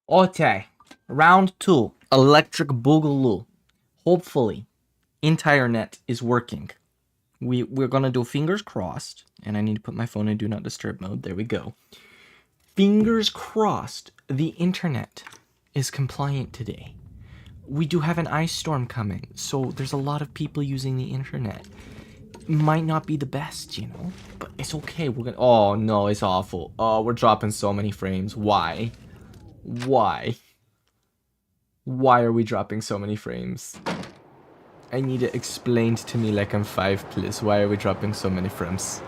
Okay, round 2, electric boogaloo. Hopefully, entire net is working. We're gonna do fingers crossed, and I need to put my phone in do not disturb mode. There we go. Fingers crossed, the internet is compliant today. We do have an ice storm coming, so there's a lot of people using the internet. Might not be the best, you know, but it's okay. We're gonna. Oh no, it's awful. Oh, we're dropping so many frames. Why? Why? Why are we dropping so many frames? I need it explained to me like I'm 5, please. Why are we dropping so many frames?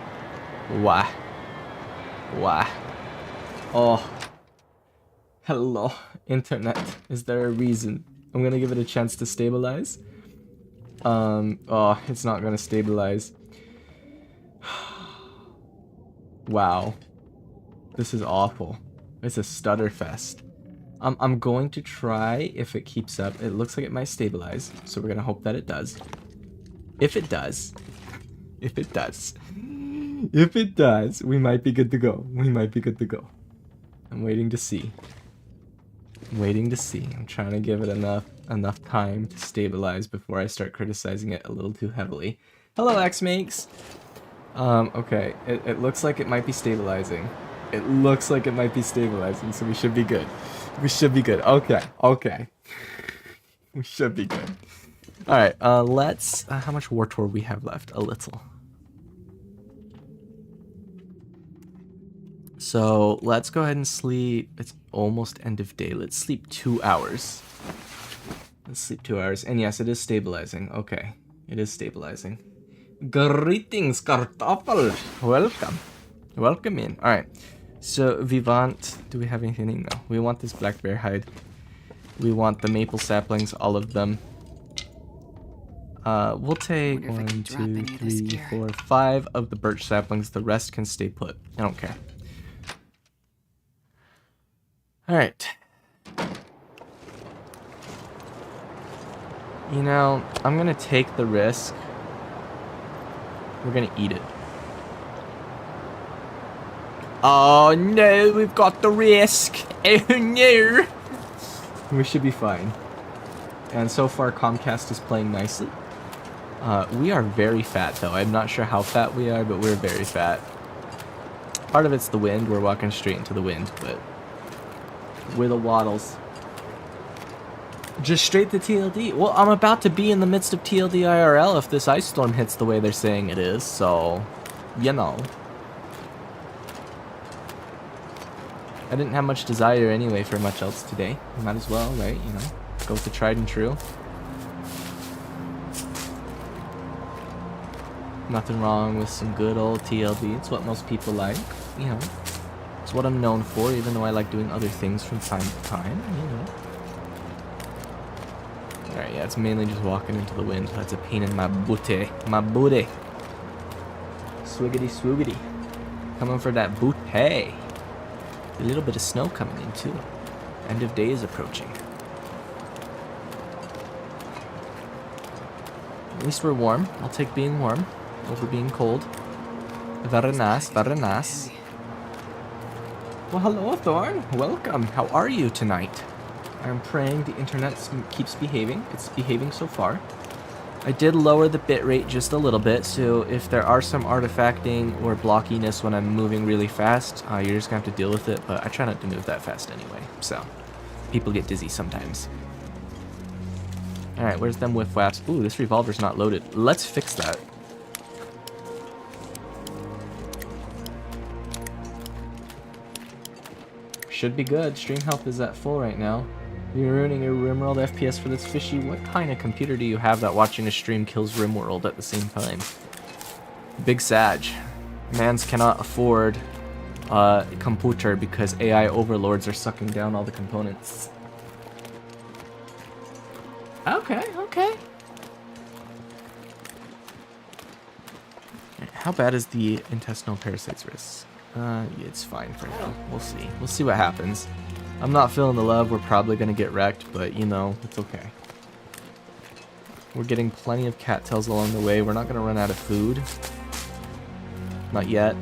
Why? Why? Oh. Hello, internet. Is there a reason? I'm gonna give it a chance to stabilize. Oh, it's not gonna stabilize. Wow. This is awful. It's a stutter fest. I'm going to try if it keeps up. It looks like it might stabilize, so we're gonna hope that it does. If it does, if it does, we might be good to go. We might be good to go. I'm waiting to see. I'm waiting to see. I'm trying to give it enough time to stabilize before I start criticizing it a little too heavily. Hello, X-Makes! Okay, it looks like it might be stabilizing. It looks like it might be stabilizing, so we should be good. We should be good. Okay, okay. We should be good. Alright, let's... how much War Tour we have left? A little. So, let's go ahead and sleep. It's almost end of day. Let's sleep 2 hours. Let's sleep 2 hours. And yes, it is stabilizing. Okay, it is stabilizing. Greetings, Kartoffel! Welcome. Welcome in. Alright. So, we want... Do we have anything? No. We want this black bear hide. We want the maple saplings, all of them. We'll take 1, 2, 3, 4, 5 of the birch saplings. The rest can stay put. I don't care. Alright. You know, I'm gonna take the risk. We're gonna eat it. Oh no, we've got the risk. Oh no. We should be fine. And so far Comcast is playing nicely. We are very fat though. I'm not sure how fat we are, but we're very fat. Part of it's the wind. We're walking straight into the wind, but we're the waddles. Just straight to TLD. Well, I'm about to be in the midst of TLD IRL if this ice storm hits the way they're saying it is, so, you know. I didn't have much desire anyway for much else today. Might as well, right? You know, go with the tried and true. Nothing wrong with some good old TLD. It's what most people like, you know. It's what I'm known for, even though I like doing other things from time to time, you know. Alright, yeah, it's mainly just walking into the wind. That's a pain in my booty. My booty. Swiggity swoogity. Coming for that boot. Hey. A little bit of snow coming in too. End of day is approaching. At least we're warm. I'll take being warm over being cold. Very nice, very nice. Well, hello, Thorn. Welcome. How are you tonight? I'm praying the internet keeps behaving. It's behaving so far. I did lower the bitrate just a little bit, so if there are some artifacting or blockiness when I'm moving really fast, you're just gonna have to deal with it, but I try not to move that fast anyway, so people get dizzy sometimes. Alright, where's them whiff waps? Ooh, this revolver's not loaded. Let's fix that. Should be good. Stream health is at full right now. You're ruining your RimWorld FPS for this fishy. What kind of computer do you have that watching a stream kills RimWorld at the same time? Big Sag. Mans cannot afford a computer because AI overlords are sucking down all the components. Okay, okay. How bad is the intestinal parasites risk? It's fine for now. We'll see. We'll see what happens. I'm not feeling the love. We're probably gonna get wrecked, but you know, it's okay. We're getting plenty of cattails along the way. We're not gonna run out of food. Not yet.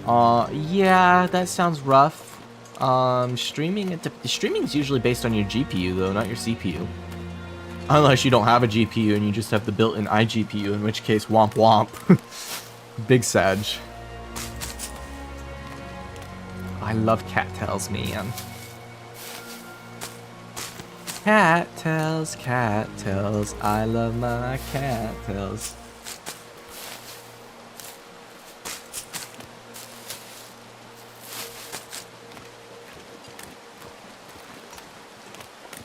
Yeah, that sounds rough. Streaming's usually based on your GPU though, not your CPU. Unless you don't have a GPU and you just have the built-in iGPU, in which case womp womp. Big Sag. I love cattails, man. Cattails, cattails, I love my cattails.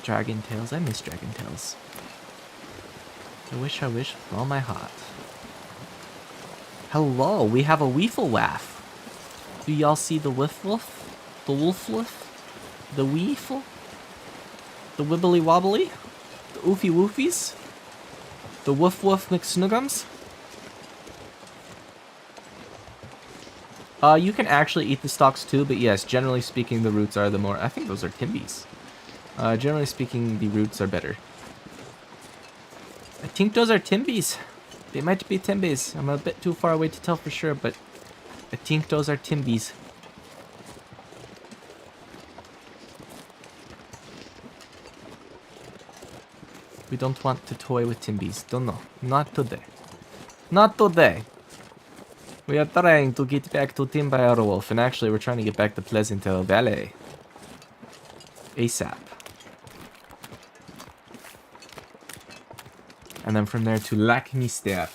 Dragon Tails, I miss Dragon Tails. I wish with all my heart. Hello, we have a Weefle Waff. Do y'all see the Wiff Woof? The Wolf Woof? The Weefle? The Wibbly Wobbly? The Oofy Woofies? The Woof Woof McSnuggums? You can actually eat the stalks too, but yes, generally speaking, the roots are the more... I think those are Timbies. Generally speaking, the roots are better. I think those are Timbies. They might be Timbies. I'm a bit too far away to tell for sure, but I think those are Timbies. We don't want to toy with Timbies. Don't know. Not today. Not today. We are trying to get back to Timberwolf, and actually we're trying to get back to Pleasant Hill Valley. ASAP. And then from there to Lac Mystère.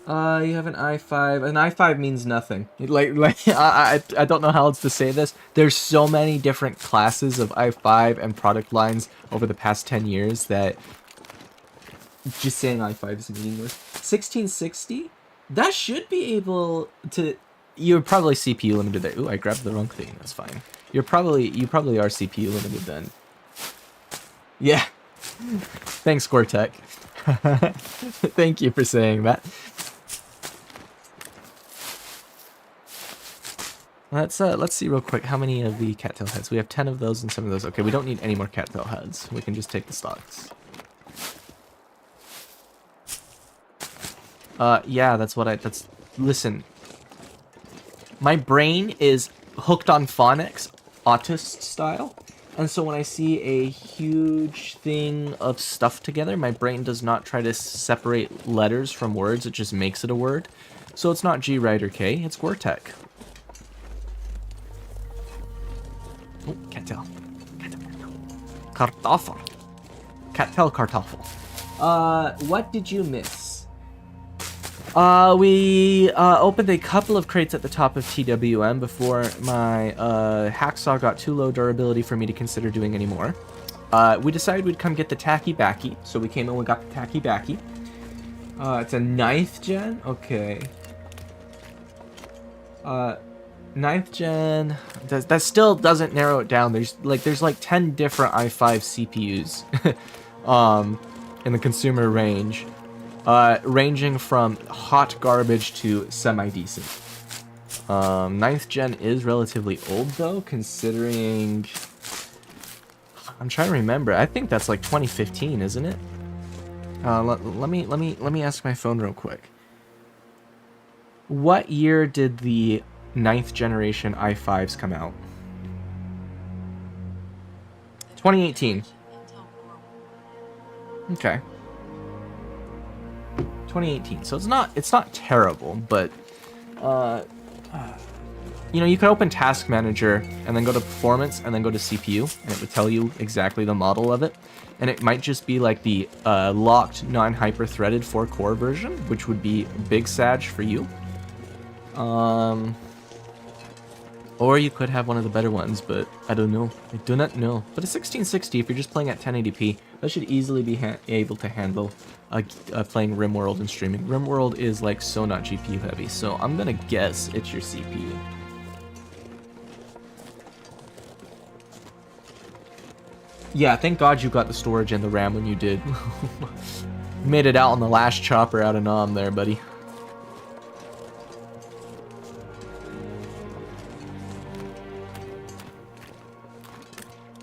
You have an i5. An i5 means nothing. I don't know how else to say this. There's so many different classes of i5 and product lines over the past 10 years that just saying i5 is meaningless. 1660? That should be able to... You're probably CPU limited there. Ooh, I grabbed the wrong thing. That's fine. You probably are CPU limited then. Yeah. Thanks, Gortec. Thank you for saying that. Let's see real quick how many of the cattail heads. We have 10 of those and some of those. Okay, we don't need any more cattail heads. We can just take the stalks. Yeah, listen. My brain is hooked on phonics, autist style. And so when I see a huge thing of stuff together, my brain does not try to separate letters from words. It just makes it a word. So it's not G, right, or K. It's Gortec. Oh, cattail. Kartoffel. Cattail kartoffel. What did you miss? We opened a couple of crates at the top of TWM before my hacksaw got too low durability for me to consider doing any more. We decided we'd come get the Tacky Backy, so we came and we got the Tacky Backy. It's a 9th gen? Okay. 9th gen... That still doesn't narrow it down. There's like 10 different i5 CPUs in the consumer range. Ranging from hot garbage to semi-decent. 9th gen is relatively old though, considering... I'm trying to remember. I think that's like 2015, isn't it? Let me ask my phone real quick. What year did the 9th generation i5s come out? 2018. Okay. 2018. So it's not terrible, but you know, you could open Task Manager and then go to Performance and then go to CPU, and it would tell you exactly the model of it. And it might just be like the locked, non-hyper-threaded 4-core version, which would be Big Sag for you. Or you could have one of the better ones, but I don't know. I do not know. But a 1660, if you're just playing at 1080p, that should easily be able to handle playing RimWorld and streaming. RimWorld is like so not GPU heavy, so I'm gonna guess it's your CPU. Yeah, thank God you got the storage and the RAM when you did. You made it out on the last chopper out of Nam there, buddy.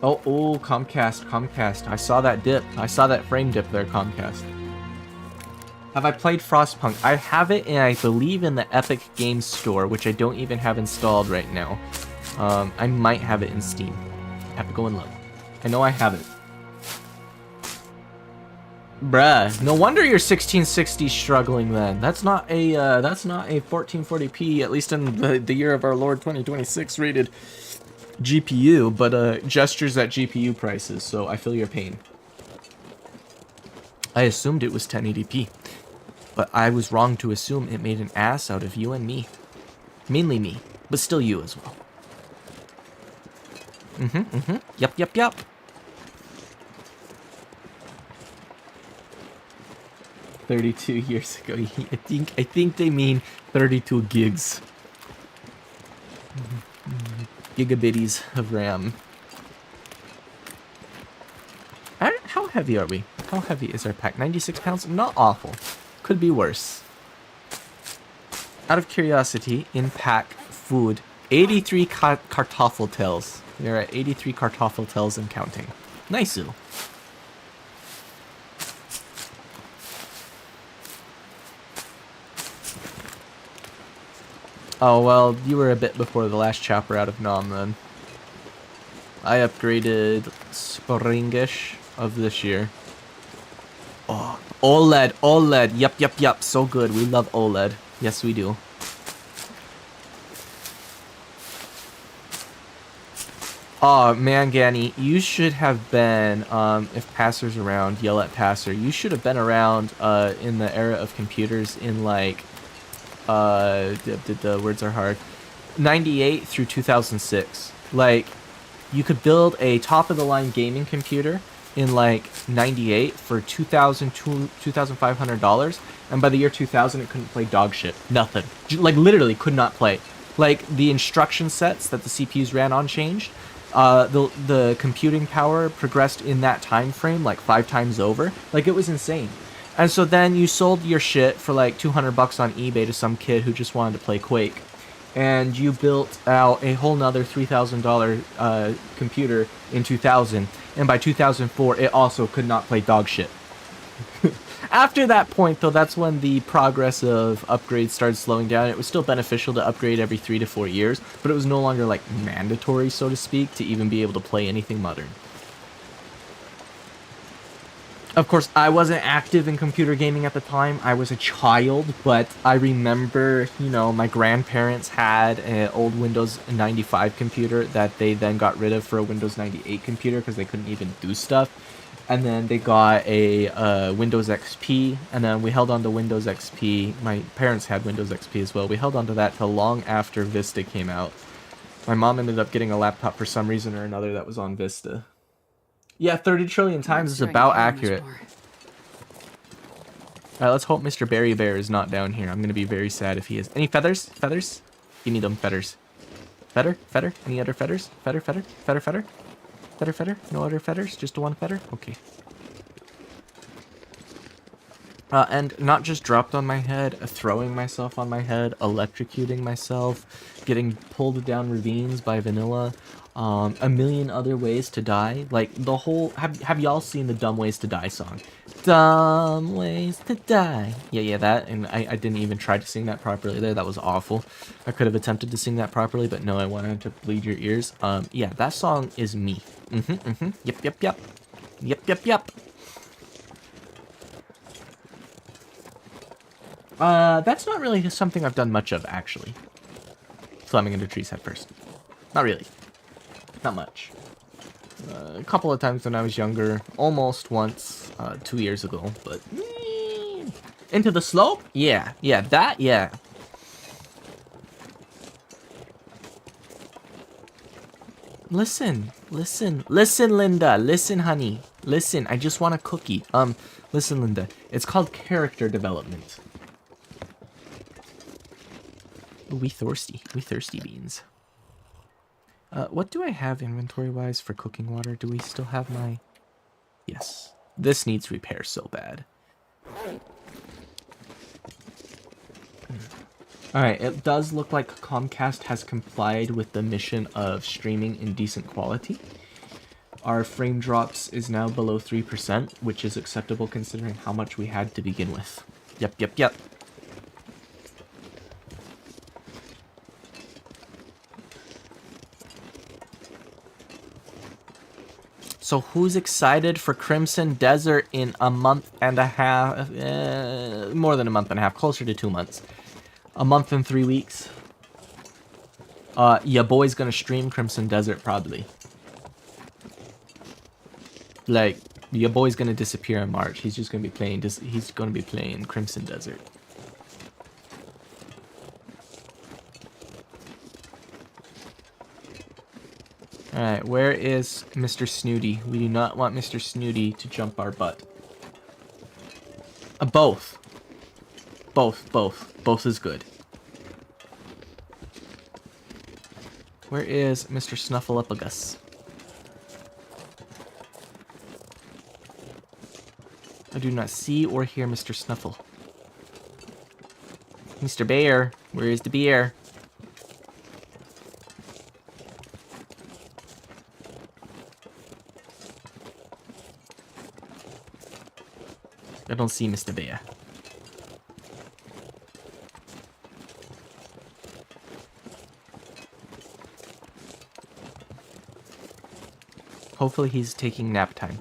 Oh, Comcast. I saw that dip. I saw that frame dip there, Comcast. Have I played Frostpunk? I have it, and I believe in the Epic Games Store, which I don't even have installed right now. I might have it in Steam. I have to go and look. I know I have it. Bruh, no wonder your 1660 struggling then. That's not a 1440p, at least in the year of our Lord 2026 rated GPU, but gestures at GPU prices, so I feel your pain. I assumed it was 1080p, but I was wrong to assume it made an ass out of you and me. Mainly me, but still you as well. Yup. 32 years ago. I think they mean 32 gigs. Gigabitties of RAM. How heavy are we? How heavy is our pack? 96 pounds? Not awful. Could be worse. Out of curiosity, in pack food, 83 Kartoffeltails. We're at 83 Kartoffeltails and counting. Nice-oo. Oh, well, you were a bit before the last chapter out of Nom, then. I upgraded springish of this year. Oh, OLED. Yup. So good. We love OLED. Yes, we do. Oh, man, Ganny, you should have been, if Passer's around, yell at Passer. You should have been around in the era of computers in, like, the words are hard, 98 through 2006. Like, you could build a top-of-the-line gaming computer in, like, 98 for $2,500, and by the year 2000, it couldn't play dog shit. Nothing. Like, literally could not play. Like, the instruction sets that the CPUs ran on changed. The computing power progressed in that time frame, like, 5 times over. Like, it was insane. And so then you sold your shit for like $200 on eBay to some kid who just wanted to play Quake. And you built out a whole nother $3,000 computer in 2000. And by 2004, it also could not play dog shit. After that point, though, that's when the progress of upgrades started slowing down. It was still beneficial to upgrade every 3 to 4 years, but it was no longer like mandatory, so to speak, to even be able to play anything modern. Of course, I wasn't active in computer gaming at the time. I was a child, but I remember, you know, my grandparents had an old Windows 95 computer that they then got rid of for a Windows 98 computer because they couldn't even do stuff. And then they got a Windows XP, and then we held on to Windows XP. My parents had Windows XP as well. We held on to that till long after Vista came out. My mom ended up getting a laptop for some reason or another that was on Vista. Yeah, 30 trillion times is about accurate. Alright, let's hope Mr. Berry Bear is not down here. I'm going to be very sad if he is. Any feathers? Feathers? Give me them feathers. Feather? Feather? Any other feathers? Feather? Feather? Feather? Feather? Feather? Feather? No other feathers? Just one feather? Okay. And not just dropped on my head, throwing myself on my head, electrocuting myself, getting pulled down ravines by vanilla. A million other ways to die. Like, the whole... Have y'all seen the Dumb Ways to Die song? Dumb ways to die. Yeah, that. And I didn't even try to sing that properly there. That was awful. I could have attempted to sing that properly, but no, I wanted to bleed your ears. Yeah, that song is me. Yep. That's not really something I've done much of, actually. Climbing into trees head first. Not really. Not much. A couple of times when I was younger. Almost once, 2 years ago. But, into the slope? Yeah, that, yeah. Listen, Linda. Listen, honey. Listen, I just want a cookie. Listen, Linda. It's called character development. We thirsty beans. What do I have inventory-wise for cooking water? Do we still have my... Yes. This needs repair so bad. Alright, it does look like Comcast has complied with the mission of streaming in decent quality. Our frame drops is now below 3%, which is acceptable considering how much we had to begin with. Yep. So who's excited for Crimson Desert in a month and a half? More than a month and a half, closer to 2 months. A month and 3 weeks. Yeah, boy's gonna stream Crimson Desert probably. Like, your boy's gonna disappear in March. He's just gonna be playing. He's gonna be playing Crimson Desert. All right, where is Mr. Snooty? We do not want Mr. Snooty to jump our butt. Both. Both is good. Where is Mr. Snuffleupagus? I do not see or hear Mr. Snuffle. Mr. Bear, where is the bear? I don't see Mr. Bear. Hopefully he's taking nap time.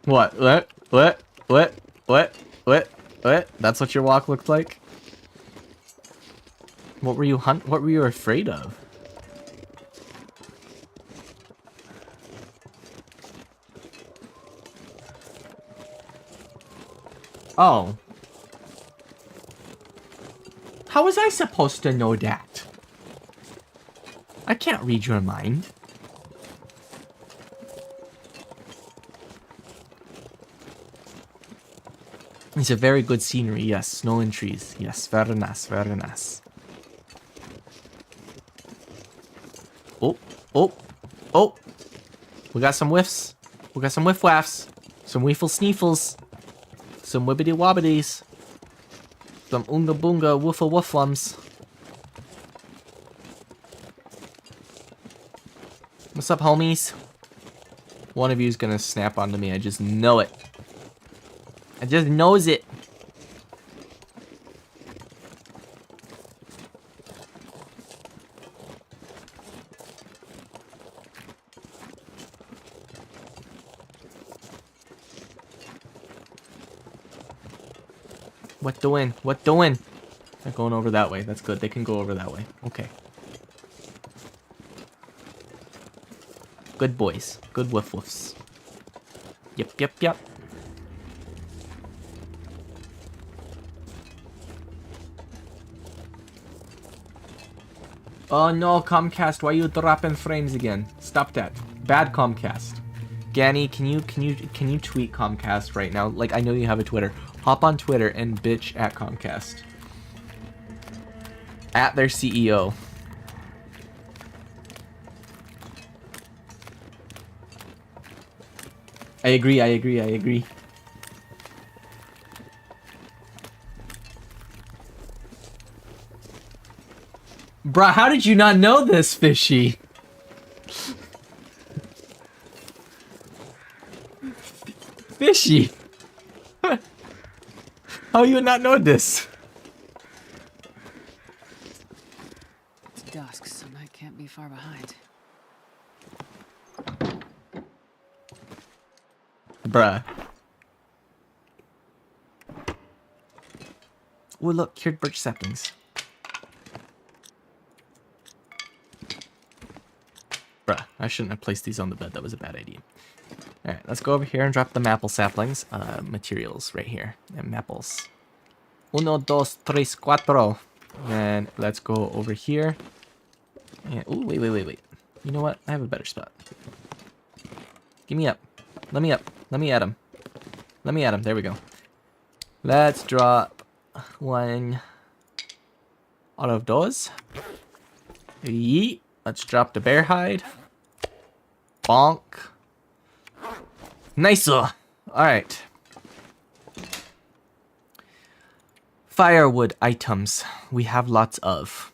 What? That's what your walk looked like? What were you afraid of? Oh. How was I supposed to know that? I can't read your mind. It's a very good scenery, yes. Snow and trees. Yes, very nice, very nice. Oh. We got some whiffs. We got some whiff waffs. Some weefle sneefles. Some wibbity wobbities. Some unga boonga woofle wooflums. What's up, homies? One of you is gonna snap onto me. I just know it. I just knows it. What doing? What doing? They're going over that way. That's good. They can go over that way. Okay. Good boys. Good woof woofs. Yep. Oh no, Comcast, why are you dropping frames again? Stop that. Bad Comcast. Ganny, can you tweet Comcast right now? Like, I know you have a Twitter. Hop on Twitter and bitch at Comcast. At their CEO. I agree. Bruh, how did you not know this, Fishy? Fishy! How you not know this? It's dusk, so night can't be far behind. Bruh. Oh, look, cured birch saplings. Bruh, I shouldn't have placed these on the bed. That was a bad idea. Alright, let's go over here and drop the maple saplings. Materials right here. And maples. Uno, dos, tres, cuatro. And let's go over here. And, ooh, wait. You know what? I have a better spot. Give me up. Let me up. Let me at him. Let me at him. There we go. Let's drop one out of those. Yeet. Let's drop the bear hide. Bonk. Nice. Alright. Firewood items. We have lots of.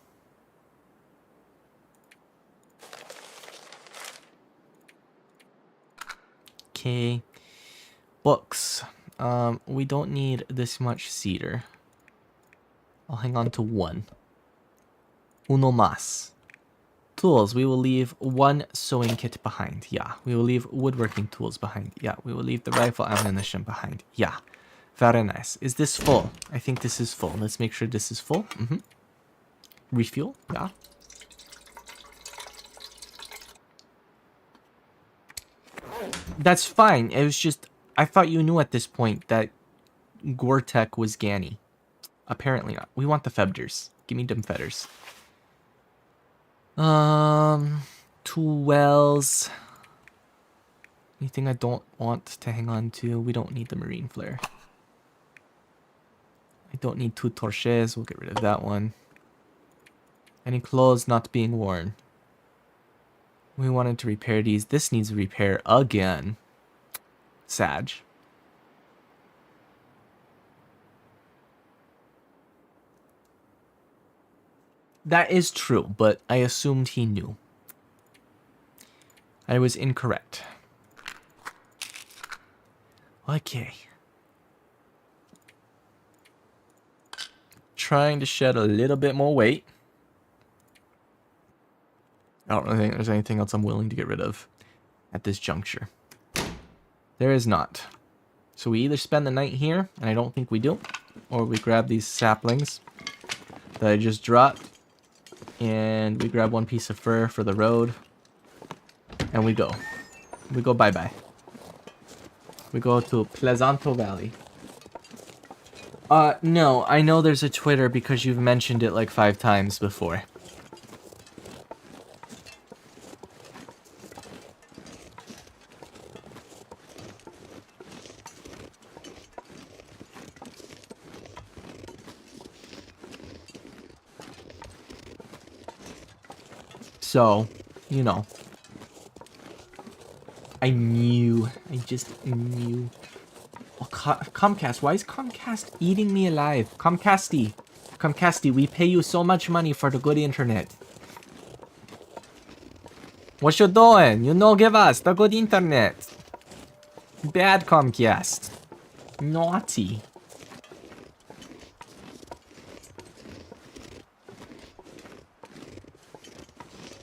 Okay. Books. We don't need this much cedar. I'll hang on to one. Uno más. Tools. We will leave one sewing kit behind. Yeah. We will leave woodworking tools behind. Yeah. We will leave the rifle ammunition behind. Yeah. Very nice. Is this full? I think this is full. Let's make sure this is full. Mm-hmm. Refuel. Yeah. That's fine. It was just... I thought you knew at this point that Gore-Tech was Ganny. Apparently not. We want the feathers. Give me them feathers. 2 wells. Anything I don't want to hang on to? We don't need the marine flare. I don't need 2 torches. We'll get rid of that one. Any clothes not being worn? We wanted to repair these. This needs repair again. Sag. That is true, but I assumed he knew. I was incorrect. Okay. Trying to shed a little bit more weight. I don't really think there's anything else I'm willing to get rid of at this juncture. There is not. So we either spend the night here, and I don't think we do, or we grab these saplings that I just dropped, and we grab 1 piece of fur for the road, and we go. We go bye-bye. We go to Pleasanto Valley. No, I know there's a Twitter because you've mentioned it like 5 times before. So, you know. I just knew. Oh, Comcast, why is Comcast eating me alive? Comcasty, we pay you so much money for the good internet. What you doing? You know, give us the good internet. Bad Comcast. Naughty.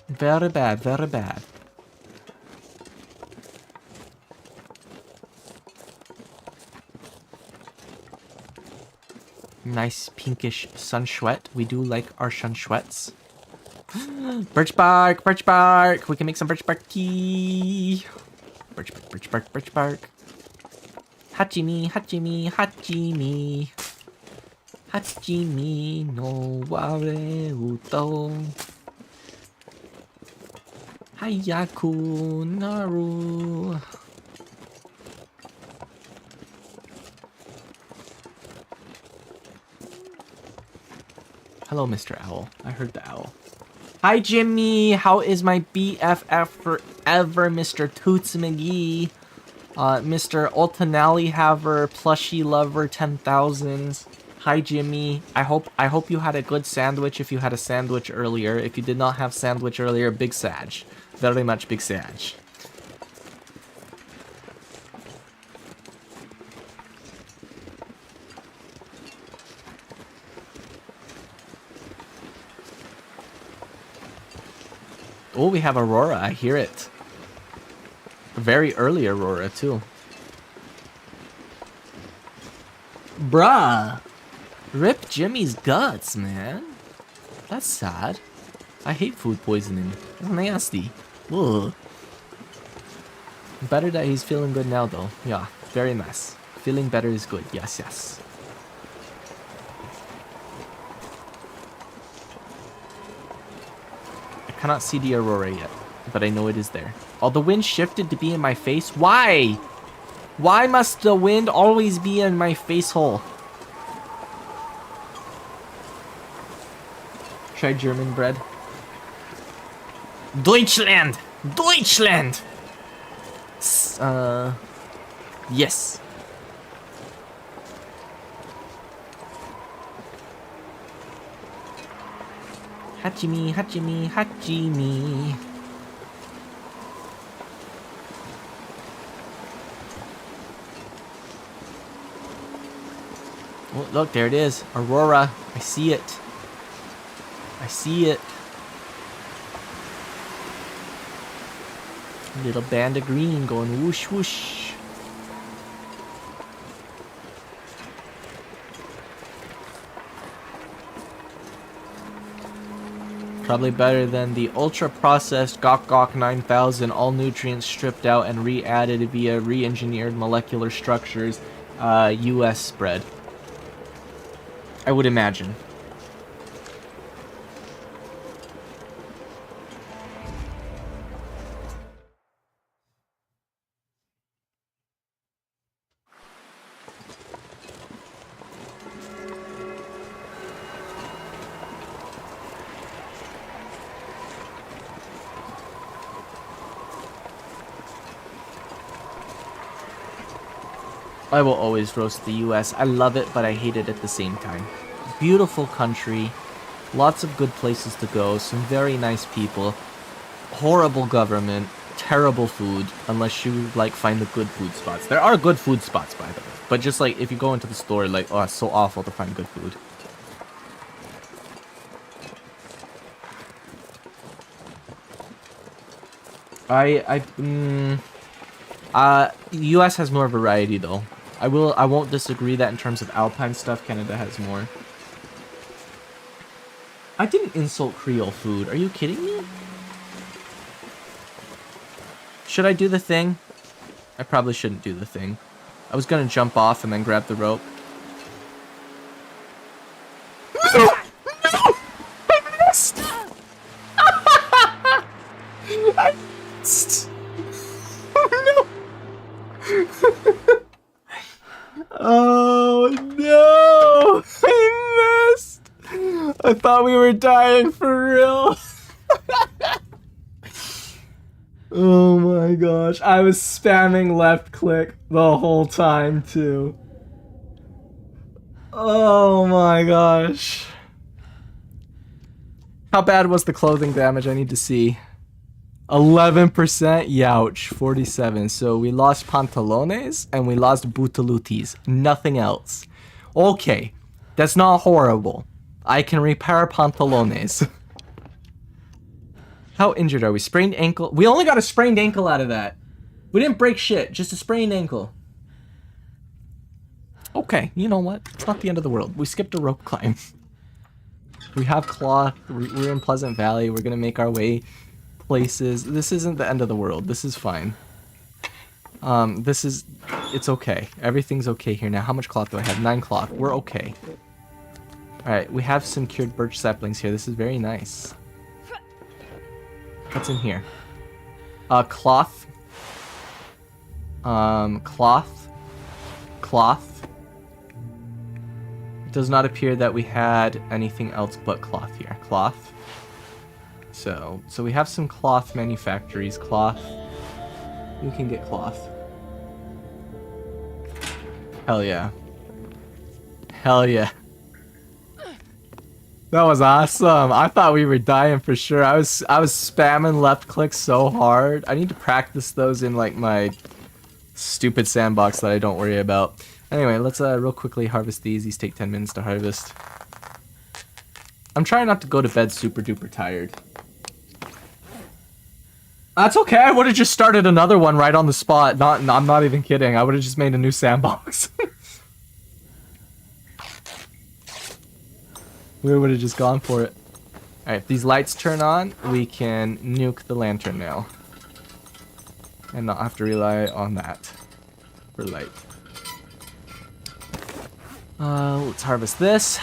Very bad, very bad. Nice pinkish sun sweat. We do like our sun sweats. Birch bark, birch bark. We can make some birch bark tea. Birch bark, birch bark, birch bark. Hachimi, hachimi, hachimi. Hachimi no ware uto. Hayaku naru. Hello, Mr. Owl. I heard the owl. Hi, Jimmy. How is my BFF forever, Mr. Toots McGee? Mr. Ultanali Haver, Plushie Lover 10,000. Hi, Jimmy. I hope you had a good sandwich if you had a sandwich earlier. If you did not have sandwich earlier, big sag. Very much big sag. Oh, we have Aurora. I hear it. Very early Aurora, too. Bruh. Rip Jimmy's guts, man. That's sad. I hate food poisoning. It's nasty. Ugh. Better that he's feeling good now, though. Yeah, very nice. Feeling better is good. Yes, yes. I cannot see the Aurora yet, but I know it is there. Oh, the wind shifted to be in my face? Why? Why must the wind always be in my face hole? Try German bread. Deutschland! Deutschland! Yes. Hachimi, Hachimi, Hachimi. Oh, look, there it is. Aurora. I see it. I see it. Little band of green going whoosh whoosh. Probably better than the ultra-processed Gok Gok 9000, all nutrients stripped out and re-added via re-engineered molecular structures, US spread. I would imagine. I will always roast the US. I love it, but I hate it at the same time. Beautiful country, lots of good places to go, some very nice people, horrible government, terrible food, unless you like find the good food spots. There are good food spots, by the way, but just like if you go into the store, like, oh, it's so awful to find good food. US has more variety though. I won't disagree that in terms of Alpine stuff, Canada has more. I didn't insult Creole food. Are you kidding me? Should I do the thing? I probably shouldn't do the thing. I was gonna jump off and then grab the rope. No! No! I missed! I missed! Oh no! Oh no! I missed! I thought we were dying for real. Oh my gosh. I was spamming left click the whole time too. Oh my gosh. How bad was the clothing damage? I need to see. 11%, youch, 47. So we lost pantalones and we lost bootalutis. Nothing else. Okay, that's not horrible. I can repair pantalones. How injured are we? Sprained ankle? We only got a sprained ankle out of that. We didn't break shit, just a sprained ankle. Okay, you know what? It's not the end of the world. We skipped a rope climb. We have cloth. We're in Pleasant Valley. We're gonna make our way places. This isn't the end of the world. This is fine. It's okay. Everything's okay here now. How much cloth do I have? 9 cloth. We're okay. Alright, we have some cured birch saplings here. This is very nice. What's in here? Cloth. Cloth. It does not appear that we had anything else but cloth here. Cloth. So we have some cloth manufactories. Cloth. We can get cloth. Hell yeah. Hell yeah. That was awesome. I thought we were dying for sure. I was spamming left click so hard. I need to practice those in like my stupid sandbox that I don't worry about. Anyway, let's real quickly harvest these. These take 10 minutes to harvest. I'm trying not to go to bed super duper tired. That's okay. I would have just started another one right on the spot. I'm not even kidding. I would have just made a new sandbox. We would have just gone for it. Alright, if these lights turn on, we can nuke the lantern now. And not have to rely on that for light. Let's harvest this.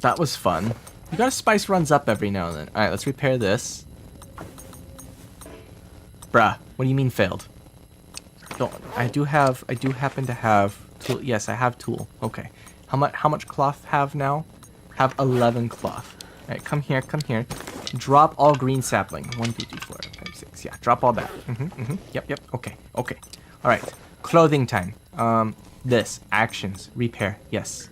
That was fun. You gotta spice runs up every now and then. Alright, let's repair this. Bruh, what do you mean failed? I do happen to have tool. Yes, I have tool. Okay. How much cloth have now? Have 11 cloth. Alright, come here. Drop all green sapling. 1, 2, 3, 4, 5, 6. Yeah, drop all that. Yep. Okay. Alright. Clothing time. This. Actions. Repair. Yes.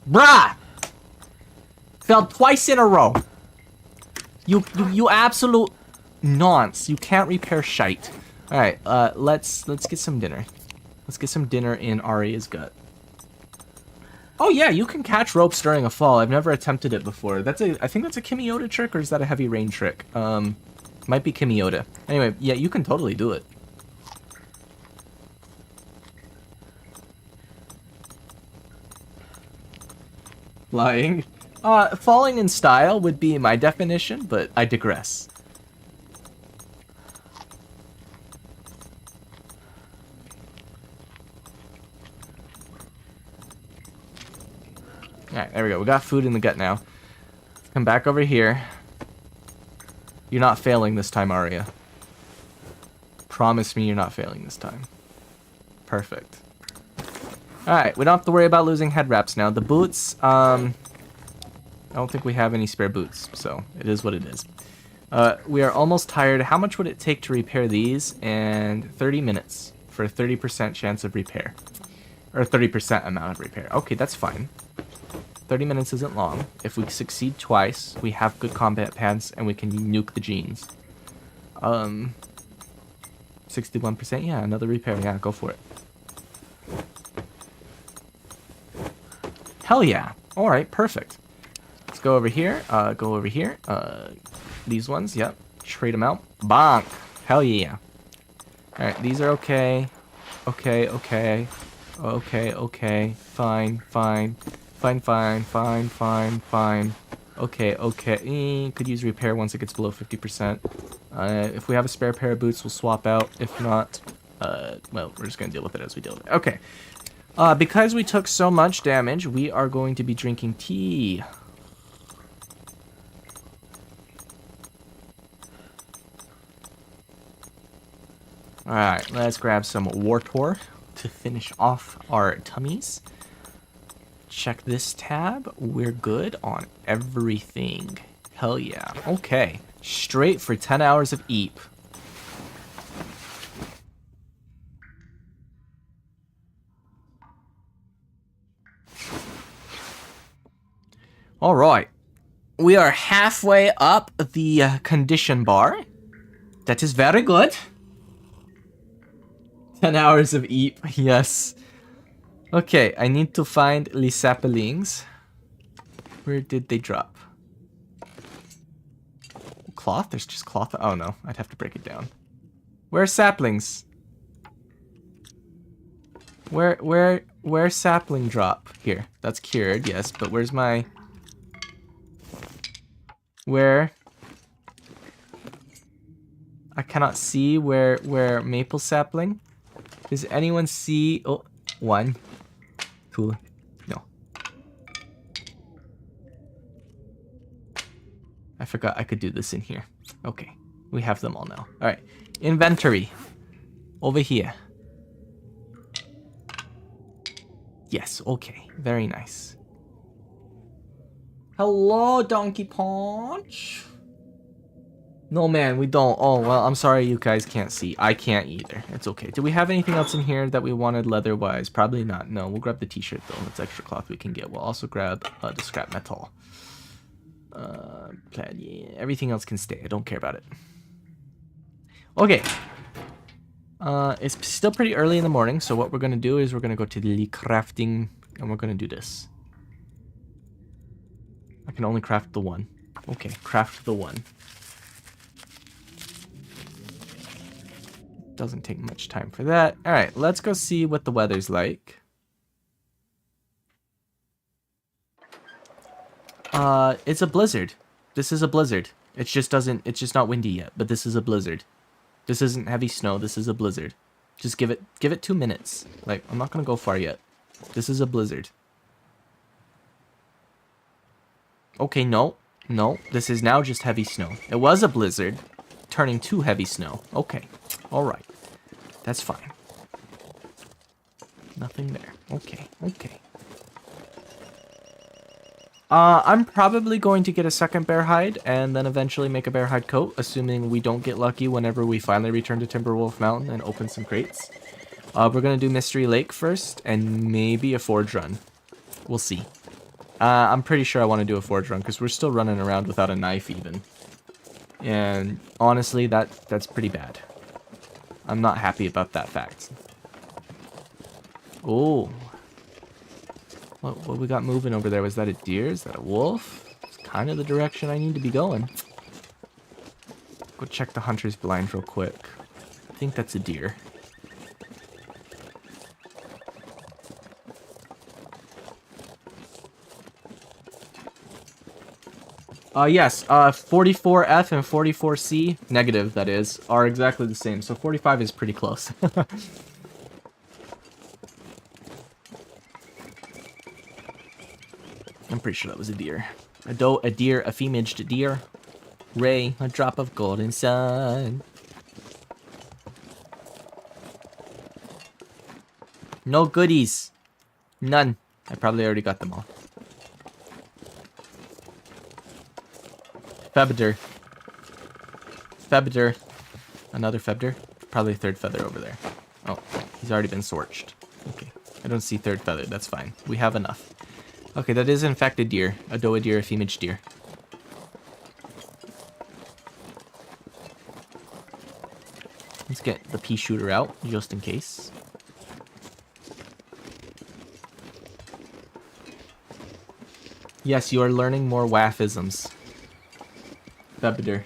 Bruh! Failed twice in a row. You absolute... Nonce. You can't repair shite. Alright, let's get some dinner. Let's get some dinner in Arya's gut. Oh yeah, you can catch ropes during a fall. I've never attempted it before. I think that's a Kimiota trick, or is that a heavy rain trick? Might be Kimiota. Anyway, yeah, you can totally do it. Flying. Falling in style would be my definition, but I digress. Alright, there we go. We got food in the gut now. Come back over here. You're not failing this time, Arya. Promise me you're not failing this time. Perfect. Alright, we don't have to worry about losing head wraps now. The boots, I don't think we have any spare boots, so it is what it is. We are almost tired. How much would it take to repair these? And 30 minutes for a 30% chance of repair. Or 30% amount of repair. Okay, that's fine. 30 minutes isn't long. If we succeed twice, we have good combat pants and we can nuke the jeans. 61%? Yeah, another repair. Yeah, go for it. Hell yeah. Alright, perfect. Let's go over here. Go over here. These ones, yep. Trade them out. Bonk. Hell yeah. Alright, these are okay. Okay, okay. Okay, okay. Fine, fine. Fine, fine, fine, fine, fine. Okay, okay. Could use repair once it gets below 50%. If we have a spare pair of boots, we'll swap out. If not, well, we're just going to deal with it as we deal with it. Okay. Because we took so much damage, we are going to be drinking tea. Alright, let's grab some Wartor to finish off our tummies. Check this tab. We're good on everything. Hell yeah. Okay. Straight for 10 hours of eep. Alright. We are halfway up the condition bar. That is very good. 10 hours of eep. Yes. Okay, I need to find the saplings. Where did they drop? Cloth? There's just cloth. Oh no, I'd have to break it down. Where's saplings? Where sapling drop? Here, that's cured, yes, but where's my... Where? I cannot see where maple sapling. Does anyone see... Oh, one. Two. No. I forgot I could do this in here. Okay. We have them all now. Alright. Inventory. Over here. Yes, okay. Very nice. Hello, Donkey Punch. No, man, we don't. Oh, well, I'm sorry you guys can't see. I can't either. It's okay. Do we have anything else in here that we wanted leather-wise? Probably not. No, we'll grab the t-shirt, though. That's extra cloth we can get. We'll also grab the scrap metal. Yeah, everything else can stay. I don't care about it. Okay. It's still pretty early in the morning, so what we're going to do is we're going to go to the crafting, and we're going to do this. I can only craft the one. Okay, craft the one. Doesn't take much time for that. Alright, let's go see what the weather's like. It's a blizzard. This is a blizzard. It's just not windy yet, but this is a blizzard. This isn't heavy snow, this is a blizzard. Just give it 2 minutes. Like, I'm not gonna go far yet. This is a blizzard. Okay, no, this is now just heavy snow. It was a blizzard, turning to heavy snow. Okay, alright. That's fine. Nothing there. Okay, okay. I'm probably going to get a second bear hide and then eventually make a bear hide coat, assuming we don't get lucky whenever we finally return to Timberwolf Mountain and open some crates. We're going to do Mystery Lake first and maybe a forge run. We'll see. I'm pretty sure I want to do a forge run because we're still running around without a knife even. And honestly, that's pretty bad. I'm not happy about that fact. Oh. What we got moving over there? Was that a deer? Is that a wolf? It's kind of the direction I need to be going. Go check the hunter's blind real quick. I think that's a deer. Yes, 44F and 44C, negative that is, are exactly the same. So 45 is pretty close. I'm pretty sure that was a deer. A doe, a deer, a femaged deer. Ray, a drop of golden sun. No goodies. None. I probably already got them all. Feather. Feather. Another feather. Probably a third feather over there. Oh, he's already been scorched. Okay. I don't see third feather. That's fine. We have enough. Okay, that is in fact a deer. A doe, a deer, a femaged deer. Let's get the pea shooter out, just in case. Yes, you are learning more Waffisms. Feather.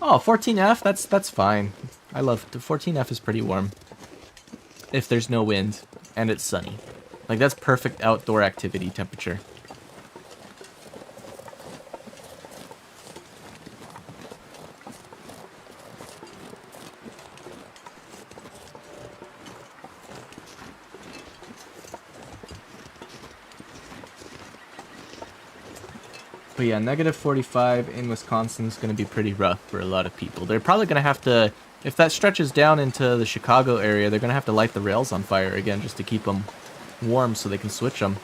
Oh, 14F, that's fine. I love the 14F is pretty warm. If there's no wind and it's sunny. Like that's perfect outdoor activity temperature. But yeah, negative 45 in Wisconsin is going to be pretty rough for a lot of people. They're probably going to have to, if that stretches down into the Chicago area, they're going to have to light the rails on fire again just to keep them warm so they can switch them.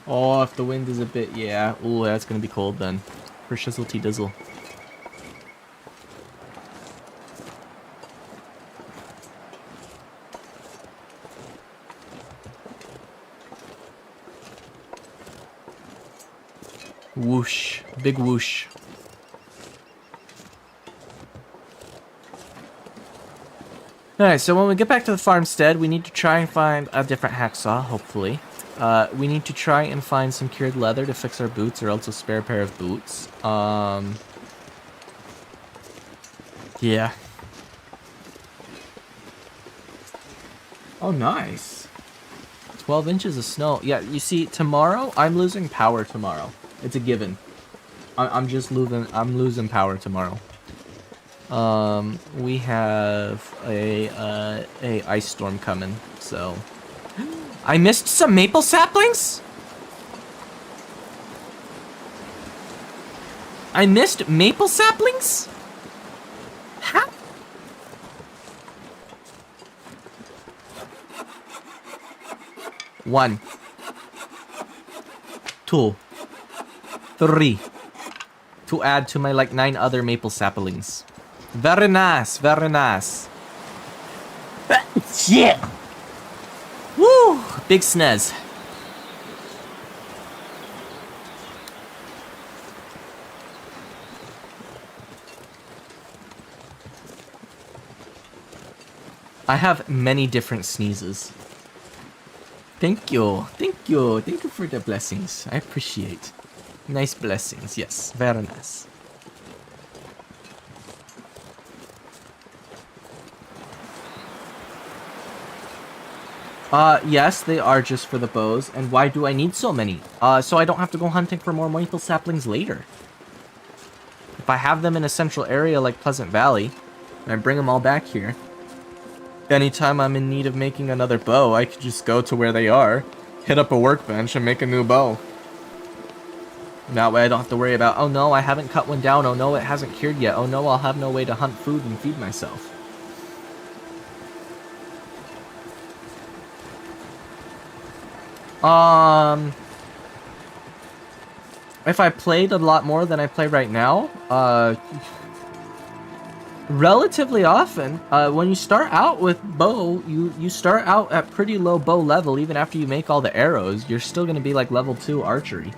Oh, if the wind is a bit, yeah. Ooh, that's going to be cold then. For shizzle tea dizzle. Whoosh. Big whoosh. Alright, so when we get back to the farmstead, we need to try and find a different hacksaw, hopefully. We need to try and find some cured leather to fix our boots, or else a spare pair of boots. Yeah. Oh, nice. 12 inches of snow. Yeah, you see, tomorrow, I'm losing power tomorrow. It's a given. I'm losing power tomorrow. We have a ice storm coming, so... I missed some maple saplings? I missed maple saplings? How? One. Two. Three. To add to my, like, 9 other maple saplings. Very nice, very nice. Shit! Woo! Big snez. I have many different sneezes. Thank you. Thank you. Thank you for the blessings. I appreciate. Nice blessings. Yes, very nice. Yes, they are just for the bows. And why do I need so many? So I don't have to go hunting for more maple saplings later. If I have them in a central area like Pleasant Valley, and I bring them all back here, anytime I'm in need of making another bow, I could just go to where they are, hit up a workbench, and make a new bow. That way I don't have to worry about, oh no, I haven't cut one down, oh no, it hasn't cured yet, oh no, I'll have no way to hunt food and feed myself. if I played a lot more than I play right now, relatively often, when you start out with bow, you start out at pretty low bow level. Even after you make all the arrows, you're still going to be like level 2 archery,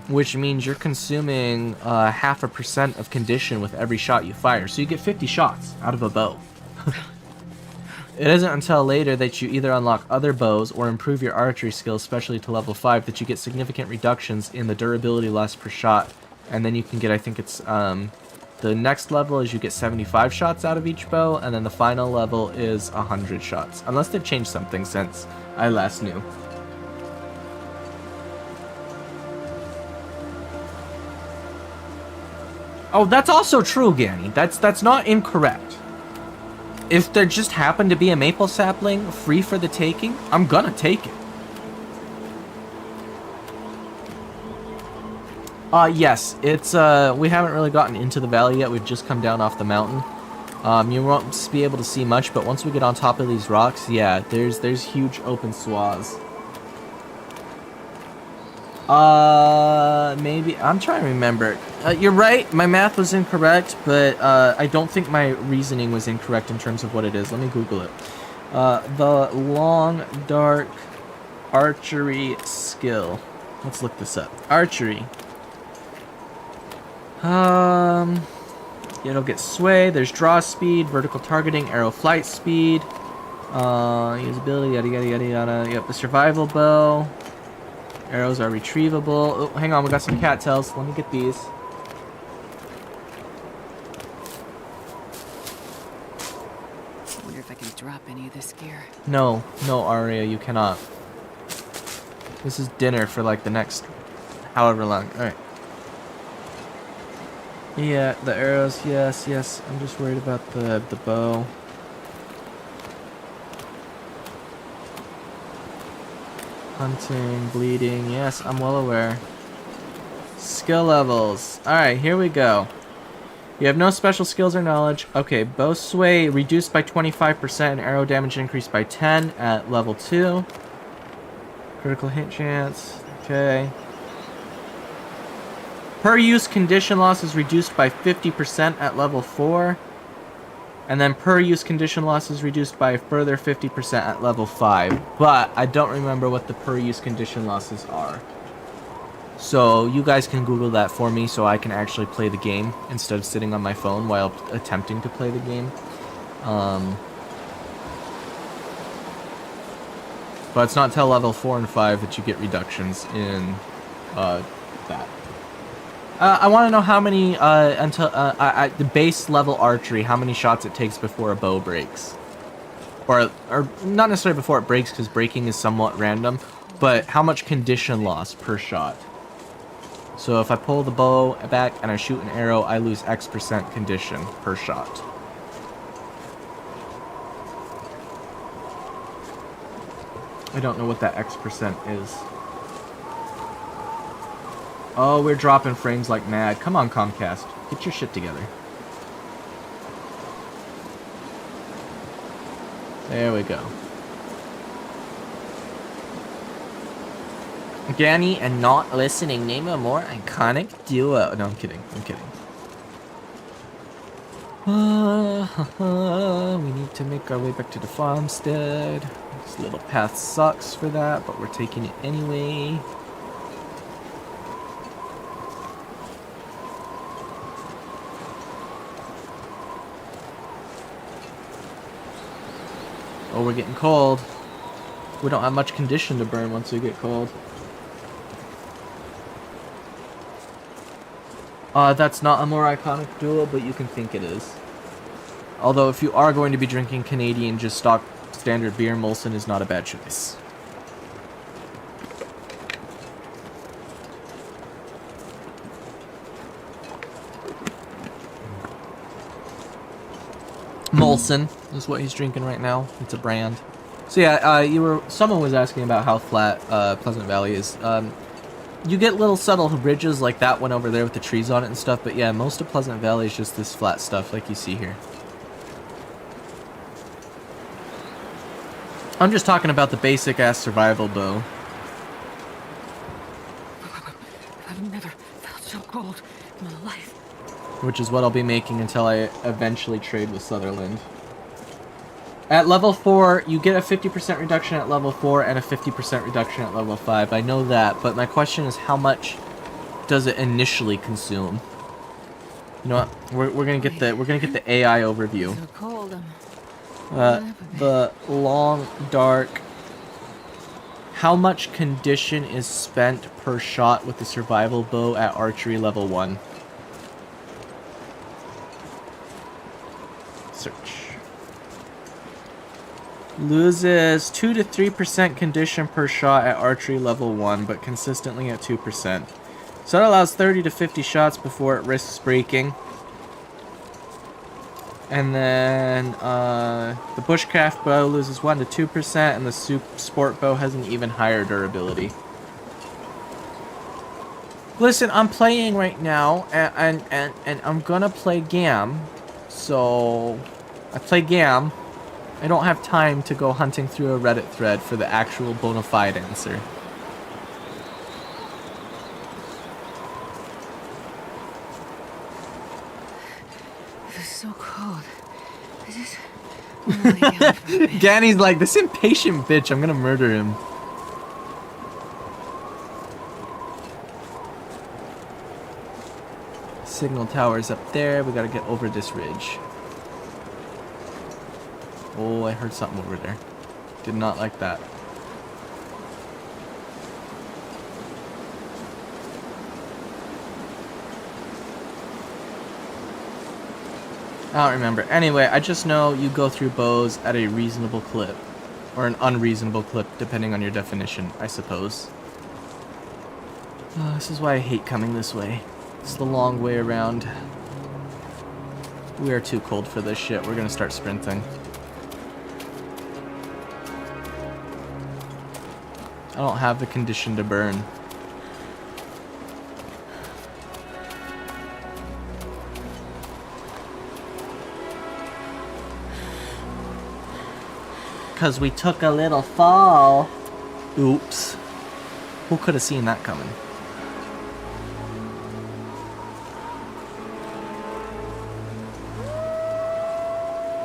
which means you're consuming 0.5% of condition with every shot you fire, so you get 50 shots out of a bow. It isn't until later that you either unlock other bows or improve your archery skills, especially to level 5, that you get significant reductions in the durability loss per shot. And then you can get, I think it's, the next level is you get 75 shots out of each bow, and then the final level is 100 shots. Unless they've changed something since I last knew. Oh, that's also true, Ganny. That's not incorrect. If there just happened to be a maple sapling free for the taking, I'm gonna take it. Yes, it's, we haven't really gotten into the valley yet. We've just come down off the mountain. You won't be able to see much, but once we get on top of these rocks, yeah, there's huge open swaths. Maybe, I'm trying to remember. You're right, my math was incorrect, but, I don't think my reasoning was incorrect in terms of what it is. Let me Google it. The long, dark archery skill. Let's look this up. Archery. It'll get sway, there's draw speed, vertical targeting, arrow flight speed, usability, yada yada yada yada. Yep, the survival bow. Arrows are retrievable. Oh, hang on, we got some cattails. Let me get these. I wonder if I can drop any of this gear. No, Aria, you cannot. This is dinner for like the next however long. Alright. Yeah, the arrows, yes. I'm just worried about the bow. Hunting, bleeding, yes, I'm well aware. Skill levels. Alright, here we go. You have no special skills or knowledge. Okay, bow sway reduced by 25% and arrow damage increased by 10 at level 2. Critical hit chance. Okay. Per use condition loss is reduced by 50% at level 4. And then per use condition loss is reduced by a further 50% at level 5. But I don't remember what the per use condition losses are. So you guys can Google that for me so I can actually play the game instead of sitting on my phone while attempting to play the game. But it's not until level 4 and 5 that you get reductions in that. I want to know how many, until the base level archery, how many shots it takes before a bow breaks. Or not necessarily before it breaks, because breaking is somewhat random, but how much condition loss per shot. So if I pull the bow back and I shoot an arrow, I lose X% condition per shot. I don't know what that X% is. Oh, we're dropping frames like mad. Come on, Comcast. Get your shit together. There we go. Ganny and not listening. Name a more iconic duo. No, I'm kidding. We need to make our way back to the farmstead. This little path sucks for that, but we're taking it anyway. Oh, we're getting cold. We don't have much condition to burn once we get cold. That's not a more iconic duo, but you can think it is. Although, if you are going to be drinking Canadian, just stock standard beer, Molson is not a bad choice. Molson is what he's drinking right now. It's a brand. So yeah, someone was asking about how flat Pleasant Valley is. You get little subtle ridges like that one over there with the trees on it and stuff, but yeah, most of Pleasant Valley is just this flat stuff like you see here. I'm just talking about the basic ass survival bow. gold in my life. Which is what I'll be making until I eventually trade with Sutherland. At level 4, you get a 50% reduction at level 4 and a 50% reduction at level 5. I know that, but my question is how much does it initially consume? You know what? We're gonna get the AI overview. So cold. The long dark. How much condition is spent per shot with the survival bow at archery level 1? Search. Loses 2 to 3% condition per shot at archery level 1, but consistently at 2%. So that allows 30 to 50 shots before it risks breaking. And then the bushcraft bow loses 1 to 2%, and the sport bow has an even higher durability. Listen, I'm playing right now, and I'm gonna play GAM. So I play GAM. I don't have time to go hunting through a Reddit thread for the actual bona fide answer. It was so cold. I just want to lay down for a bit. Danny's like, this impatient bitch, I'm gonna murder him. Signal tower's up there. We gotta get over this ridge. Oh, I heard something over there. Did not like that. I don't remember. Anyway, I just know you go through bows at a reasonable clip. Or an unreasonable clip, depending on your definition, I suppose. Oh, this is why I hate coming this way. It's the long way around. We are too cold for this shit. We're gonna start sprinting. I don't have the condition to burn. Because we took a little fall. Oops. Who could have seen that coming?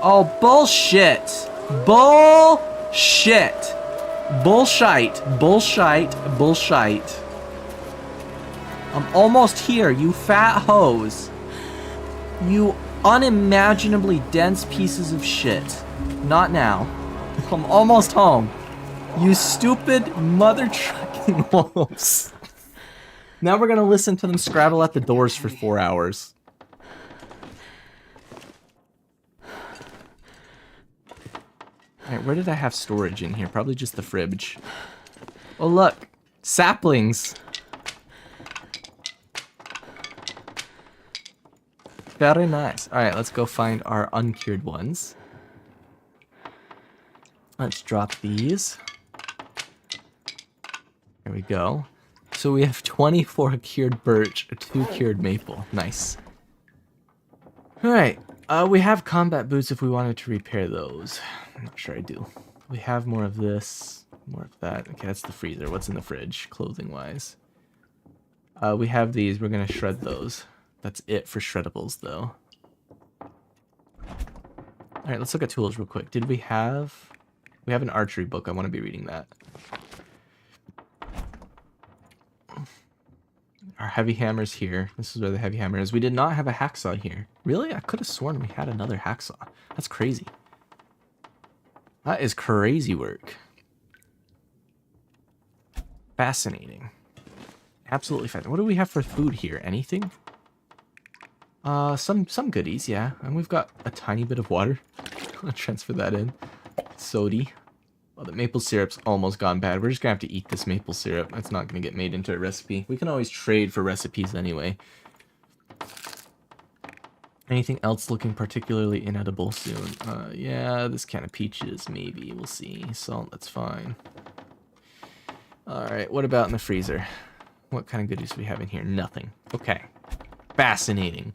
Oh, bullshit. Bullshit. Bullshite. Bullshite. Bullshite. I'm almost here, you fat hoes. You unimaginably dense pieces of shit. Not now. I'm almost home. You stupid mother trucking wolves. Now we're gonna listen to them scrabble at the doors for 4 hours. Alright, where did I have storage in here? Probably just the fridge. Oh look! Saplings! Very nice. Alright, let's go find our uncured ones. Let's drop these. There we go. So we have 24 cured birch, 2 cured maple. Nice. Alright, we have combat boots if we wanted to repair those. I'm not sure I do. We have more of this, more of that. Okay, that's the freezer. What's in the fridge, clothing-wise? We have these. We're gonna shred those. That's it for shreddables, though. Alright, let's look at tools real quick. Did we have... We have an archery book. I want to be reading that. Our heavy hammer's here. This is where the heavy hammer is. We did not have a hacksaw here. Really? I could have sworn we had another hacksaw. That's crazy. That is crazy work. Fascinating. Absolutely fascinating. What do we have for food here? Anything? Some goodies, yeah. And we've got a tiny bit of water. I'll transfer that in. Sody. Well, the maple syrup's almost gone bad. We're just gonna have to eat this maple syrup. It's not gonna get made into a recipe. We can always trade for recipes anyway. Anything else looking particularly inedible soon? Yeah, this can of peaches, maybe. We'll see. Salt, that's fine. Alright, what about in the freezer? What kind of goodies do we have in here? Nothing. Okay. Fascinating.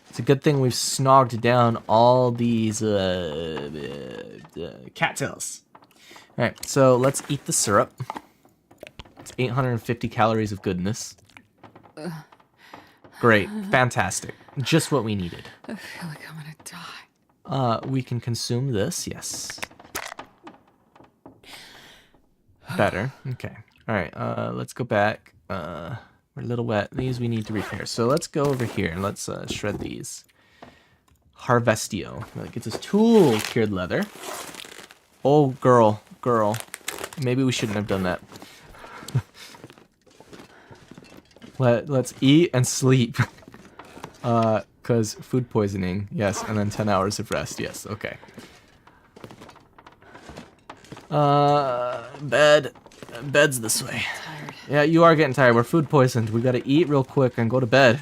It's a good thing we've snogged down all these cattails. Alright, so let's eat the syrup. It's 850 calories of goodness. Great. Fantastic. Just what we needed. I feel like I'm gonna die. We can consume this. Yes. Better. Okay. All right. Let's go back. We're a little wet. These we need to repair. So let's go over here and let's shred these. Harvestio. That gets us tool cured leather. Oh, girl. Maybe we shouldn't have done that. Let's eat and sleep. Because food poisoning. Yes. And then 10 hours of rest. Yes. Okay. Bed. Bed's this way. Tired. Yeah, you are getting tired. We're food poisoned. We gotta eat real quick and go to bed.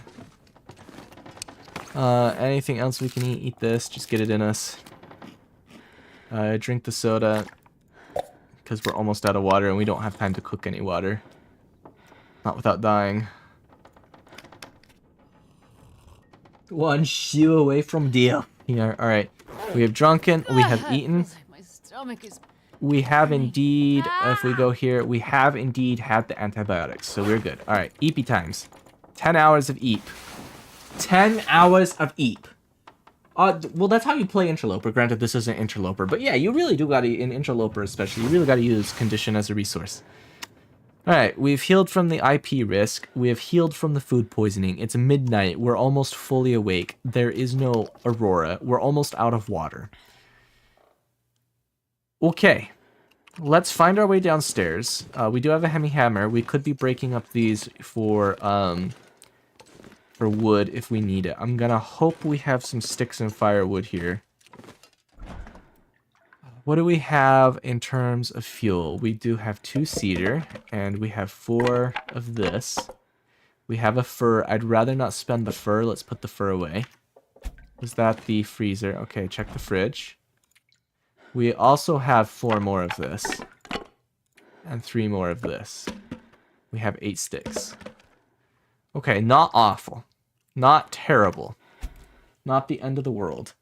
Anything else we can eat? Eat this. Just get it in us. Drink the soda. Because we're almost out of water and we don't have time to cook any water. Not without dying. One shoe away from deal. Yeah, alright. We have drunken. We have eaten. Feels like my stomach is. We have indeed, if we go here, we have indeed had the antibiotics, so we're good. All right, eepy times. 10 hours of eep. 10 hours of eep. Well, that's how you play Interloper. Granted, this isn't Interloper, but yeah, you really do gotta, in Interloper especially, you really gotta use condition as a resource. All right, we've healed from the IP risk. We have healed from the food poisoning. It's midnight. We're almost fully awake. There is no aurora. We're almost out of water. Okay, let's find our way downstairs. We do have a hemi hammer. We could be breaking up these for wood if we need it. I'm gonna hope we have some sticks and firewood here. What do we have in terms of fuel? We do have 2 cedar, and we have 4 of this. We have a fur. I'd rather not spend the fur. Let's put the fur away. Was that the freezer? Okay, check the fridge. We also have 4 more of this. And 3 more of this. We have 8 sticks. Okay, not awful. Not terrible. Not the end of the world.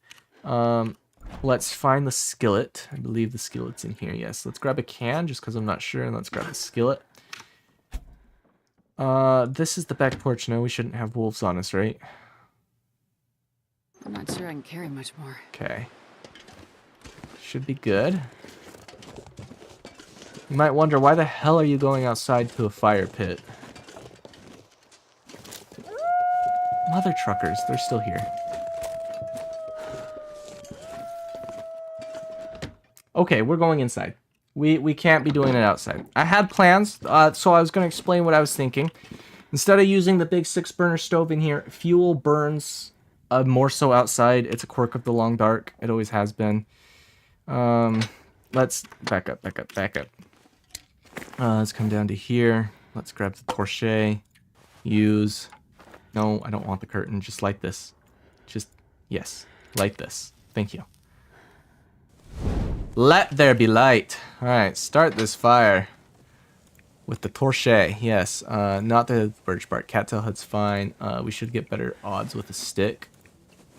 Let's find the skillet. I believe the skillet's in here. Yes, let's grab a can just because I'm not sure. And let's grab the skillet. This is the back porch. No, we shouldn't have wolves on us, right? I'm not sure I can carry much more. Okay. Should be good. You might wonder, why the hell are you going outside to a fire pit? Mother truckers, they're still here. Okay, we're going inside. We can't be doing it outside. I had plans, so I was going to explain what I was thinking. Instead of using the big 6-burner stove in here, fuel burns more so outside. It's a quirk of the long dark. It always has been. Let's back up. Let's come down to here. Let's grab the torche. Use. No, I don't want the curtain. Just light this. Just, yes, light this. Thank you. Let there be light. All right, start this fire with the torche. Yes, not the birch bark. Cattail hood's fine. We should get better odds with a stick.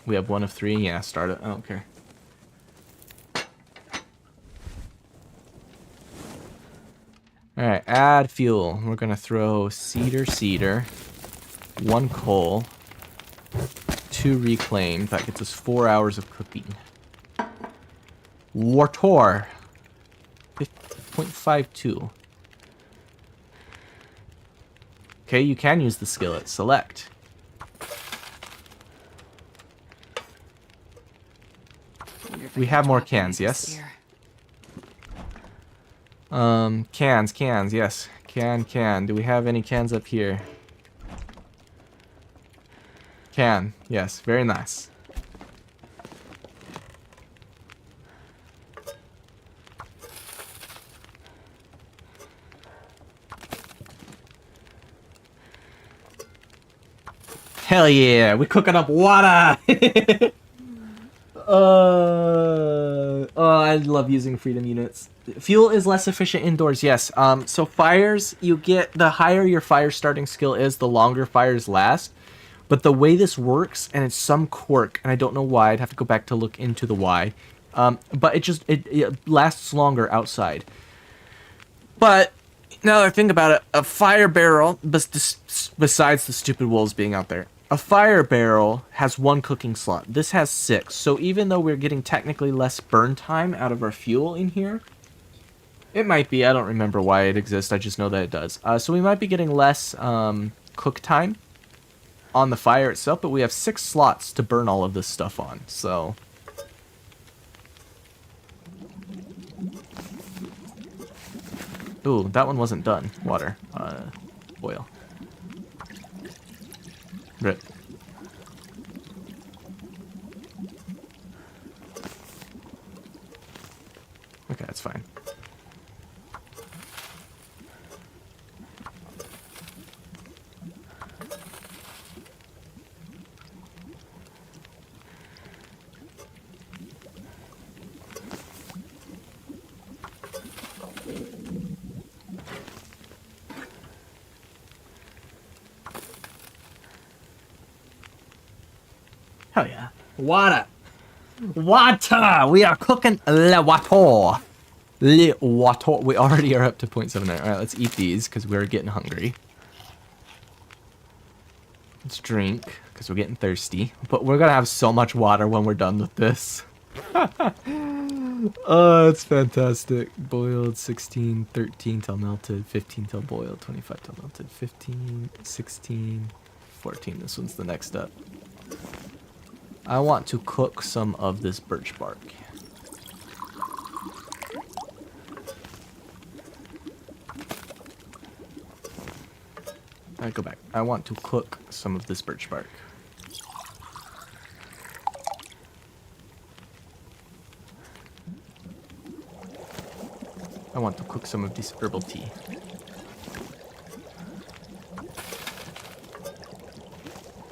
We have 1 of 3. Yeah, start it. I don't care. All right, add fuel. We're gonna throw cedar, 1 coal, 2 reclaimed. That gets us 4 hours of cooking. Wartor, 0.52. Okay, you can use the skillet. Select. We have more cans, yes? Cans, yes. Can. Do we have any cans up here? Can, yes. Very nice. Hell yeah, we're cooking up water! Oh, I love using freedom units. Fuel is less efficient indoors, yes. So fires, you get, the higher your fire starting skill is, the longer fires last. But the way this works, and it's some quirk, and I don't know why, I'd have to go back to look into the why. But it lasts longer outside. But now that I think about it, a fire barrel, besides the stupid wolves being out there, a fire barrel has 1 cooking slot. This has 6. So even though we're getting technically less burn time out of our fuel in here, it might be. I don't remember why it exists. I just know that it does. So we might be getting less cook time on the fire itself, but we have 6 slots to burn all of this stuff on. So ooh, that one wasn't done. Water. Boil. Rip. Okay, that's fine. Hell yeah. Water. Water! We are cooking le water. Le water. We already are up to 0.79. Alright, let's eat these because we're getting hungry. Let's drink because we're getting thirsty. But we're going to have so much water when we're done with this. Oh, it's fantastic. Boiled 16, 13 till melted, 15 till boiled, 25 till melted, 15, 16, 14. This one's the next step. I want to cook some of this birch bark. Alright, go back. I want to cook some of this birch bark. I want to cook some of this herbal tea.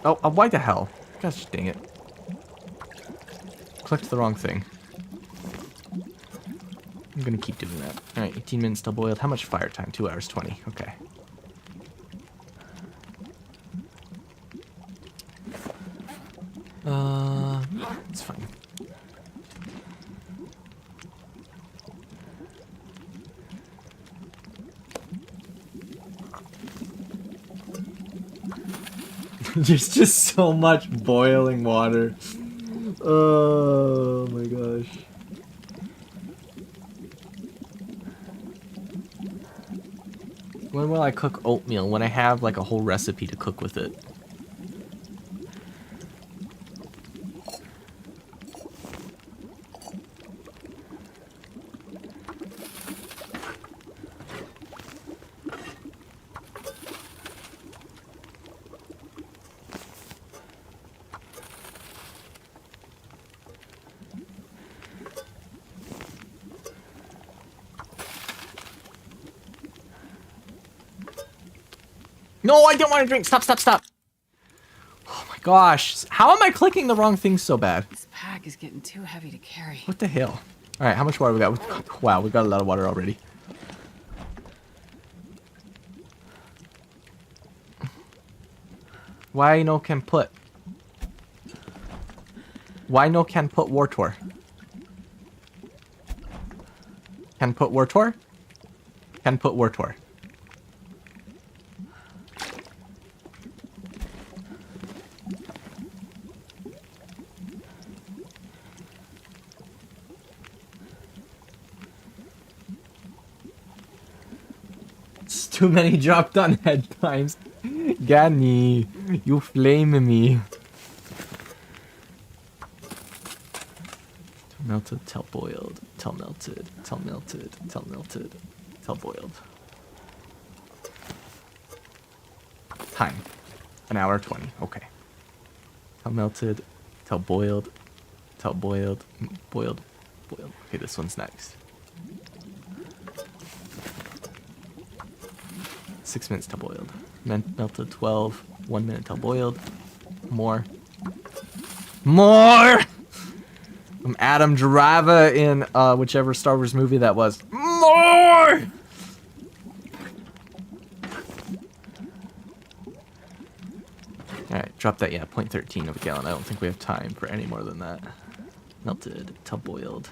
Oh, why the hell? Gosh dang it. Clicked the wrong thing. I'm gonna keep doing that. Alright, 18 minutes till boiled. How much fire time? 2 hours 20. Okay. It's fine. There's just so much boiling water. Oh my gosh. When will I cook oatmeal? When I have like a whole recipe to cook with it. No, I don't want to drink. Stop, stop, stop. Oh my gosh. How am I clicking the wrong thing so bad? This pack is getting too heavy to carry. What the hell? All right, how much water we got? Wow, we got a lot of water already. Why no can put? Why no can put Wartor? Can put Wartor? Can put Wartor. It's too many dropped on head times. Ganny, you flame me. Melted, till boiled, till melted, till melted, till melted, till boiled. Time. 1 hour 20. Okay. Till melted, till boiled, boiled. Okay, this one's next. 6 minutes till boiled. Melted 12. 1 minute till boiled. More. More! I'm Adam Driver in whichever Star Wars movie that was. More! Alright, drop that, yeah, 0.13 of a gallon. I don't think we have time for any more than that. Melted, till boiled,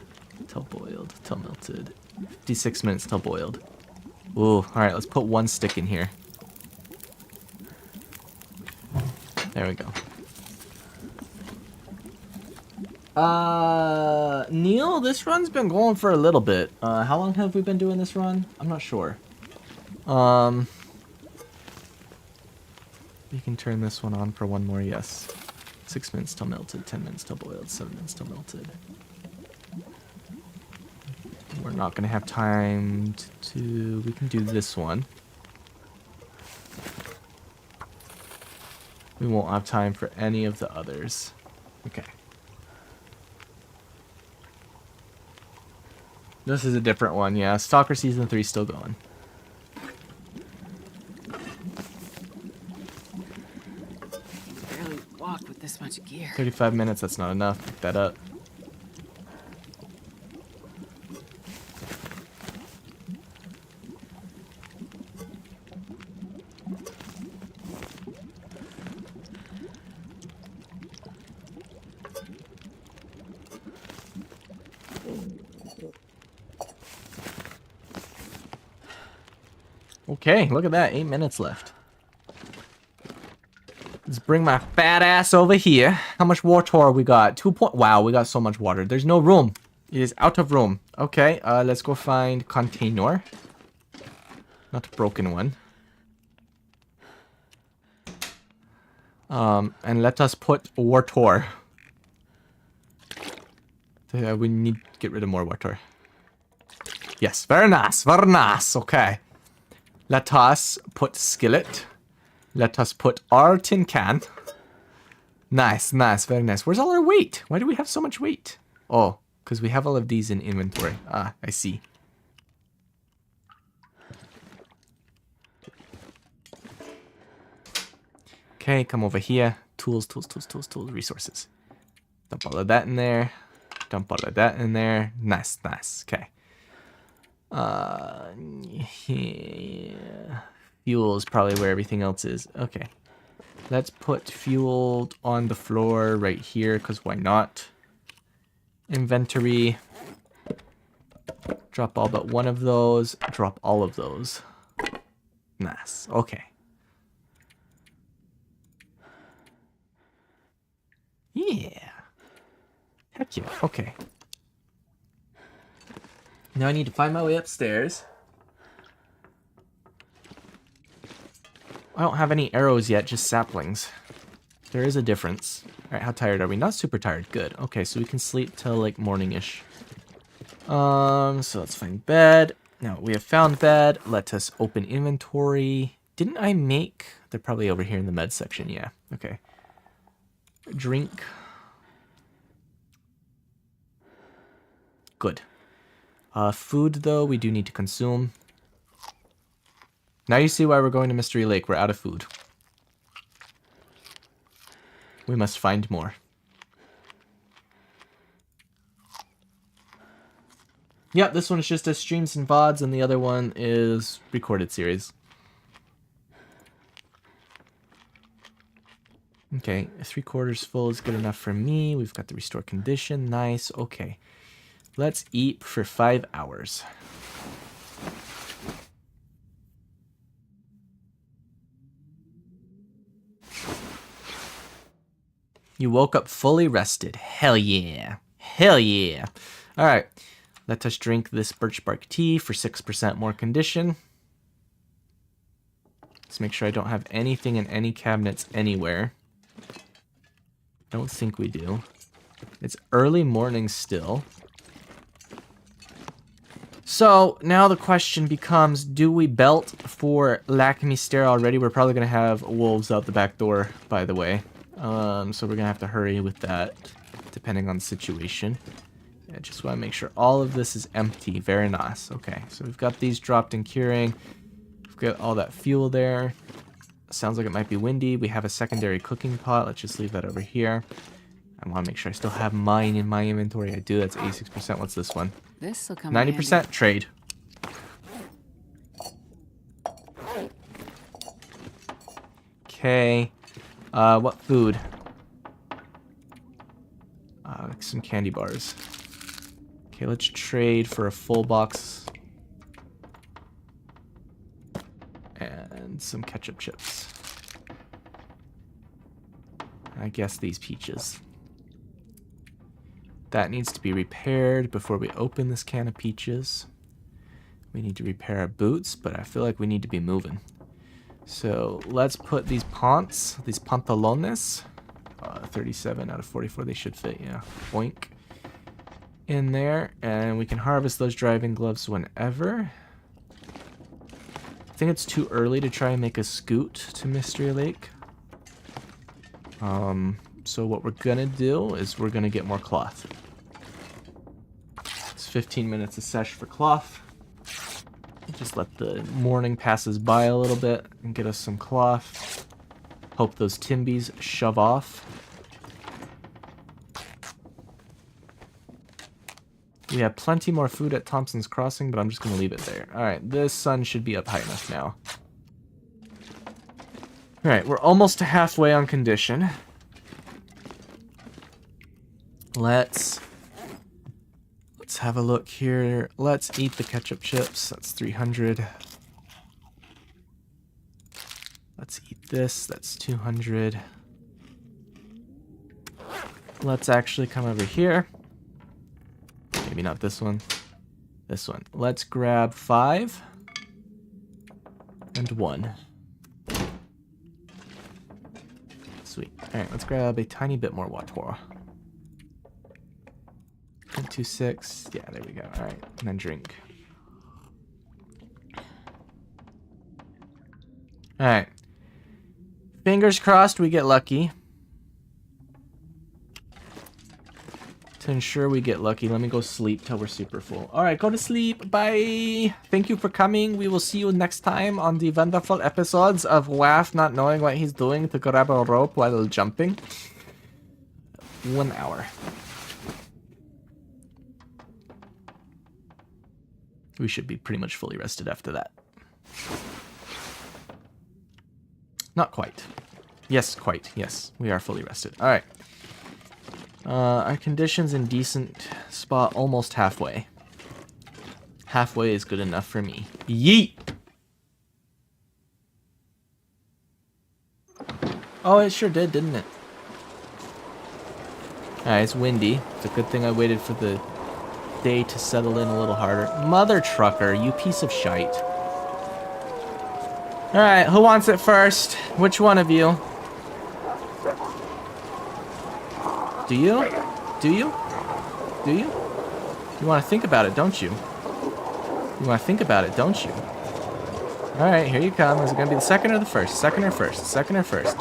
till melted. 56 minutes till boiled. Ooh, alright, let's put 1 stick in here. There we go. Neil, this run's been going for a little bit. How long have we been doing this run? I'm not sure. You can turn this one on for one more, yes. 6 minutes till melted, 10 minutes till boiled, 7 minutes till melted. We're not gonna have time to... We can do this one. We won't have time for any of the others. Okay. This is a different one, yeah. Stalker Season 3 still going. Barely walk with this much gear. 35 minutes, that's not enough. Pick that up. Okay, look at that. 8 minutes left. Let's bring my fat ass over here. How much water we got? 2 point. Wow, we got so much water. There's no room. It is out of room. Okay, let's go find container. Not a broken one. And let us put water. We need to get rid of more water. Yes, very nice, very nice. Okay. Let us put skillet. Let us put our tin can. Nice, nice, very nice. Where's all our weight? Why do we have so much weight? Oh, because we have all of these in inventory. Ah, I see. Okay, come over here. Tools, tools, tools, tools, tools, resources. Dump all of that in there. Dump all of that in there. Nice, nice. Okay. Yeah. Fuel is probably where everything else is. Okay. Let's put fuel on the floor right here, because why not? Inventory. Drop all but one of those. Drop all of those. Nice. Okay. Yeah. Heck yeah. Okay. Now I need to find my way upstairs. I don't have any arrows yet, just saplings. There is a difference. Alright, how tired are we? Not super tired. Good. Okay, so we can sleep till like morning-ish. So let's find bed. Now we have found bed. Let us open inventory. Didn't I make... They're probably over here in the med section. Yeah. Okay. Drink. Good. Food, though, we do need to consume. Now you see why we're going to Mystery Lake. We're out of food. We must find more. Yep, this one is just a streams and VODs, and the other one is recorded series. Okay, 3/4 full is good enough for me. We've got the restore condition. Nice. Okay. Let's eat for 5 hours. You woke up fully rested. Hell yeah. Hell yeah. All right. Let us drink this birch bark tea for 6% more condition. Let's make sure I don't have anything in any cabinets anywhere. Don't think we do. It's early morning still. So now the question becomes, do we belt for Lac Mystère already? We're probably going to have wolves out the back door, by the way. So we're going to have to hurry with that, depending on the situation. I just want to make sure all of this is empty. Very nice. Okay, so we've got these dropped and curing. We've got all that fuel there. Sounds like it might be windy. We have a secondary cooking pot. Let's just leave that over here. I want to make sure I still have mine in my inventory. I do. That's 86%. What's this one? This'll come 90% trade. Okay. What food? Some candy bars. Okay, let's trade for a full box. And some ketchup chips. I guess these peaches. That needs to be repaired before we open this can of peaches. We need to repair our boots, but I feel like we need to be moving. So let's put these pantalones, 37 out of 44, they should fit, yeah. Boink. In there, and we can harvest those driving gloves whenever. I think it's too early to try and make a scoot to Mystery Lake. So what we're gonna do is we're gonna get more cloth. It's 15 minutes a sesh for cloth. Just let the morning passes by a little bit and get us some cloth. Hope those timbies shove off. We have plenty more food at Thompson's Crossing, but I'm just going to leave it there. Alright, this sun should be up high enough now. Alright, we're almost to halfway on condition. Let's have a look here. Let's eat the ketchup chips. That's 300. Let's eat this. That's 200. Let's actually come over here. Maybe not this one. This one. Let's grab 5 and 1. Sweet. Alright, let's grab a tiny bit more water. 0.26. Yeah, there we go. Alright, and then drink. Alright. Fingers crossed we get lucky. To ensure we get lucky, let me go sleep till we're super full. Alright, go to sleep. Bye. Thank you for coming. We will see you next time on the wonderful episodes of Waff not knowing what he's doing to grab a rope while jumping. 1 hour. We should be pretty much fully rested after that. Not quite. Yes, quite. Yes, we are fully rested. Alright. Our condition's in decent spot, almost halfway. Halfway is good enough for me. Yeet! Oh, it sure did, didn't it? Alright, it's windy. It's a good thing I waited for the day to settle in a little harder. Mother trucker, you piece of shite. Alright, who wants it first? Which one of you? Do you? Do you? Do you? You want to think about it, don't you? You want to think about it, don't you? Alright, here you come. Is it going to be the second or the first? Second or first? Second or first?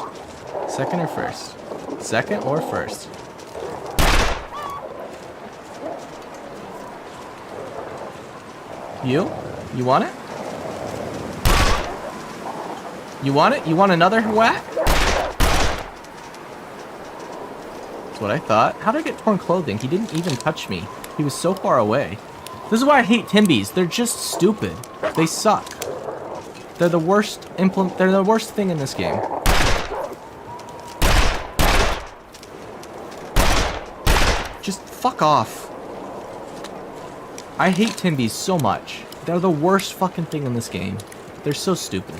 Second or first? Second or first? You? You want it? You want it? You want another whack? That's what I thought. How did I get torn clothing? He didn't even touch me. He was so far away. This is why I hate Timbies. They're just stupid. They suck. They're the worst they're the worst thing in this game. Just fuck off. I hate Timbies so much. They're the worst fucking thing in this game. They're so stupid.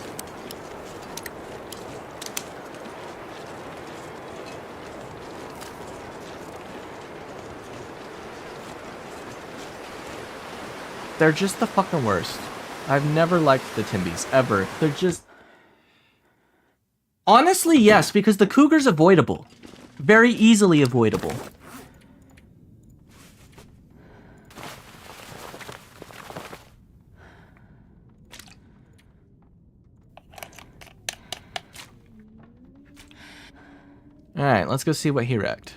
They're just the fucking worst. I've never liked the Timbies, ever. They're just... Honestly, yes, because the cougar's avoidable. Very easily avoidable. Alright, let's go see what he wrecked.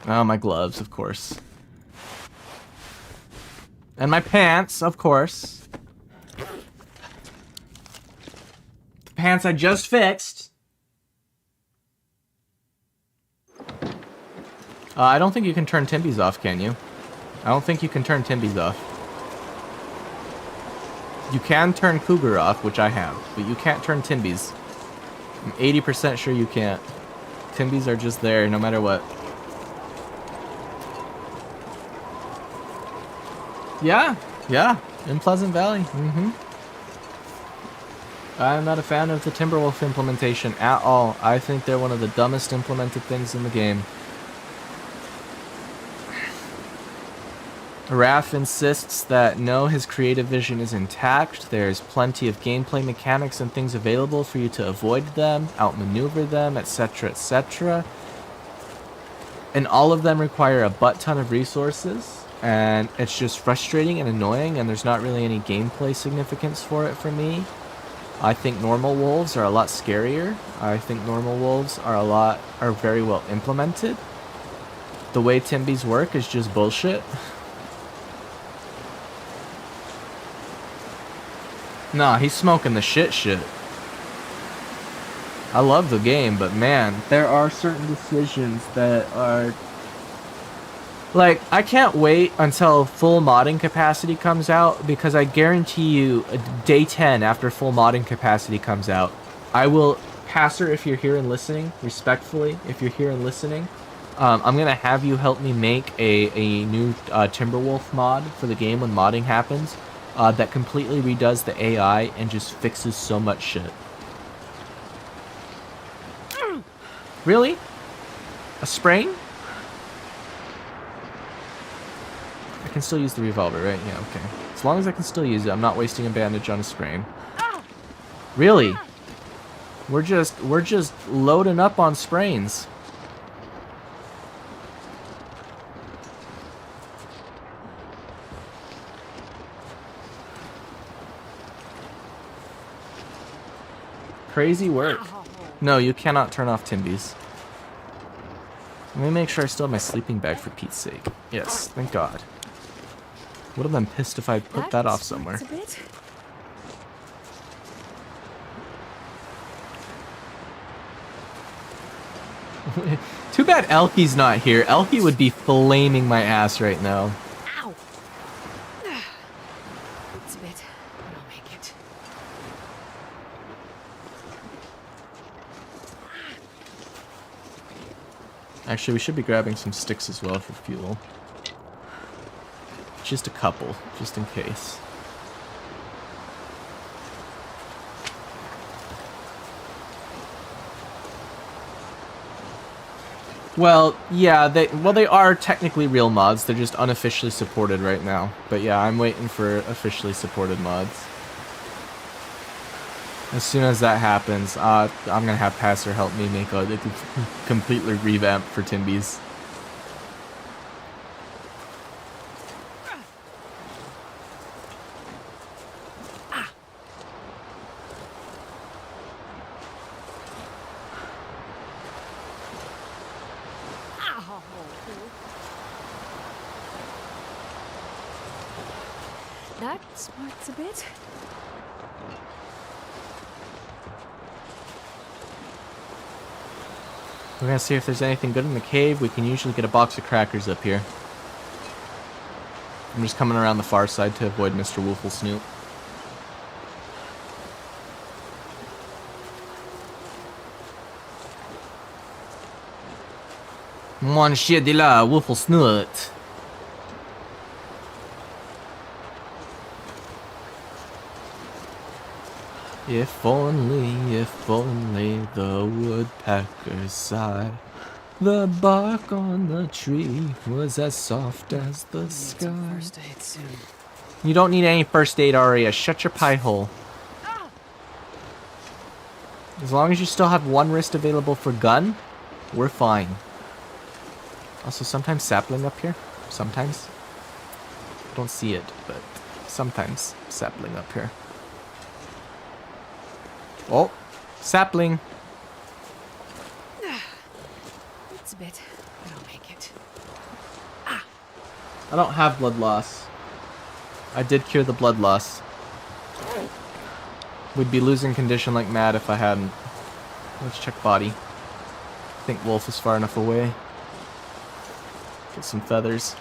Oh, my gloves, of course. And my pants, of course. The pants I just fixed. I don't think you can turn Timbies off, can you? I don't think you can turn Timbies off. You can turn Cougar off, which I have, but you can't turn Timbies. I'm 80% sure you can't. Timbies are just there no matter what. Yeah, in Pleasant Valley. I'm not a fan of the Timberwolf implementation at all. I think they're one of the dumbest implemented things in the game. Waff insists that no, his creative vision is intact. There's plenty of gameplay mechanics and things available for you to avoid them, outmaneuver them, etc., etc. And all of them require a butt ton of resources, and it's just frustrating and annoying, and there's not really any gameplay significance for it for me. I think normal wolves are a lot scarier. I think normal wolves are very well implemented. The way Timbies work is just bullshit. Nah, he's smoking the shit. I love the game, but man, there are certain decisions that are... Like, I can't wait until full modding capacity comes out, because I guarantee you, day 10 after full modding capacity comes out, I will... Passer, if you're here and listening, respectfully, if you're here and listening, I'm going to have you help me make a new Timberwolf mod for the game when modding happens. That completely redoes the AI and just fixes so much shit. Really? A sprain? I can still use the revolver, right? Yeah, okay. As long as I can still use it, I'm not wasting a bandage on a sprain. Really? We're just loading up on sprains. Crazy work. No, you cannot turn off Timbies. Let me make sure I still have my sleeping bag for Pete's sake. Yes, thank God. Would have been pissed if I put that off somewhere. Too bad Elky's not here. Elky would be flaming my ass right now. Ow! It's a bit, but I'll make it. Actually, we should be grabbing some sticks as well for fuel. Just a couple, just in case. Well, yeah, they are technically real mods. They're just unofficially supported right now. But yeah, I'm waiting for officially supported mods. As soon as that happens, I'm gonna have Passer help me make a completely revamp for Timbies. That smarts a bit. We're gonna see if there's anything good in the cave. We can usually get a box of crackers up here. I'm just coming around the far side to avoid Mr. Woofle Snoop. Mon chien de la Woofle Snoot. If only the woodpeckers sighed. The bark on the tree was as soft as the sky. First aid soon. You don't need any first aid, Aria. Shut your pie hole. As long as you still have one wrist available for gun, we're fine. Also, sometimes sapling up here. Sometimes. I don't see it, but sometimes sapling up here. Oh, sapling. It's a bit, but I'll make it. I don't have blood loss. I did cure the blood loss. We'd be losing condition like mad if I hadn't. Let's check body. I think Wolf is far enough away. Get some feathers.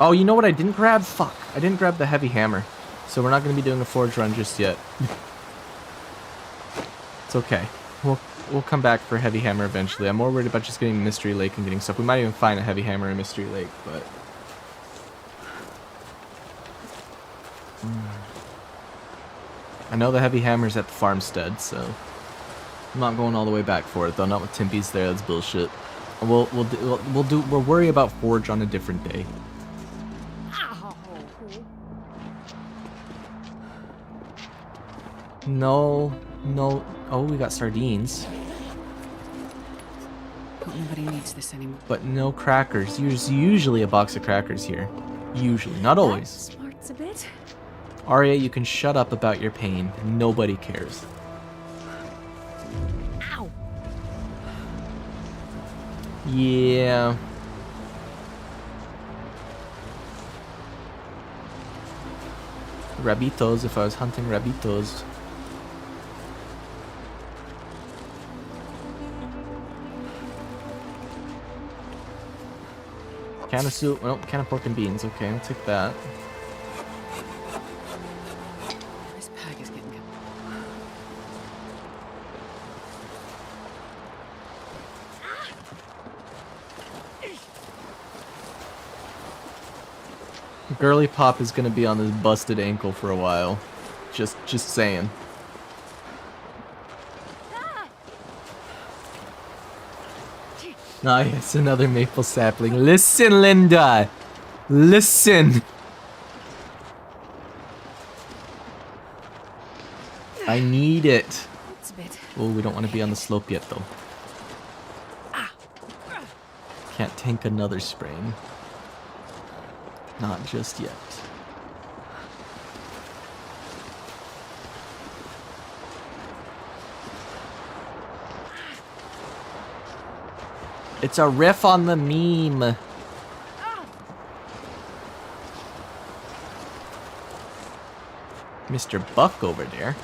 Oh, you know what I didn't grab? Fuck. I didn't grab the heavy hammer. So we're not going to be doing a forge run just yet. It's okay. We'll come back for heavy hammer eventually. I'm more worried about just getting Mystery Lake and getting stuff. We might even find a heavy hammer in Mystery Lake, but... I know the heavy hammer's at the farmstead, so I'm not going all the way back for it though. Not with Timpy's there. That's bullshit. We'll worry about Forge on a different day. No. Oh, we got sardines. Hope nobody needs this anymore. But no crackers. There's usually a box of crackers here. Usually, not always. Smarts a bit. Arya, you can shut up about your pain. Nobody cares. Ow. Yeah. Rabitos, if I was hunting rabitos. Can of soup, well, can of pork and beans. Okay, I'll take that. This pack is getting good. Girly Pop is gonna be on this busted ankle for a while. Just saying. Nice, another maple sapling. Listen, Linda! Listen! I need it. It's a bit. Oh, we don't want to be on the slope yet, though. Can't tank another sprain. Not just yet. It's a riff on the meme. Mr. Buck over there.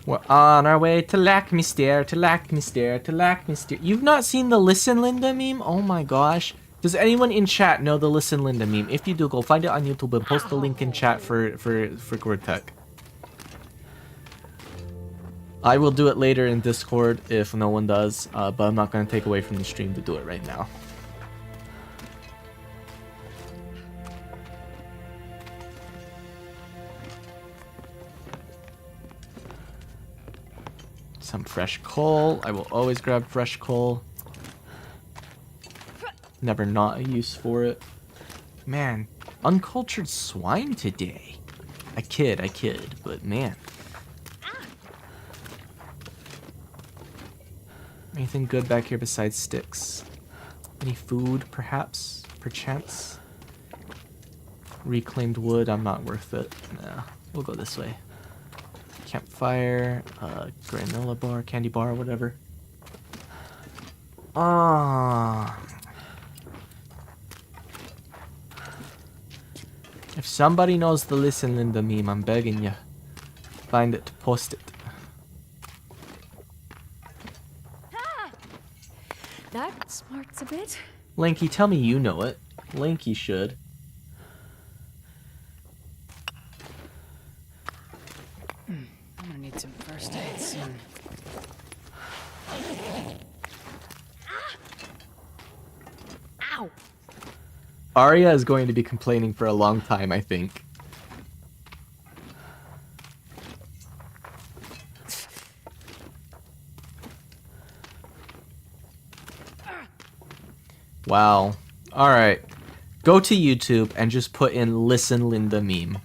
We're on our way to Lack Me Stare, to Lack Me Stare, to Lack Me Stare. You've not seen the Listen Linda meme? Oh my gosh. Does anyone in chat know the Listen Linda meme? If you do, go find it on YouTube and post the link in chat for Gortek. I will do it later in Discord if no one does, but I'm not going to take away from the stream to do it right now. Some fresh coal. I will always grab fresh coal. Never not a use for it. Man, uncultured swine today. I kid, but man. Anything good back here besides sticks? Any food, perhaps? Perchance? Reclaimed wood, I'm not worth it. Nah, we'll go this way. Campfire, granola bar, candy bar, whatever. Ah. If somebody knows the Listen Linda meme, I'm begging you. Find it, post it. That smarts a bit. Lanky, tell me you know it. Lanky should. I'm gonna need some first aid soon. Ow! Arya is going to be complaining for a long time, I think. Wow. Alright. Go to YouTube and just put in Listen Linda meme.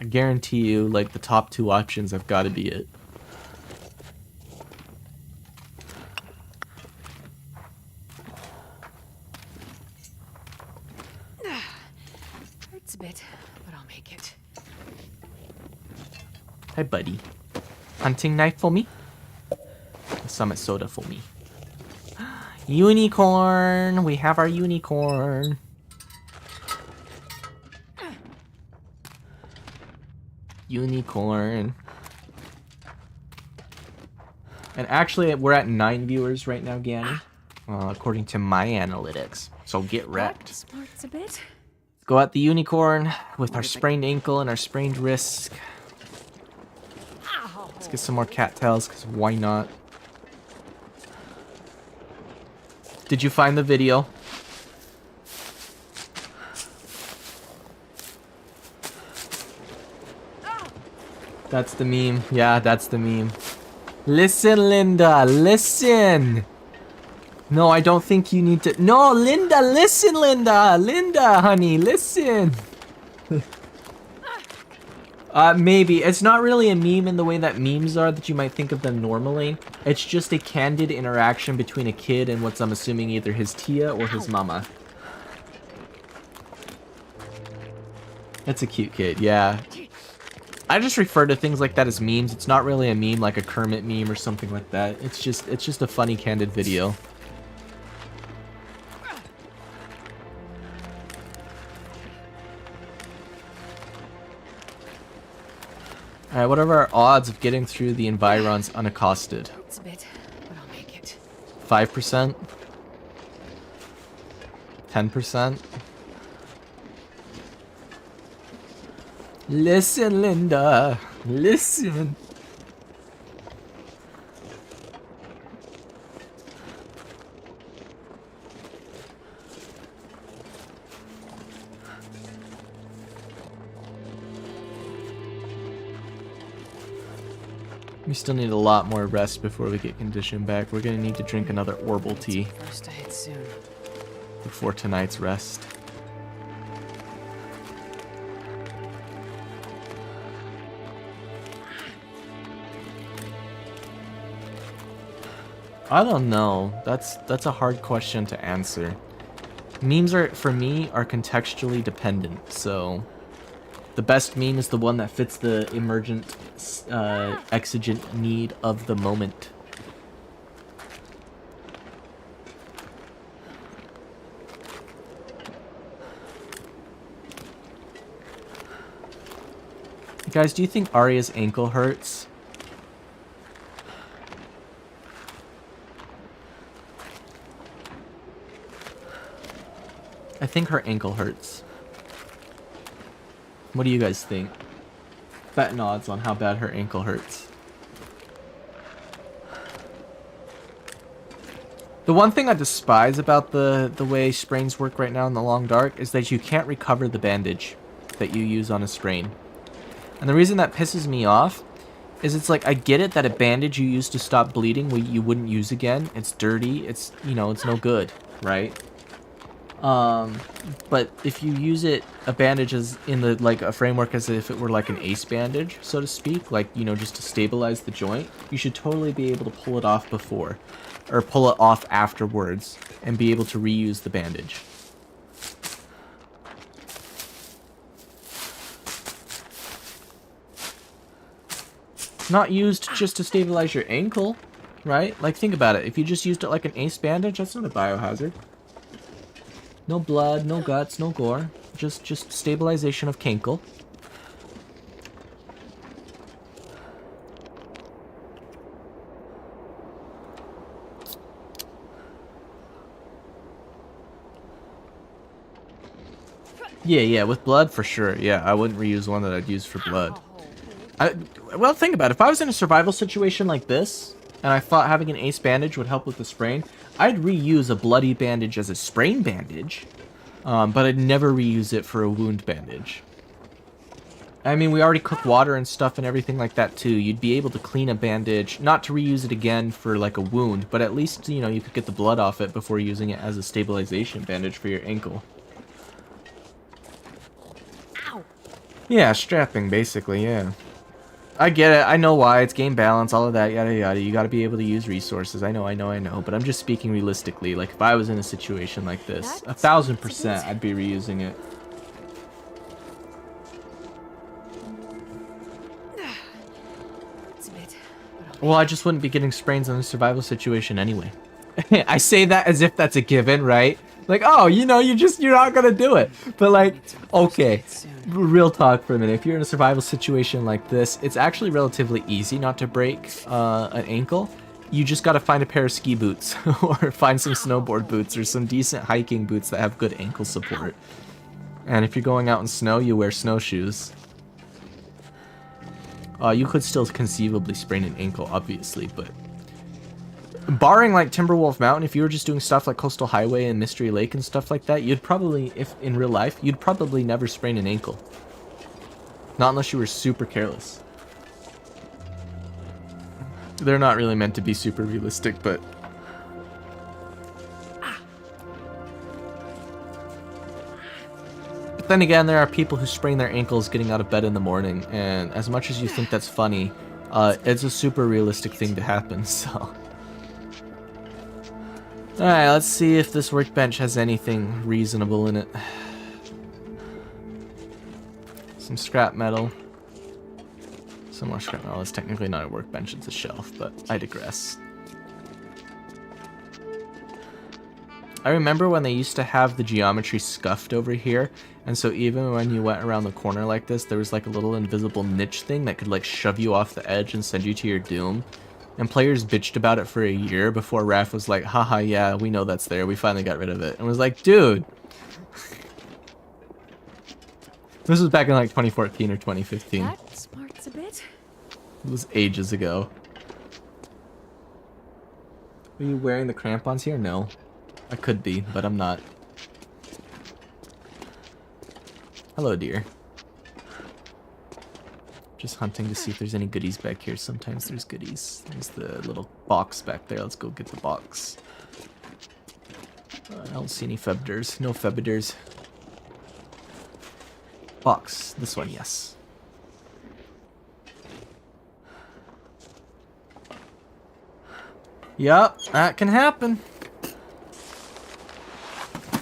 I guarantee you, like, the top 2 options have got to be it. Hurts a bit, but I'll make it. Hi, buddy. Hunting knife for me? A summit soda for me. Unicorn! We have our unicorn. Unicorn. And actually, we're at 9 viewers right now, Ganny. According to my analytics. So get wrecked. That smarts a bit. Go at the unicorn with our sprained ankle and our sprained wrist. Let's get some more cattails, because why not? Did you find the video? That's the meme. Yeah, that's the meme. Listen, Linda, listen. No, I don't think you need to. No, Linda, listen, Linda. Linda, honey, listen. Maybe. It's not really a meme in the way that memes are that you might think of them normally. It's just a candid interaction between a kid and what's, I'm assuming, either his tia or his mama. That's a cute kid, yeah. I just refer to things like that as memes. It's not really a meme like a Kermit meme or something like that. It's just a funny, candid video. Alright, what are our odds of getting through the environs unaccosted? It's a bit, but I'll make it. 5%? 10%? Listen, Linda. Listen. We still need a lot more rest before we get conditioned back. We're gonna need to drink another Orbital tea First aid soon. before tonight's rest. I don't know. That's a hard question to answer. Memes are, for me, are contextually dependent, so the best meme is the one that fits the emergent, exigent need of the moment. Guys, do you think Arya's ankle hurts? I think her ankle hurts. What do you guys think? Bet nods on how bad her ankle hurts. The one thing I despise about the way sprains work right now in the Long Dark is that you can't recover the bandage that you use on a sprain. And the reason that pisses me off is it's like, I get it that a bandage you use to stop bleeding you wouldn't use again. It's dirty. It's, you know, it's no good, right? But if you use a bandage as in the, like, a framework as if it were like an ace bandage, so to speak, like, you know, just to stabilize the joint, you should totally be able to pull it off before, or pull it off afterwards, and be able to reuse the bandage. Not used just to stabilize your ankle, right? Like, think about it. If you just used it like an ace bandage, that's not a biohazard. No blood, no guts, no gore. Just stabilization of cankle. Yeah, with blood for sure. Yeah, I wouldn't reuse one that I'd use for blood. Well, think about it. If I was in a survival situation like this, and I thought having an ace bandage would help with the sprain, I'd reuse a bloody bandage as a sprain bandage, but I'd never reuse it for a wound bandage. I mean, we already cook water and stuff and everything like that too. You'd be able to clean a bandage, not to reuse it again for like a wound, but at least, you know, you could get the blood off it before using it as a stabilization bandage for your ankle. Ow. Yeah, strapping basically, yeah. I get it. I know why. It's game balance, all of that, yada yada. You gotta be able to use resources. I know. But I'm just speaking realistically. Like, if I was in a situation like this, 1000% I'd be reusing it. It's a bit, Well, I just wouldn't be getting sprains in a survival situation anyway. I say that as if that's a given, right? Like, oh, you know, you're not gonna do it. But like, okay, real talk for a minute. If you're in a survival situation like this, it's actually relatively easy not to break an ankle. You just gotta find a pair of ski boots or find some snowboard boots or some decent hiking boots that have good ankle support. And if you're going out in snow, you wear snowshoes. You could still conceivably sprain an ankle, obviously, but barring like Timberwolf Mountain, if you were just doing stuff like Coastal Highway and Mystery Lake and stuff like that, you'd probably, if in real life, you'd probably never sprain an ankle. Not unless you were super careless. They're not really meant to be super realistic, but then again, there are people who sprain their ankles getting out of bed in the morning, and as much as you think that's funny, it's a super realistic thing to happen, so. Alright, let's see if this workbench has anything reasonable in it. Some scrap metal. Some more scrap metal. It's technically not a workbench, it's a shelf, but I digress. I remember when they used to have the geometry scuffed over here, and so even when you went around the corner like this, there was like a little invisible niche thing that could like shove you off the edge and send you to your doom. And players bitched about it for a year before Waff was like, haha, yeah, we know that's there, we finally got rid of it. And was like, dude! This was back in like 2014 or 2015. That smarts a bit. It was ages ago. Are you wearing the crampons here? No. I could be, but I'm not. Hello, dear. Just hunting to see if there's any goodies back here. Sometimes there's goodies. There's the little box back there. Let's go get the box. I don't see any febiders. No febiders. Box. This one, yes. Yup, that can happen.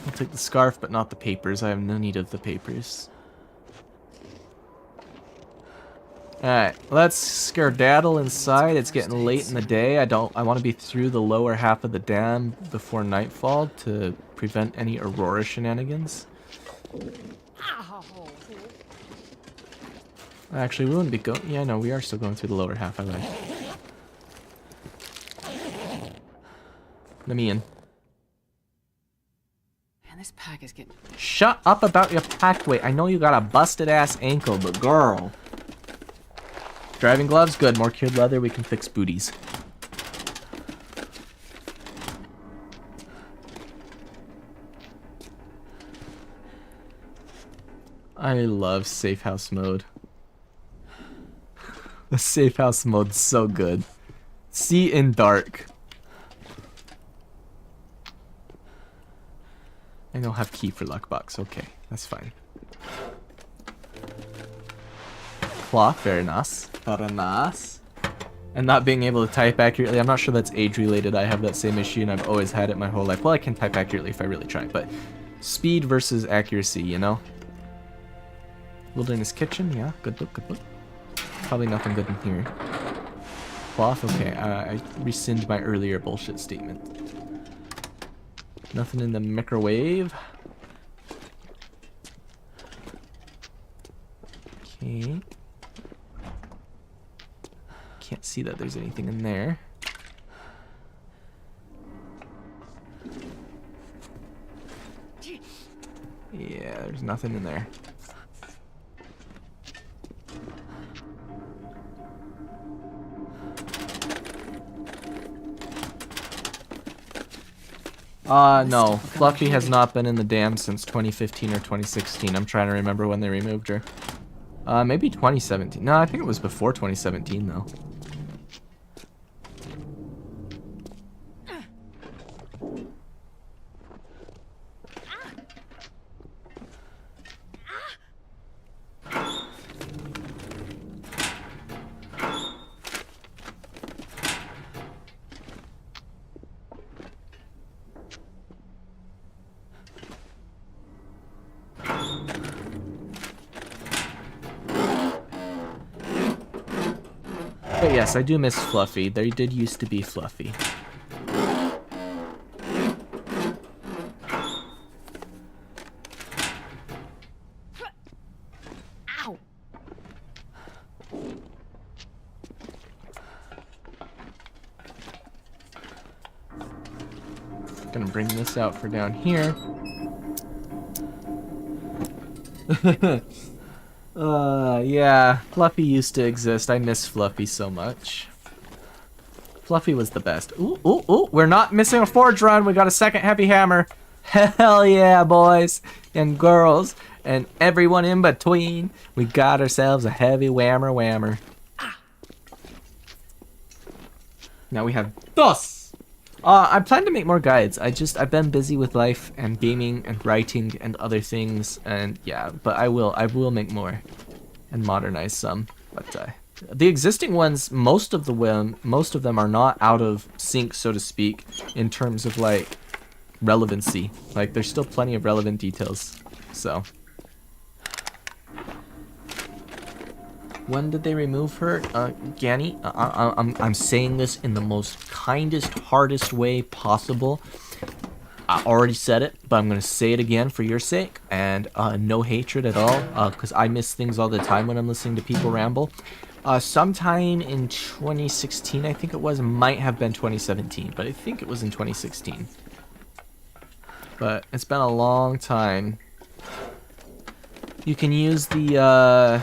I'll take the scarf, but not the papers. I have no need of the papers. Alright, let's skedaddle inside. It's getting late in the day. I want to be through the lower half of the dam before nightfall to prevent any Aurora shenanigans. Actually, we wouldn't be going. Yeah, no, we are still going through the lower half. I lied. Let me in. Man, this pack is getting. Shut up about your pack weight. I know you got a busted ass ankle, but girl. Driving gloves, good. More cured leather, we can fix booties. I love safe house mode. The safe house mode's so good. See in dark. I don't have key for luckbox. Okay, that's fine. Cloth, very nice. Very nice. And not being able to type accurately. I'm not sure that's age related. I have that same issue and I've always had it my whole life. Well, I can type accurately if I really try, but speed versus accuracy, you know? Wilderness kitchen, yeah, good look, good look. Probably nothing good in here. Cloth, okay, I rescind my earlier bullshit statement. Nothing in the microwave. Okay. Can't see that there's anything in there. Yeah, there's nothing in there. No. Fluffy has not been in the dam since 2015 or 2016. I'm trying to remember when they removed her. Maybe 2017. No, I think it was before 2017, though. But yes, I do miss Fluffy. There did used to be Fluffy. Ow! Gonna bring this out for down here. Yeah, Fluffy used to exist. I miss Fluffy so much. Fluffy was the best. Ooh, ooh, ooh, we're not missing a forge run. We got a second heavy hammer. Hell yeah, boys and girls and everyone in between. We got ourselves a heavy whammer. Now we have dos. I plan to make more guides. I've been busy with life and gaming and writing and other things, and yeah, but I will make more and modernize some. But the existing ones, most of them are not out of sync, so to speak, in terms of like relevancy. Like there's still plenty of relevant details. So when did they remove her? Ganny, I'm saying this in the most kindest, hardest way possible. I already said it, but I'm going to say it again for your sake. And no hatred at all, because I miss things all the time when I'm listening to people ramble. Sometime in 2016, I think it was. Might have been 2017, but I think it was in 2016. But it's been a long time. You can use the...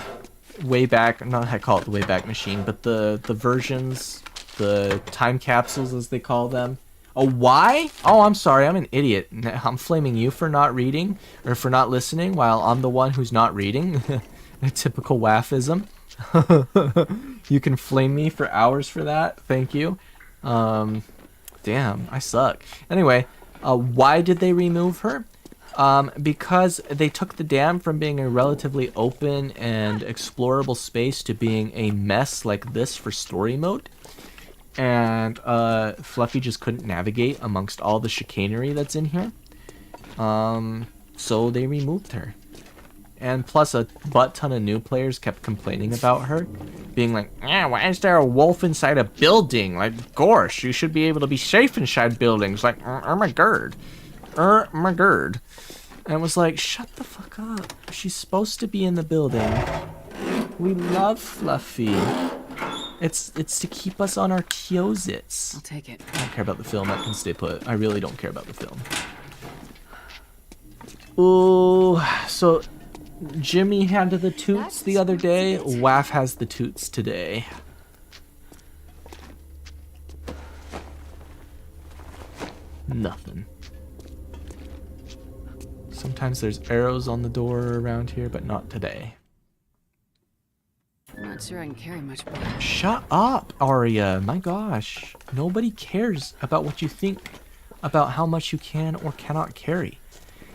Wayback, not I call it the Wayback Machine, but the versions, the time capsules as they call them. Oh, why? Oh, I'm sorry, I'm an idiot. I'm flaming you for not reading, or for not listening, while I'm the one who's not reading. A typical Waffism. You can flame me for hours for that, thank you. Damn, I suck. Anyway, why did they remove her? Because they took the dam from being a relatively open and explorable space to being a mess like this for story mode. And Fluffy just couldn't navigate amongst all the chicanery that's in here. So they removed her. And plus a butt ton of new players kept complaining about her. Being like, why is there a wolf inside a building? Like, gosh, you should be able to be safe inside buildings. Like, oh my god. My god. And it was like, shut the fuck up. She's supposed to be in the building. We love Fluffy. It's to keep us on our Kyozits. I'll take it. I don't care about the film. I can stay put. I really don't care about the film. Ooh, so Jimmy had the toots the other day. Waff has the toots today. Nothing. Sometimes there's arrows on the door around here, but not today. I'm not sure I can carry much more. Shut up, Arya. My gosh. Nobody cares about what you think about how much you can or cannot carry.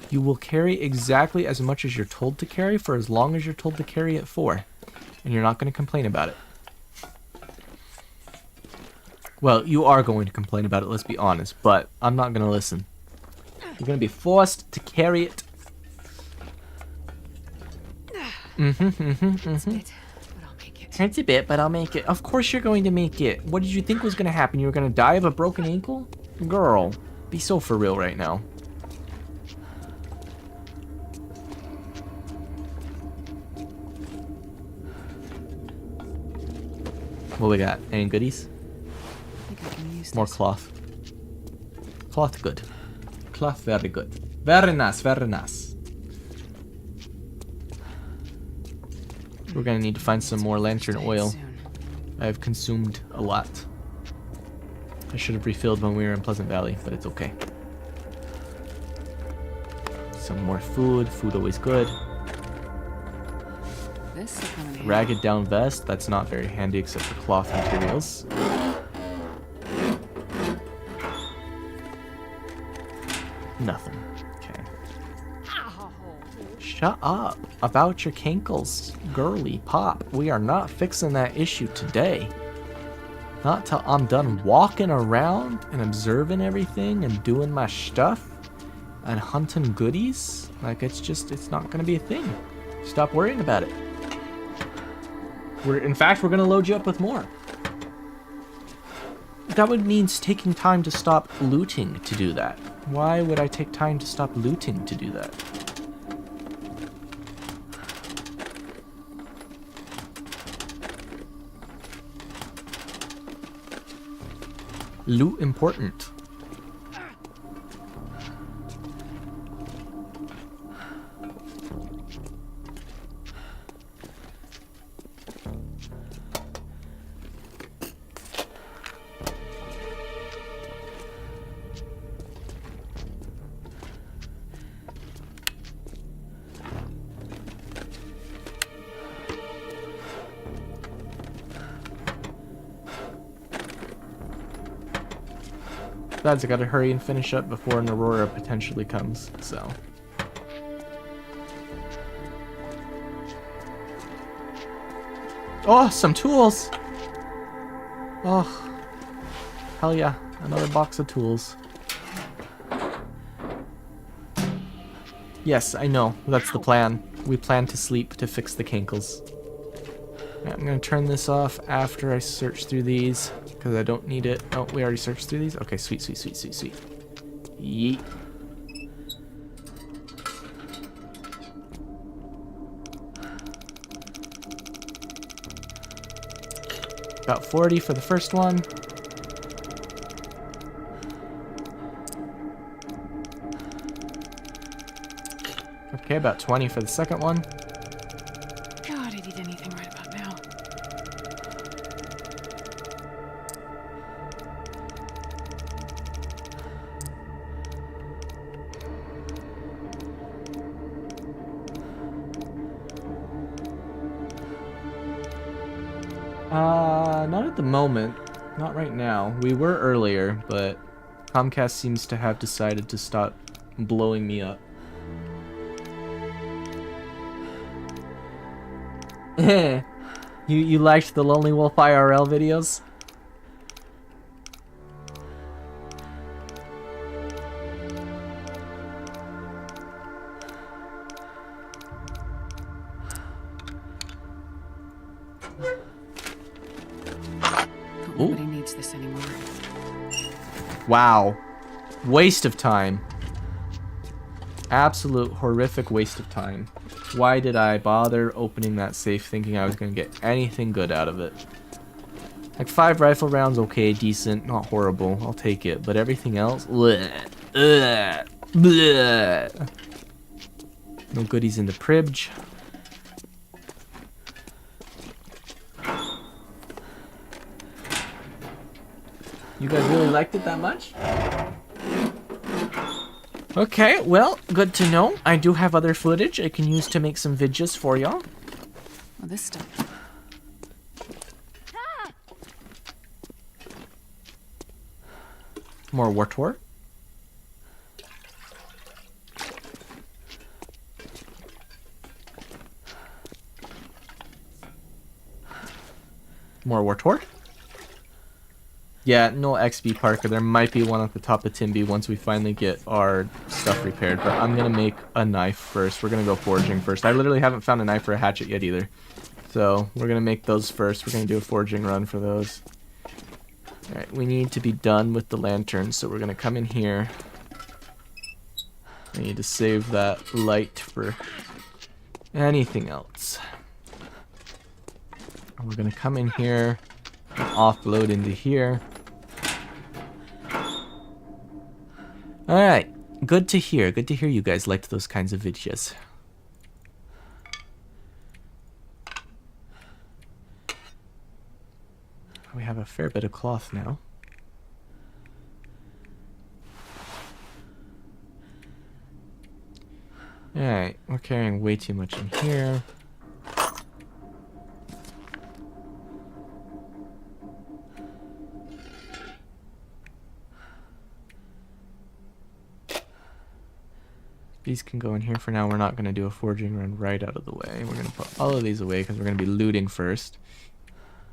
You will carry exactly as much as you're told to carry for as long as you're told to carry it for. And you're not going to complain about it. Well, you are going to complain about it, let's be honest, but I'm not going to listen. You're going to be forced to carry it. It's a bit, but I'll make it. It's a bit, but I'll make it. Of course you're going to make it. What did you think was going to happen? You were going to die of a broken ankle? Girl, be so for real right now. What we got? Any goodies? I think I can use More this. cloth. Cloth good. Cloth very good. Very nice, very nice. We're gonna need to find some more lantern oil. Soon. I've consumed a lot. I should have refilled when we were in Pleasant Valley, but it's okay. Some more food. Food always good. This will come in handy. Ragged down vest. That's not very handy except for cloth materials. Nothing. Okay. Shut up about your cankles, girly pop. We are not fixing that issue today. Not till I'm done walking around and observing everything and doing my stuff and hunting goodies. Like, it's not gonna be a thing. Stop worrying about it. In fact, we're gonna load you up with more. That would mean taking time to stop looting to do that. Why would I take time to stop looting to do that? Loot important. Besides, I gotta hurry and finish up before an Aurora potentially comes, so. Oh, some tools! Oh, hell yeah, another box of tools. Yes, I know, that's the plan. We plan to sleep to fix the kinkles. Right, I'm gonna turn this off after I search through these, because I don't need it. Oh, we already searched through these? Okay, sweet, sweet, sweet, sweet, sweet. Yeet. About 40 for the first one. Okay, about 20 for the second one. God, I'd eat anything right about now. Not at the moment. Not right now. We were earlier, but Comcast seems to have decided to stop blowing me up. You liked the Lonely Wolf IRL videos? Nobody needs this anymore. Wow. Waste of time. Absolute horrific waste of time. Why did I bother opening that safe thinking I was going to get anything good out of it? Like 5 rifle rounds, okay, decent, not horrible, I'll take it. But everything else, bleh, bleh, bleh. No goodies in the pribge. You guys really liked it that much? Okay, well, good to know. I do have other footage I can use to make some videos for y'all. Well, this stuff. More Wartor. More Wartor. Yeah, no XP Parker. There might be one at the top of Timby once we finally get our stuff repaired. But I'm going to make a knife first. We're going to go foraging first. I literally haven't found a knife or a hatchet yet either. So we're going to make those first. We're going to do a foraging run for those. Alright, we need to be done with the lantern. So we're going to come in here. I need to save that light for anything else. And we're going to come in here and offload into here. Alright, good to hear. Good to hear you guys liked those kinds of videos. We have a fair bit of cloth now. Alright, we're carrying way too much in here. These can go in here for now. We're not going to do a foraging run right out of the way. We're going to put all of these away because we're going to be looting first.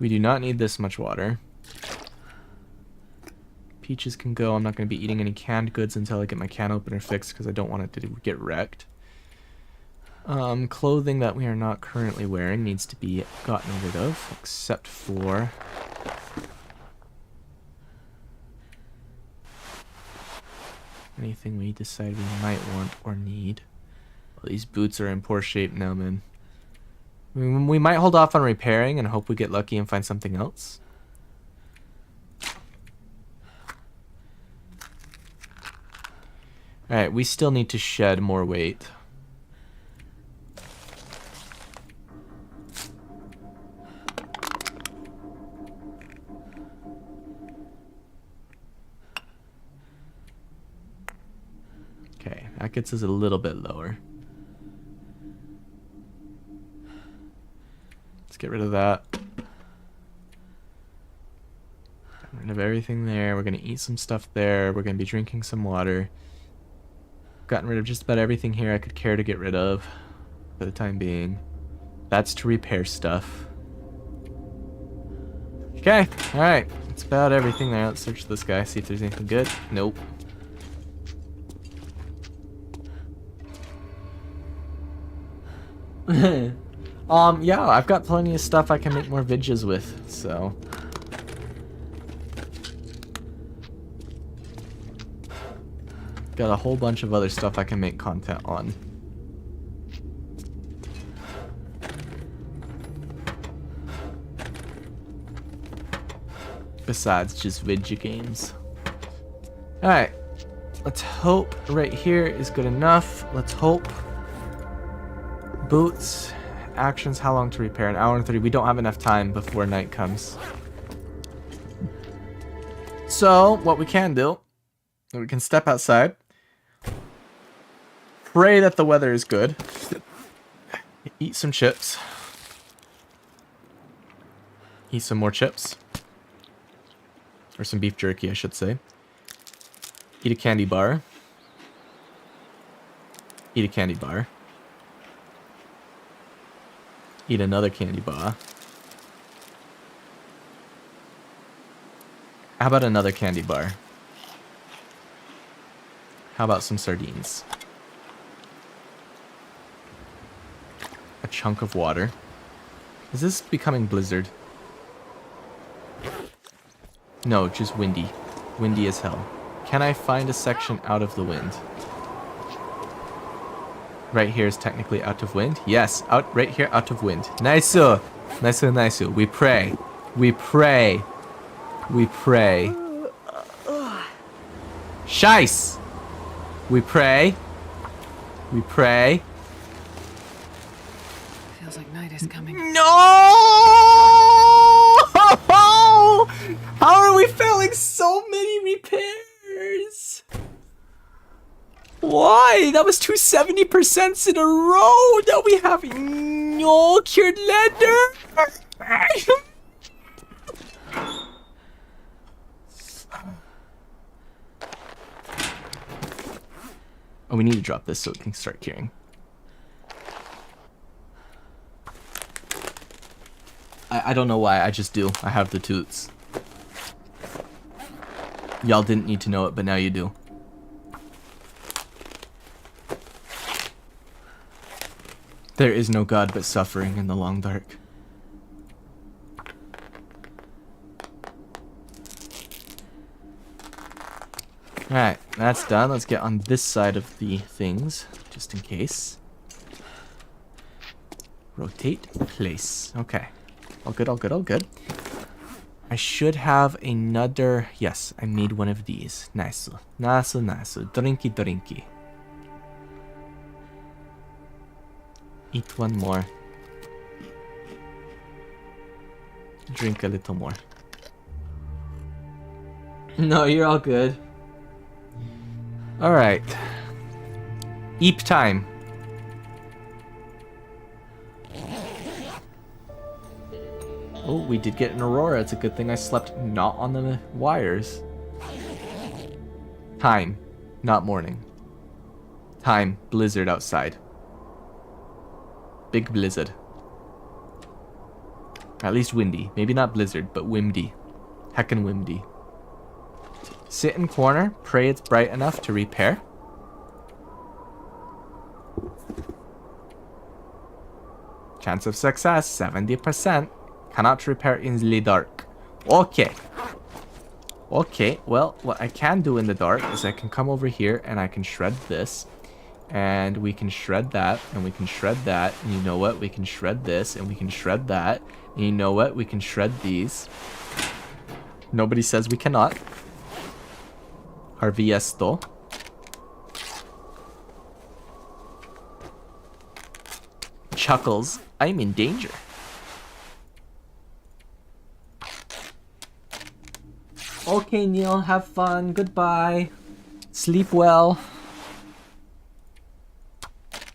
We do not need this much water. Peaches can go. I'm not going to be eating any canned goods until I get my can opener fixed because I don't want it to get wrecked. Clothing that we are not currently wearing needs to be gotten rid of, except for anything we decide we might want or need. Well, these boots are in poor shape now, man. We might hold off on repairing and hope we get lucky and find something else. Alright, we still need to shed more weight. Okay, that gets us a little bit lower. Let's get rid of that. Rid of everything there. We're gonna eat some stuff there. We're gonna be drinking some water. Gotten rid of just about everything here I could care to get rid of for the time being. That's to repair stuff. Okay, alright. That's about everything there. Let's search this guy, see if there's anything good. Nope. Yeah, I've got plenty of stuff I can make more vidges with, so. Got a whole bunch of other stuff I can make content on. Besides just video games. Alright. Let's hope right here is good enough. Let's hope. Boots. Actions, how long to repair? An hour and 30. We don't have enough time before night comes. So, what we can do, we can step outside. Pray that the weather is good. Eat some chips. Eat some more chips. Or some beef jerky, I should say. Eat a candy bar. Eat a candy bar. Eat another candy bar. How about another candy bar? How about some sardines? A chunk of water. Is this becoming blizzard? No, just windy. Windy as hell. Can I find a section out of the wind? Right here is technically out of wind. Yes, out right here, out of wind. Nice, nice, nice. We pray. We pray. We pray. Scheiß! We pray. We pray. Feels like night is coming. No! How are we failing so many repairs? Why? That was 270% in a row. Now we have no cured leather. Oh, we need to drop this so it can start curing. I don't know why, I just do. I have the toots. Y'all didn't need to know it, but now you do. There is no God but suffering in the long dark. Alright, that's done. Let's get on this side of the things, just in case. Rotate, place. Okay. All good, all good, all good. I should have another... Yes, I made one of these. Nice. Nice, nice. Drinky, drinky. Eat one more. Drink a little more. No, you're all good. Alright. Eep time. Oh, we did get an aurora. It's a good thing I slept not on the wires. Time. Not morning. Time. Blizzard outside. Big blizzard. At least windy. Maybe not blizzard, but windy. Heckin' windy. Sit in corner. Pray it's bright enough to repair. Chance of success, 70%. Cannot repair in the dark. Okay. Okay, well, what I can do in the dark is I can come over here and I can shred this. And we can shred that, and we can shred that. And you know what? We can shred this, and we can shred that. And you know what? We can shred these. Nobody says we cannot. Harvey esto. Chuckles. I'm in danger. Okay, Neil, have fun. Goodbye. Sleep well.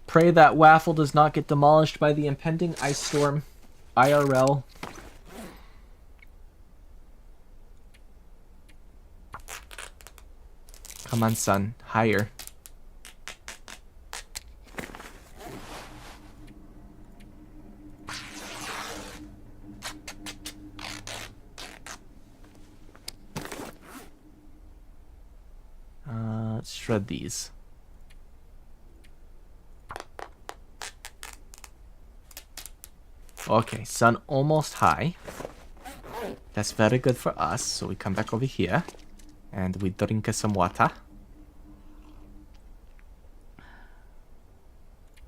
Pray that Waffle does not get demolished by the impending ice storm. IRL. Come on, son. Higher. Let's shred these. Okay, sun almost high. That's very good for us. So we come back over here. And we drink some water.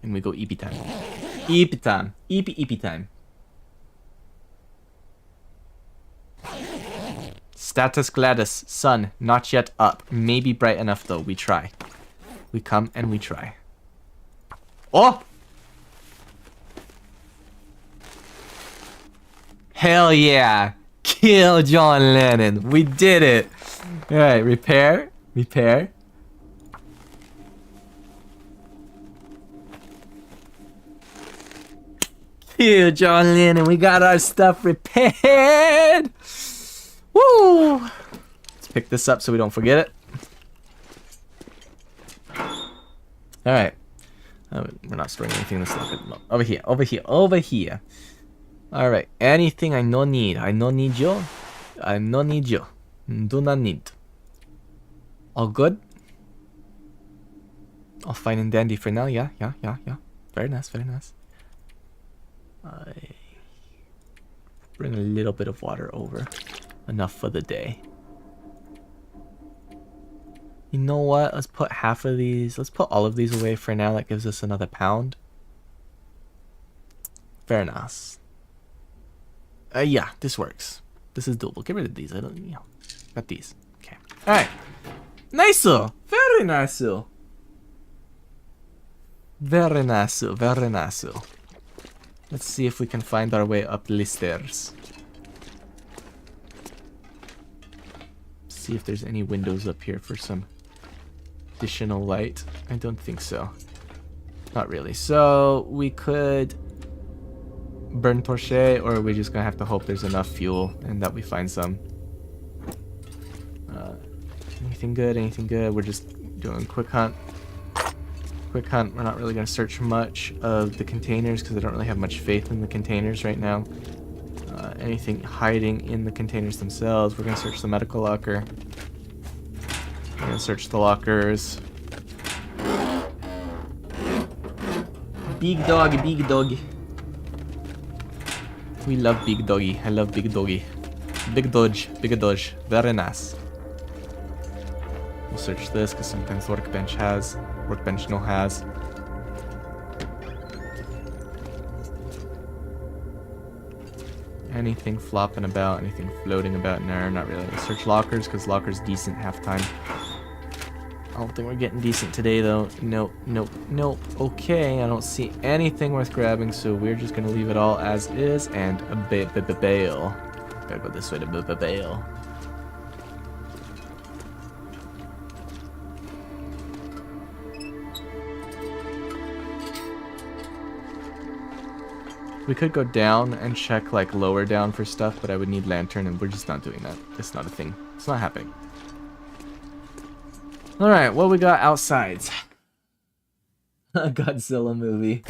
And we go eepy time. Eepy time. Eepy time. Status Gladys. Sun, not yet up. Maybe bright enough though. We try. We come and we try. Oh! Hell yeah! Kill John Lennon. We did it. Alright, repair. Repair. Kill John Lennon. We got our stuff repaired. Woo! Let's pick this up so we don't forget it. Alright. We're not storing anything in this locker. No. Over here, over here, over here. Alright. Anything I no need. I no need you. I no need you. Do not need. All good? All fine and dandy for now. Yeah. Very nice, very nice. I bring a little bit of water over. Enough for the day. You know what? Let's put half of these. Let's put all of these away for now. That gives us another pound. Very nice. Yeah, this works. This is doable. Get rid of these. I don't, got these. Okay. All right. Nice. Very nice. Very nice. Very nice. Let's see if we can find our way up the stairs. See if there's any windows up here for some additional light. I don't think so. Not really. So we could burn torche, or we're just gonna have to hope there's enough fuel and that we find some. Anything good? Anything good? We're just doing quick hunt. Quick hunt. We're not really gonna search much of the containers because I don't really have much faith in the containers right now. Anything hiding in the containers themselves. We're gonna search the medical locker. We're gonna search the lockers. Big dog, big dog. We love big doggy. I love big doggy. Big dodge, big dodge. Very nice. We'll search this because sometimes workbench no has. Anything flopping about, anything floating about? No, not really. We'll search lockers because lockers decent half time. I don't think we're getting decent today though. Nope. Okay, I don't see anything worth grabbing, so we're just gonna leave it all as is and bail. Gotta go this way to bail. We could go down and check like lower down for stuff, but I would need lantern and we're just not doing that. It's not a thing. It's not happening. Alright, what we got outside? A Godzilla movie.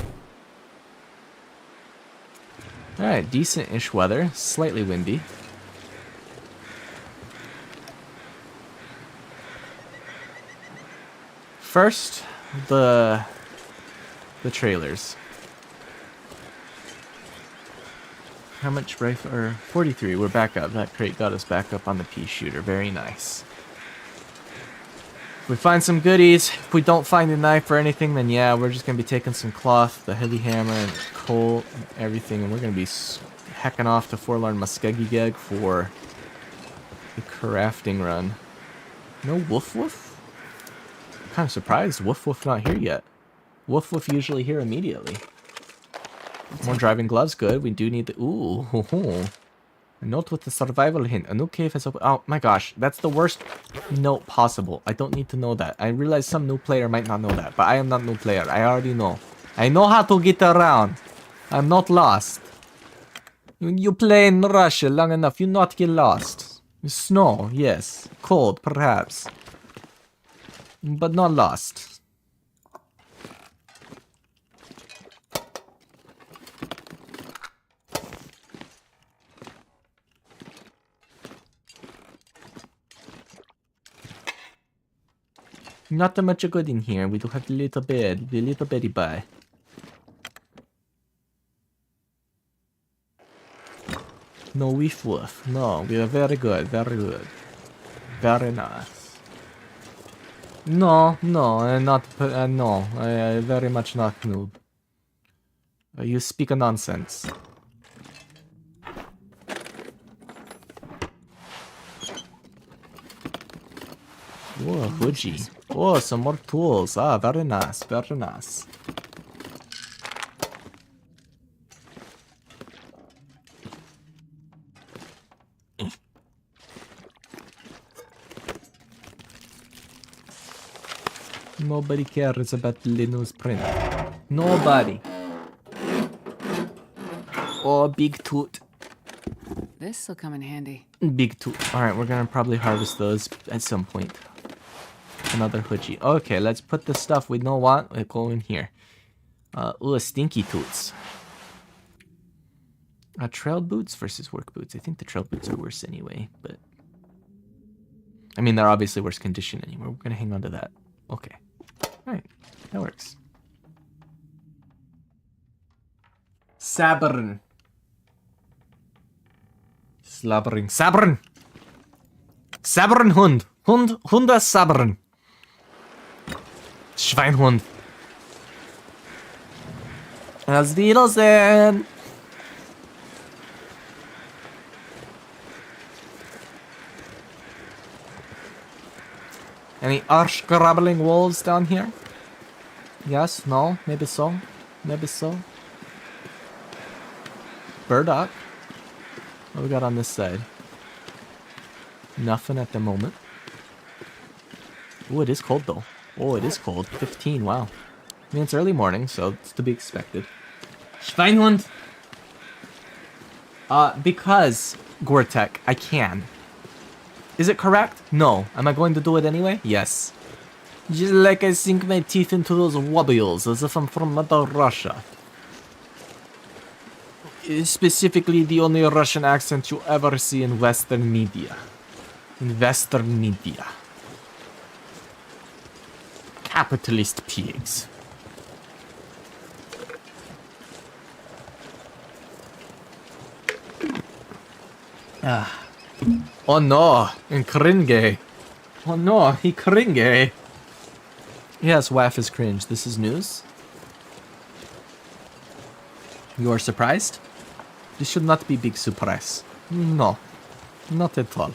Alright, decent-ish weather. Slightly windy. First, the trailers. How much rifle? Or 43. We're back up. That crate got us back up on the pea shooter. Very nice. If we find some goodies, if we don't find a knife or anything, then yeah, we're just gonna be taking some cloth, the heavy hammer, and coal, and everything, and we're gonna be hecking off to Forlorn Muskegee for the crafting run. No Woof Woof? I'm kind of surprised Woof Woof not here yet. Woof Woof usually here immediately. More driving gloves, good. We do need the... Ooh, ho, ho. A note with the survival hint. A new cave has opened. Oh my gosh, that's the worst note possible. I don't need to know that. I realize some new player might not know that, but I am not new player. I already know. I know how to get around. I'm not lost. You play in Russia long enough, you not get lost. Snow, yes. Cold, perhaps. but not lost. Not that much good in here. We do have the little bed, the little bitty boy. No woof. No, we are very good, very good. Very nice. No, not, no, I very much not noob. You speak a nonsense. Whoa, Fuji. Oh, some more tools. Ah, very nice, very nice. Nobody cares about Linus print. Nobody. Oh, big toot. This'll come in handy. Big toot. Alright, we're gonna probably harvest those at some point. Another hoodie. Okay, let's put the stuff we don't want. We go in here. Ooh, stinky toots. Trail boots versus work boots. I think the trail boots are worse anyway, but... I mean, they're obviously worse condition anyway. We're gonna hang on to that. Okay. Alright, that works. Sabern. Slabbering. Sabern! Sabern Hund! Hunde Sabern! Schweinhund. Als Wiedersehen! Any arch-grabbling wolves down here? Yes? No? Maybe so? Maybe so? Burdock? What we got on this side? Nothing at the moment. Oh, it is cold though. Oh, it is cold. 15, wow. I mean, it's early morning, so it's to be expected. Schweinhund! Because, Gore-Tech, I can. Is it correct? No. Am I going to do it anyway? Yes. Just like I sink my teeth into those wobbles as if I'm from Mother Russia. Specifically, the only Russian accent you ever see in Western media. In Western media. Capitalist pigs. Ah. Oh no, in cringe. Oh no, he cringe. Yes, Waff is cringe. This is news. You are surprised? This should not be big surprise. No, not at all.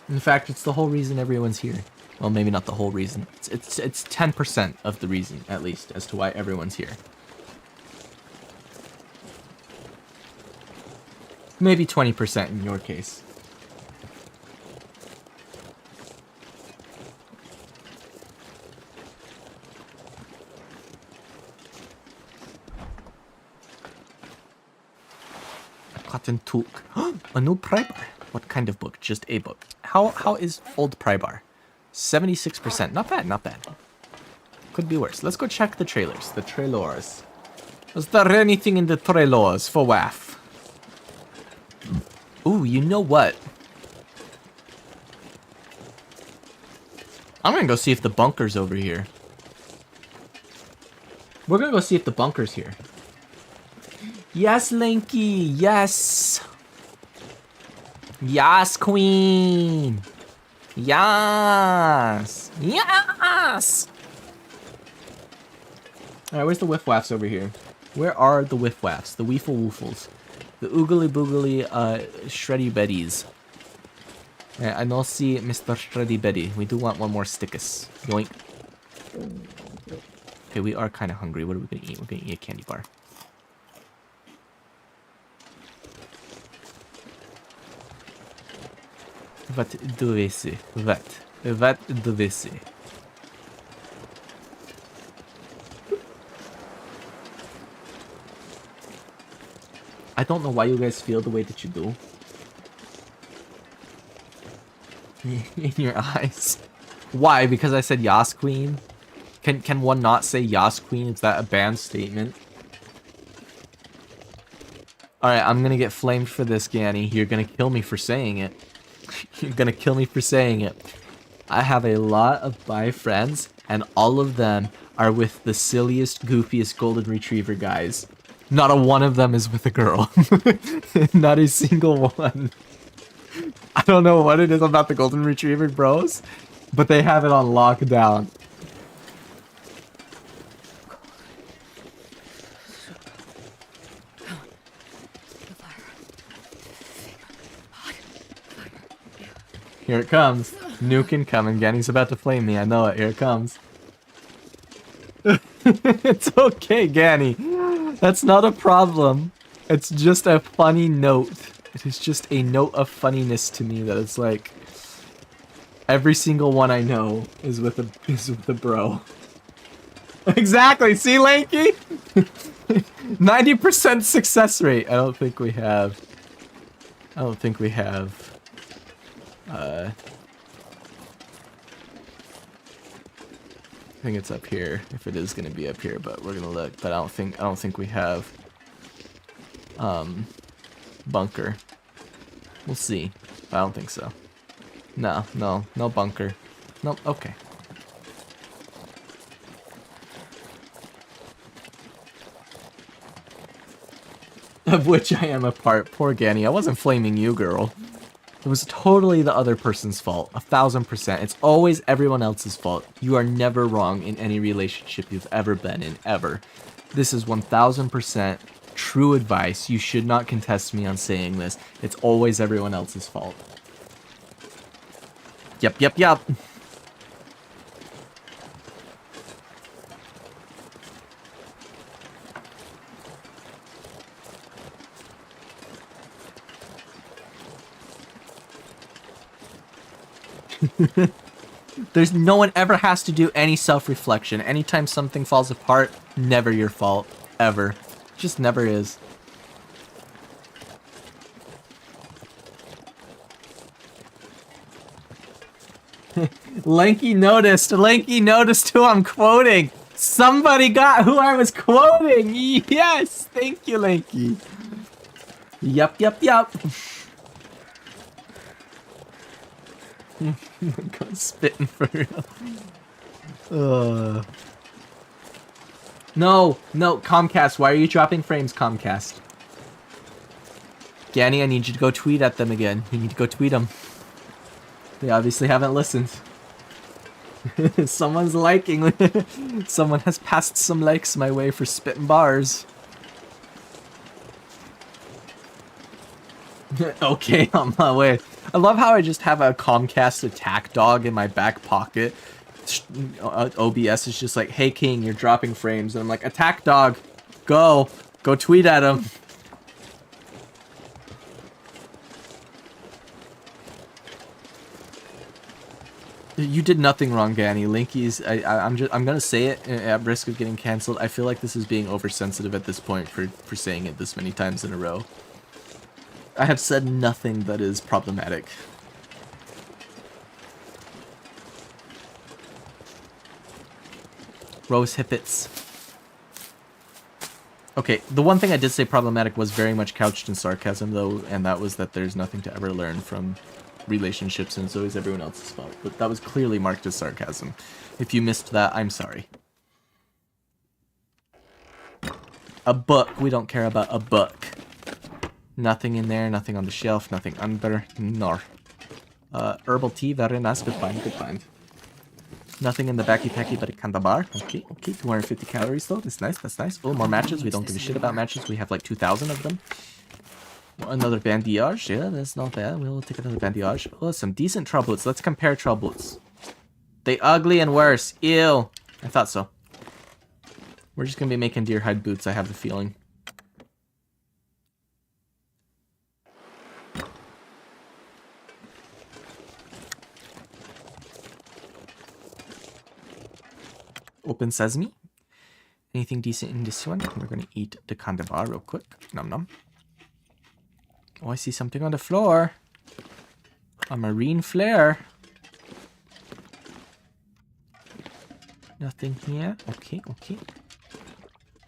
In fact, it's the whole reason everyone's here. Well, maybe not the whole reason. It's 10% of the reason, at least, as to why everyone's here. Maybe 20% in your case. A cotton took. A new pry bar. What kind of book? Just a book. How is old pry bar? 76%. Not bad, not bad. Could be worse. Let's go check the trailers. The trailers. Is there anything in the trailers for Waff? Ooh, you know what? I'm gonna go see if the bunker's over here. We're gonna go see if the bunker's here. Yes, Linky! Yes! Yes, Queen! Yes! Yes! Alright, where's the Whiff Waffs over here? Where are the Whiff Waffs? The Weefle Woofles. The Oogly Boogly, Shreddy Betties. I don't see Mr. Shreddy Betty. We do want one more stickus. Yoink. Okay, we are kind of hungry. What are we gonna eat? We're gonna eat a candy bar. What do we see? What do we see? I don't know why you guys feel the way that you do. In your eyes. Why? Because I said Yas Queen? Can one not say Yas Queen? Is that a banned statement? Alright, I'm gonna get flamed for this, Ganny. You're gonna kill me for saying it. You're gonna kill me for saying it. I have a lot of my friends, and all of them are with the silliest, goofiest golden retriever guys. Not a one of them is with a girl. Not a single one. I don't know what it is about the golden retriever bros, but they have it on lockdown. Here it comes. Nuke incoming. Ganny's about to flame me. I know it. Here it comes. It's okay, Ganny. That's not a problem. It's just a funny note. It is just a note of funniness to me that it's like every single one I know is with a bro. Exactly. See, Lanky? 90% success rate. I don't think we have. I think it's up here. If it is gonna be up here, but we're gonna look. But I don't think we have bunker. We'll see. I don't think so. No bunker. Nope. Okay. Of which I am a part. Poor Ganny. I wasn't flaming you, girl. It was totally the other person's fault. 1000%. It's always everyone else's fault. You are never wrong in any relationship you've ever been in, ever. This is 1000% true advice. You should not contest me on saying this. It's always everyone else's fault. Yep. There's no one ever has to do any self-reflection. Anytime something falls apart, never your fault. Ever. Just never is. Lanky noticed who I'm quoting. Somebody got who I was quoting. Yes, thank you, Lanky. Yup. I'm spitting for real. No, Comcast, why are you dropping frames, Comcast? Ganny, I need you to go tweet at them again. You need to go tweet them. They obviously haven't listened. Someone's liking. Someone has passed some likes my way for spitting bars. Okay, on my way. I love how I just have a Comcast attack dog in my back pocket. OBS is just like, hey King, you're dropping frames. And I'm like, attack dog, go tweet at him. You did nothing wrong, Ganny. Linky's, I'm gonna say it at risk of getting cancelled. I feel like this is being oversensitive at this point for saying it this many times in a row. I have said nothing that is problematic. Rose Hippets. Okay, the one thing I did say problematic was very much couched in sarcasm, though, and that was that there's nothing to ever learn from relationships, and it's always everyone else's fault. But that was clearly marked as sarcasm. If you missed that, I'm sorry. A book. We don't care about a book. Nothing in there, nothing on the shelf, nothing under, nor. Herbal tea, very nice, good find. Nothing in the backy but a candy bar. Okay, 250 calories though, that's nice. Oh, more matches, we don't give a shit about matches, we have like 2,000 of them. Another bandage, yeah, that's not bad, we'll take another bandage. Oh, some decent troublets, let's compare troublets. They ugly and worse, ew. I thought so. We're just gonna be making deer hide boots, I have the feeling. Open sesame. Anything decent in this one? We're gonna eat the candy bar real quick. Nom nom. Oh, I see something on the floor. A marine flare. Nothing here. Okay, okay.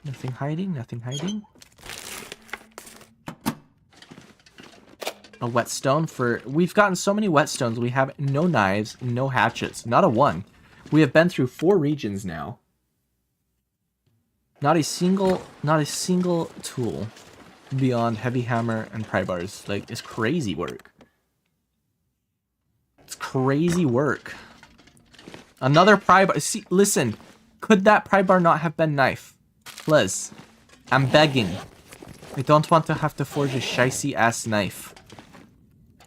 Nothing hiding, nothing hiding. A whetstone for... We've gotten so many whetstones. We have no knives, no hatchets. Not a one. We have been through 4 regions now. Not a single tool beyond heavy hammer and pry bars. Like, it's crazy work. It's crazy work. Another pry bar. See, listen. Could that pry bar not have been knife? Please. I'm begging. I don't want to have to forge a shicey ass knife.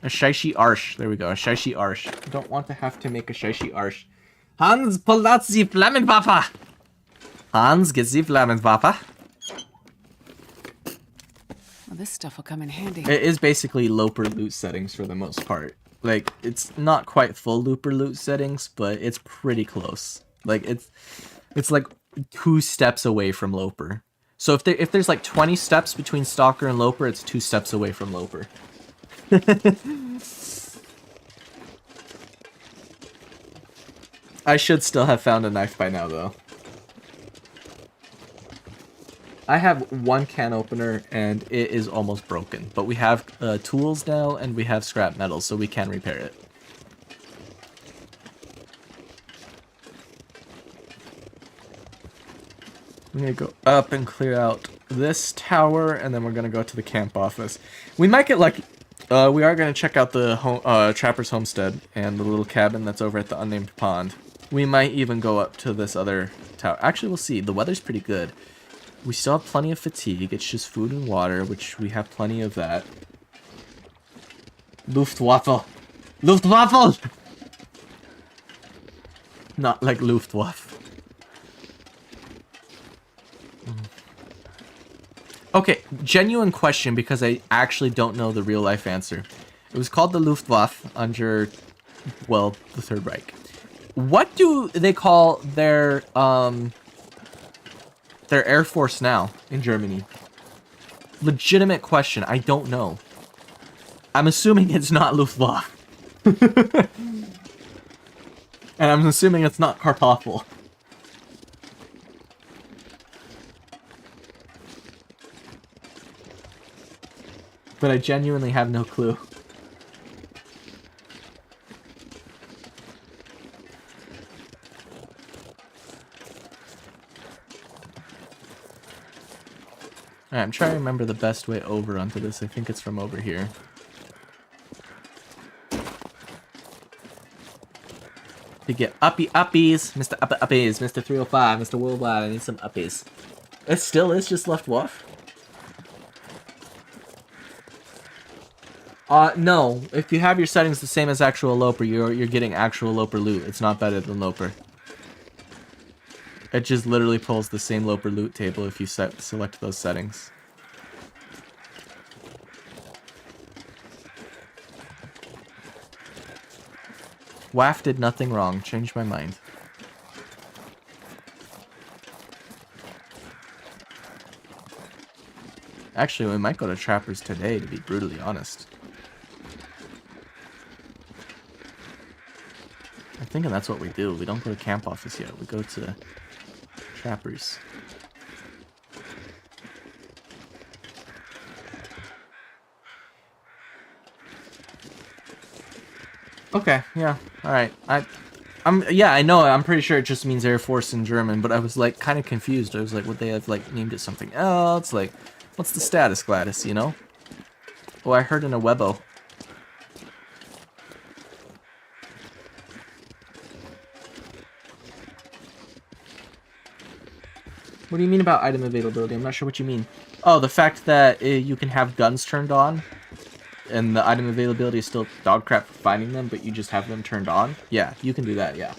A shicey arsh. There we go. A shicey arsh. I don't want to have to make a shicey arsh. Hans, pull out the Flammenwaffe. Hans, get the Flammenwaffe. Well, this stuff will come in handy. It is basically Loper loot settings for the most part. Like, it's not quite full Looper loot settings, but it's pretty close. Like, it's like 2 steps away from Loper. So if there's like 20 steps between Stalker and Loper, it's 2 steps away from Loper. I should still have found a knife by now, though. I have 1 can opener, and it is almost broken. But we have tools now, and we have scrap metal, so we can repair it. I'm going to go up and clear out this tower, and then we're going to go to the camp office. We might get lucky. We are going to check out the Trapper's Homestead and the little cabin that's over at the unnamed pond. We might even go up to this other tower. Actually, we'll see. The weather's pretty good. We still have plenty of fatigue. It's just food and water, which we have plenty of that. Luftwaffe! Luftwaffe! Not like Luftwaffe. Okay, genuine question, because I actually don't know the real life answer. It was called the Luftwaffe under, well, the Third Reich. What do they call their Air Force now in Germany? Legitimate question. I don't know. I'm assuming it's not Luftwaffe. And I'm assuming it's not Kartoffel. But I genuinely have no clue. Alright, I'm trying to remember the best way over onto this. I think it's from over here. To get uppies, Mr. Uppies, Mr. 305, Mr. Worldwide, I need some uppies. It still is just Luftwaffe? No. If you have your settings the same as actual Loper, you're getting actual Loper loot. It's not better than Loper. It just literally pulls the same Loper loot table if you select those settings. Waff did nothing wrong. Changed my mind. Actually, we might go to Trapper's today, to be brutally honest. I'm thinking that's what we do. We don't go to camp office yet. We go to Trapper's. Okay, yeah, alright. Yeah, I know, I'm pretty sure it just means Air Force in German, but I was like kind of confused. I was like, would they have like named it something else? Like, what's the status, Gladys, you know? Oh, I heard in a Webbo. What do you mean about item availability? I'm not sure what you mean. Oh, the fact that you can have guns turned on, and the item availability is still dog crap for finding them, but you just have them turned on? Yeah, you can do that, yeah.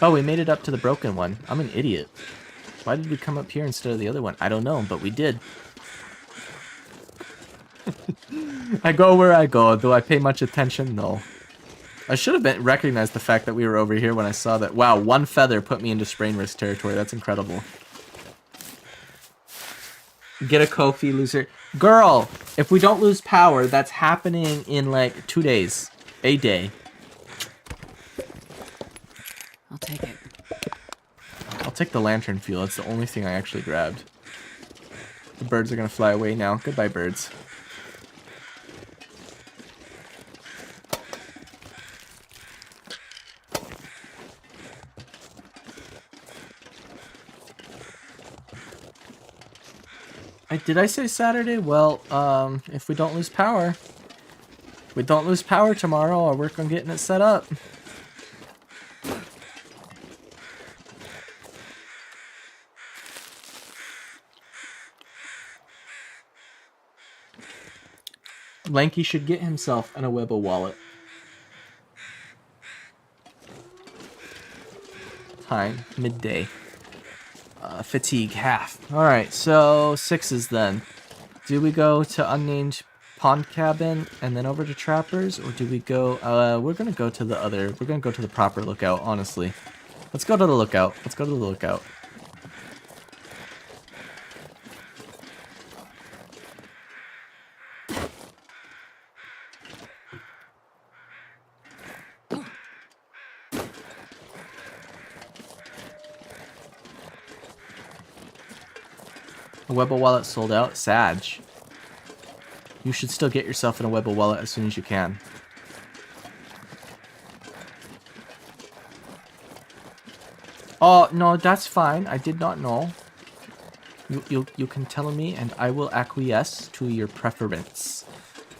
Oh, we made it up to the broken one. I'm an idiot. Why did we come up here instead of the other one? I don't know, but we did. I go where I go. Do I pay much attention? No. I should have recognized the fact that we were over here when I saw that. Wow, 1 feather put me into sprain risk territory. That's incredible. Get a Kofi, loser. Girl, if we don't lose power, that's happening in like 2 days. A day. I'll take it. take the lantern fuel. That's the only thing I actually grabbed. The birds are gonna fly away now. Goodbye, birds. Did I say Saturday? Well, if we don't lose power. If we don't lose power tomorrow, I'll work on getting it set up. Lanky should get himself an Awebo wallet. Time, midday. Fatigue, half. Alright, so 6s then. Do we go to unnamed pond cabin and then over to trappers? Or do we go, we're gonna go to the proper lookout, honestly. Let's go to the lookout. Let's go to the lookout. Awebo wallet sold out. Sag. You should still get yourself an Awebo wallet as soon as you can. Oh, no, that's fine. I did not know. You can tell me and I will acquiesce to your preference.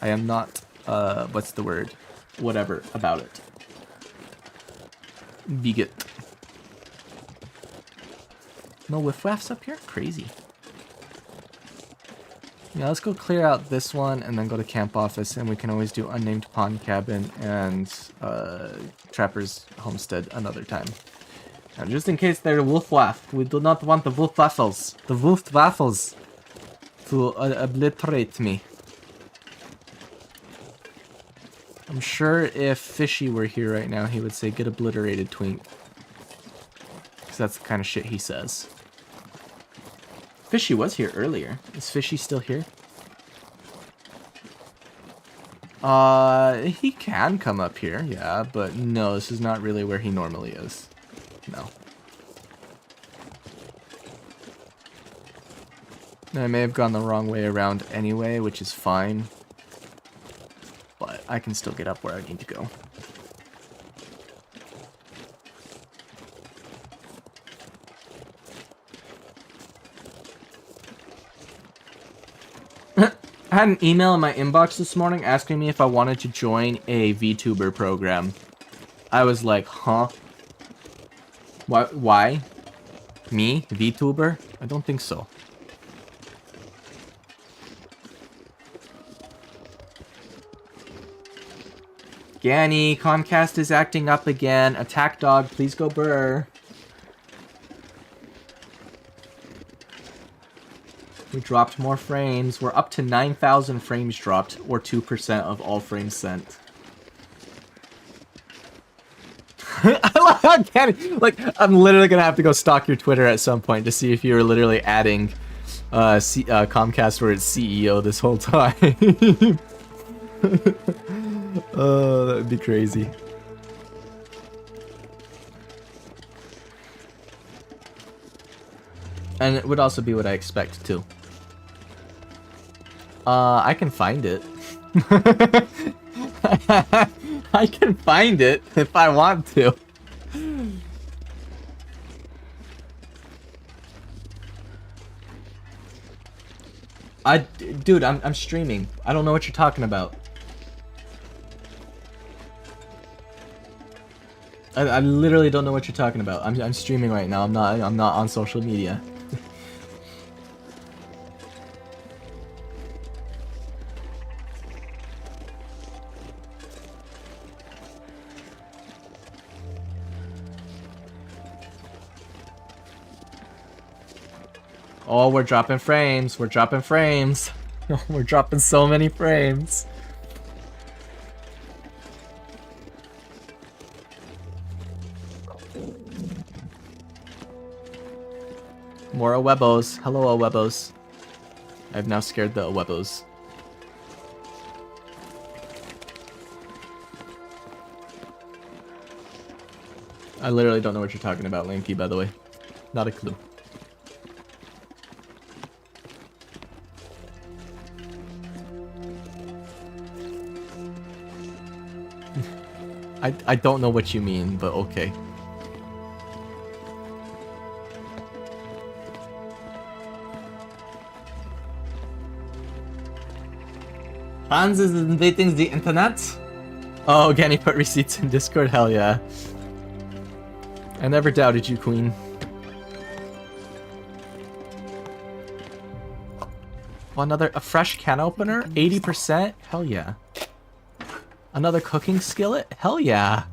I am not, what's the word? Whatever about it. Bigot. No whiff-waffs up here? Crazy. Yeah, let's go clear out this one and then go to camp office, and we can always do unnamed pond cabin and trapper's homestead another time. Now, just in case they're wolf-waff, we do not want the wolf-waffles. The wolf-waffles to obliterate me. I'm sure if Fishy were here right now, he would say, get obliterated, twink. Because that's the kind of shit he says. Fishy was here earlier. Is Fishy still here? He can come up here, yeah, but no, this is not really where he normally is. No. I may have gone the wrong way around anyway, which is fine. But I can still get up where I need to go. I had an email in my inbox this morning asking me if I wanted to join a VTuber program. I was like, huh? Why? Me? VTuber? I don't think so. Ganny, Comcast is acting up again. Attack dog, please go burr. We dropped more frames. We're up to 9,000 frames dropped, or 2% of all frames sent. I love how Ganny, like, I'm literally gonna have to go stalk your Twitter at some point to see if you were literally adding Comcast or its CEO this whole time. Oh, that would be crazy. And it would also be what I expect too. I can find it. I can find it if I want to. Dude, I'm streaming. I don't know what you're talking about. I literally don't know what you're talking about. I'm streaming right now. I'm not on social media. Oh, we're dropping frames. We're dropping frames. We're dropping so many frames. More Awebos. Hello, Awebos. I've now scared the Awebos. I literally don't know what you're talking about, Lanky, by the way. Not a clue. I don't know what you mean, but okay. Hans is invading the internet? Oh, can he put receipts in Discord? Hell yeah. I never doubted you, Queen. Oh, a fresh can opener? 80%? Hell yeah. Another cooking skillet? Hell yeah.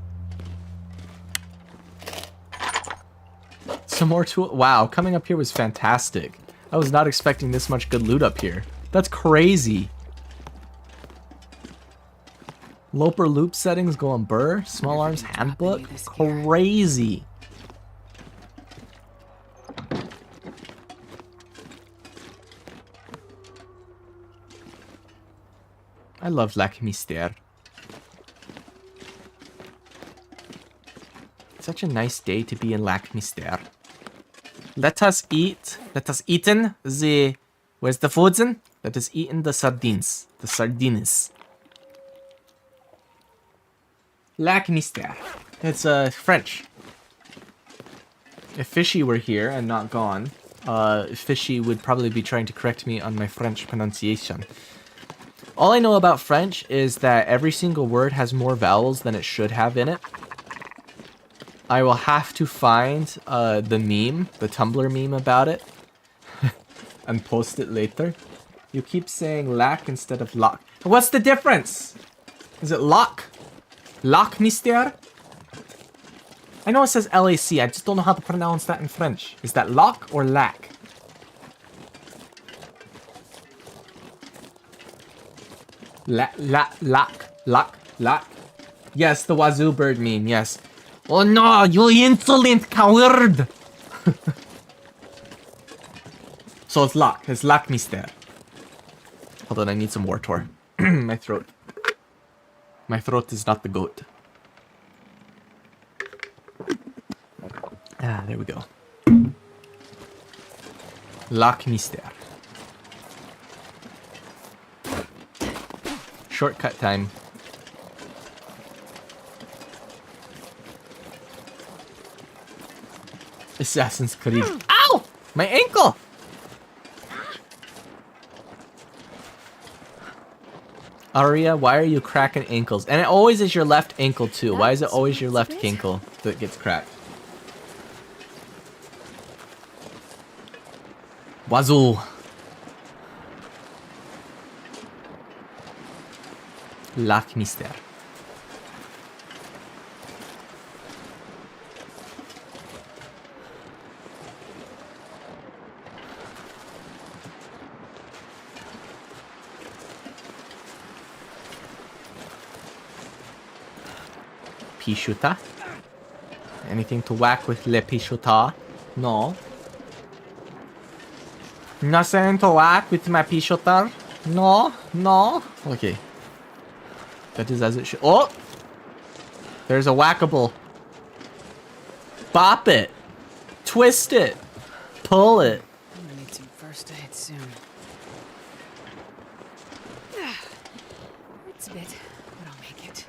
Some more tool. Wow, coming up here was fantastic. I was not expecting this much good loot up here. That's crazy. Loper loop settings go on burr. Small arms handbook. Crazy. I love Lac Mystère. Such a nice day to be in Lac Mystère. Let us eat. Let us eaten the. Where's the foods in? Let us eaten the sardines. The sardines. Lac Mystère. It's French. If Fishy were here and not gone, Fishy would probably be trying to correct me on my French pronunciation. All I know about French is that every single word has more vowels than it should have in it. I will have to find the meme, the Tumblr meme about it, and post it later. You keep saying lac instead of lock. What's the difference? Is it lock? Lac Mystère? I know it says LAC, I just don't know how to pronounce that in French. Is that lock or lac? Lac. Yes, the wazoo bird meme, yes. Oh no, you insolent coward! So it's Lac Mystère. Hold on, I need some Wartor. My throat. My throat is not the goat. Ah, there we go. Lac Mystère. Shortcut time. Assassin's Creed. Ow! My ankle! Aria, why are you cracking ankles? And it always is your left ankle too. Why is it always your left ankle that gets cracked? Wazoo. Lac Mystère. Pichuta? Anything to whack with le pichuta? No. Nothing to whack with my pichuta? No. Okay. That is as it should. Oh! There's a whackable. Bop it. Twist it. Pull it. I'm gonna need some first aid soon. It's a bit, but I'll make it.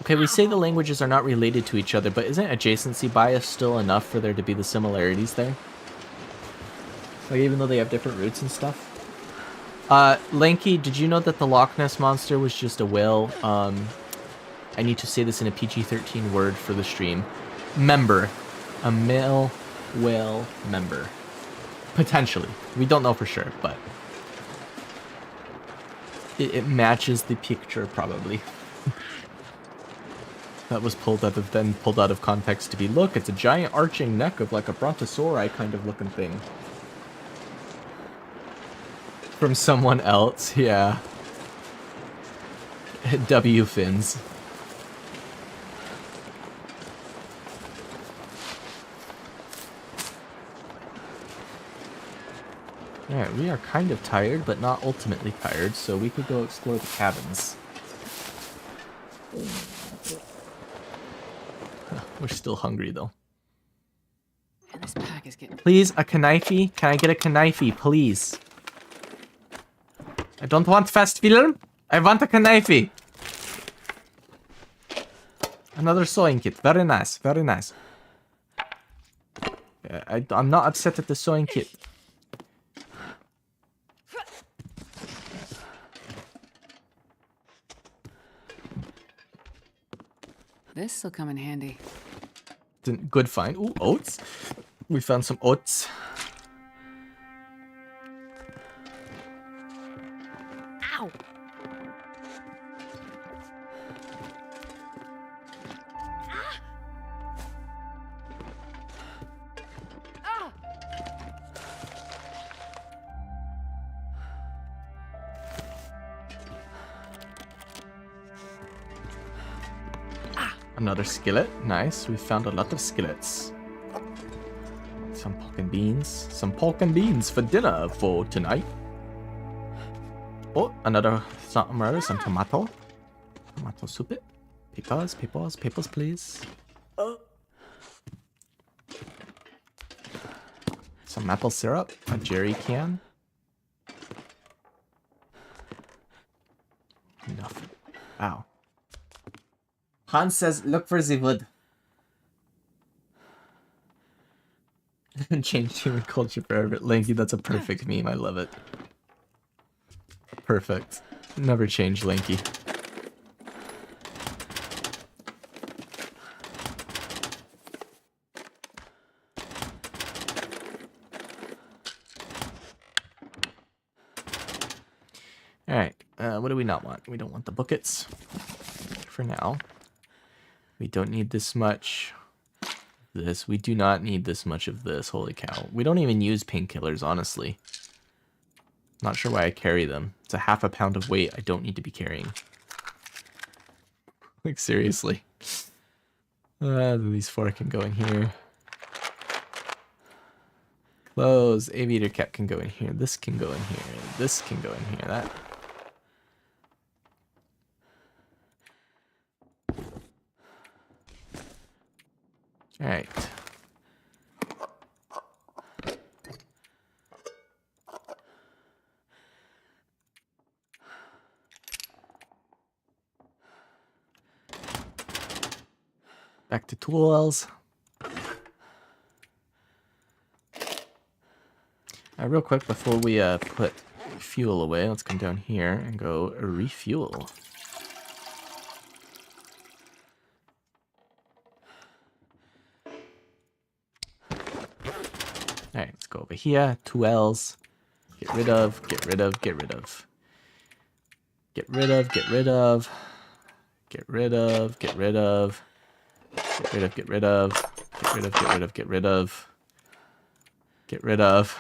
Okay, we say the languages are not related to each other, but isn't adjacency bias still enough for there to be the similarities there? Like, even though they have different roots and stuff? Lanky, did you know that the Loch Ness Monster was just a whale? I need to say this in a PG-13 word for the stream. Member. A male whale member. Potentially. We don't know for sure, but... It matches the picture, probably. That was pulled out of context to be, look, it's a giant arching neck of like a brontosauri kind of looking thing. From someone else, yeah. W fins. Alright, we are kind of tired, but not ultimately tired, so we could go explore the cabins. We're still hungry though. And this pack is getting. Please, a knife. Can I get a knife, please? I don't want fast film. I want a knife. Another sewing kit. Very nice. Very nice. I'm not upset at the sewing kit. This'll come in handy. Good find. Ooh, oats. We found some oats. Ow! Another skillet. Nice. We found a lot of skillets. Some pork and beans. Some pork and beans for dinner for tonight. Oh, another some tomato. Tomato soup. Peppers, please. Some maple syrup. A jerry can. Nothing. Wow. Hans says, look for the wood. Changed human culture forever. Lanky, that's a perfect meme. I love it. Perfect. Never change Lanky. Alright, what do we not want? We don't want the buckets. For now. We don't need this much. This. We do not need this much of this. Holy cow. We don't even use painkillers, honestly. Not sure why I carry them. It's a half a pound of weight I don't need to be carrying. Like, seriously. These 4 can go in here. Clothes. Aviator cap can go in here. This can go in here. This can go in here. That. Alright. Back to tools. Real quick, before we put fuel away, let's come down here and go refuel. Alright, let's go over here. 2 L's. Get rid of, get rid of, get rid of. Get rid of, get rid of. Get rid of, get rid of. Get rid of, get rid of. Get rid of, get rid of, get rid of. Get rid of.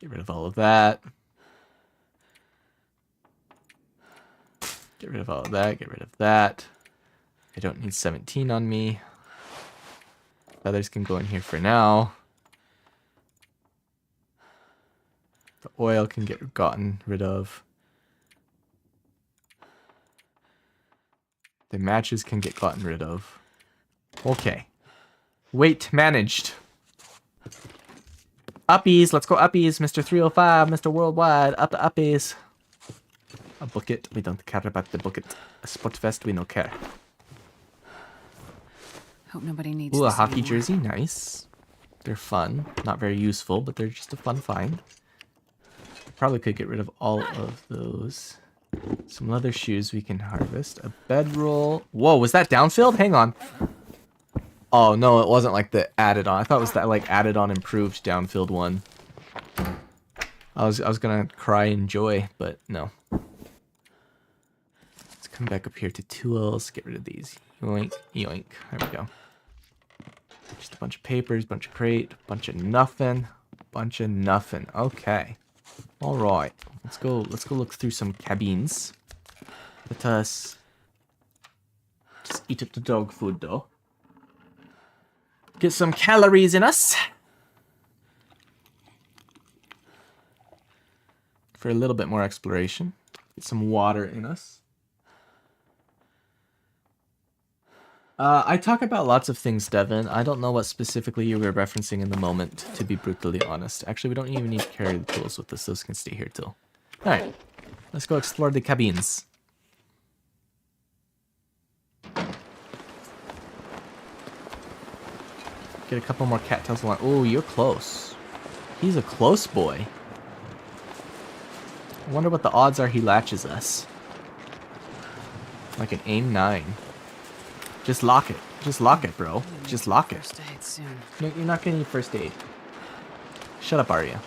Get rid of all of that. Get rid of all of that, get rid of that. I don't need 17 on me. Feathers can go in here for now. The oil can get gotten rid of. The matches can get gotten rid of. Okay. Weight managed. Uppies, let's go uppies, Mr. 305, Mr. Worldwide, up the uppies. A bucket, we don't care about the bucket. A sport vest, we don't care. Hope nobody needs Ooh, a this hockey anymore. jersey, nice. They're fun, not very useful, but they're just a fun find. Probably could get rid of all of those. Some leather shoes we can harvest. A bedroll. Whoa, was that downfilled? Hang on. Oh no, it wasn't like the added on. I thought it was that like added on improved downfilled one. I was gonna cry in joy, but no. Let's come back up here to tools. Get rid of these. Yoink, yoink. There we go. Just a bunch of papers, bunch of crate, bunch of nothing, bunch of nothing. Okay. All right. Let's go look through some cabins. Let us just eat up the dog food though. Get some calories in us. for a little bit more exploration. Get some water in us. I talk about lots of things, Devin. I don't know what specifically you were referencing in the moment, to be brutally honest. Actually, we don't even need to carry the tools with us. Those can stay here too. Alright, let's go explore the cabins. Get a couple more cattails along. Oh, you're close. He's a close boy. I wonder what the odds are he latches us. Like an aim 9. Just lock it. Just lock it, bro. Just lock it. First aid soon. No, you're not gonna need first aid. Shut up, Arya.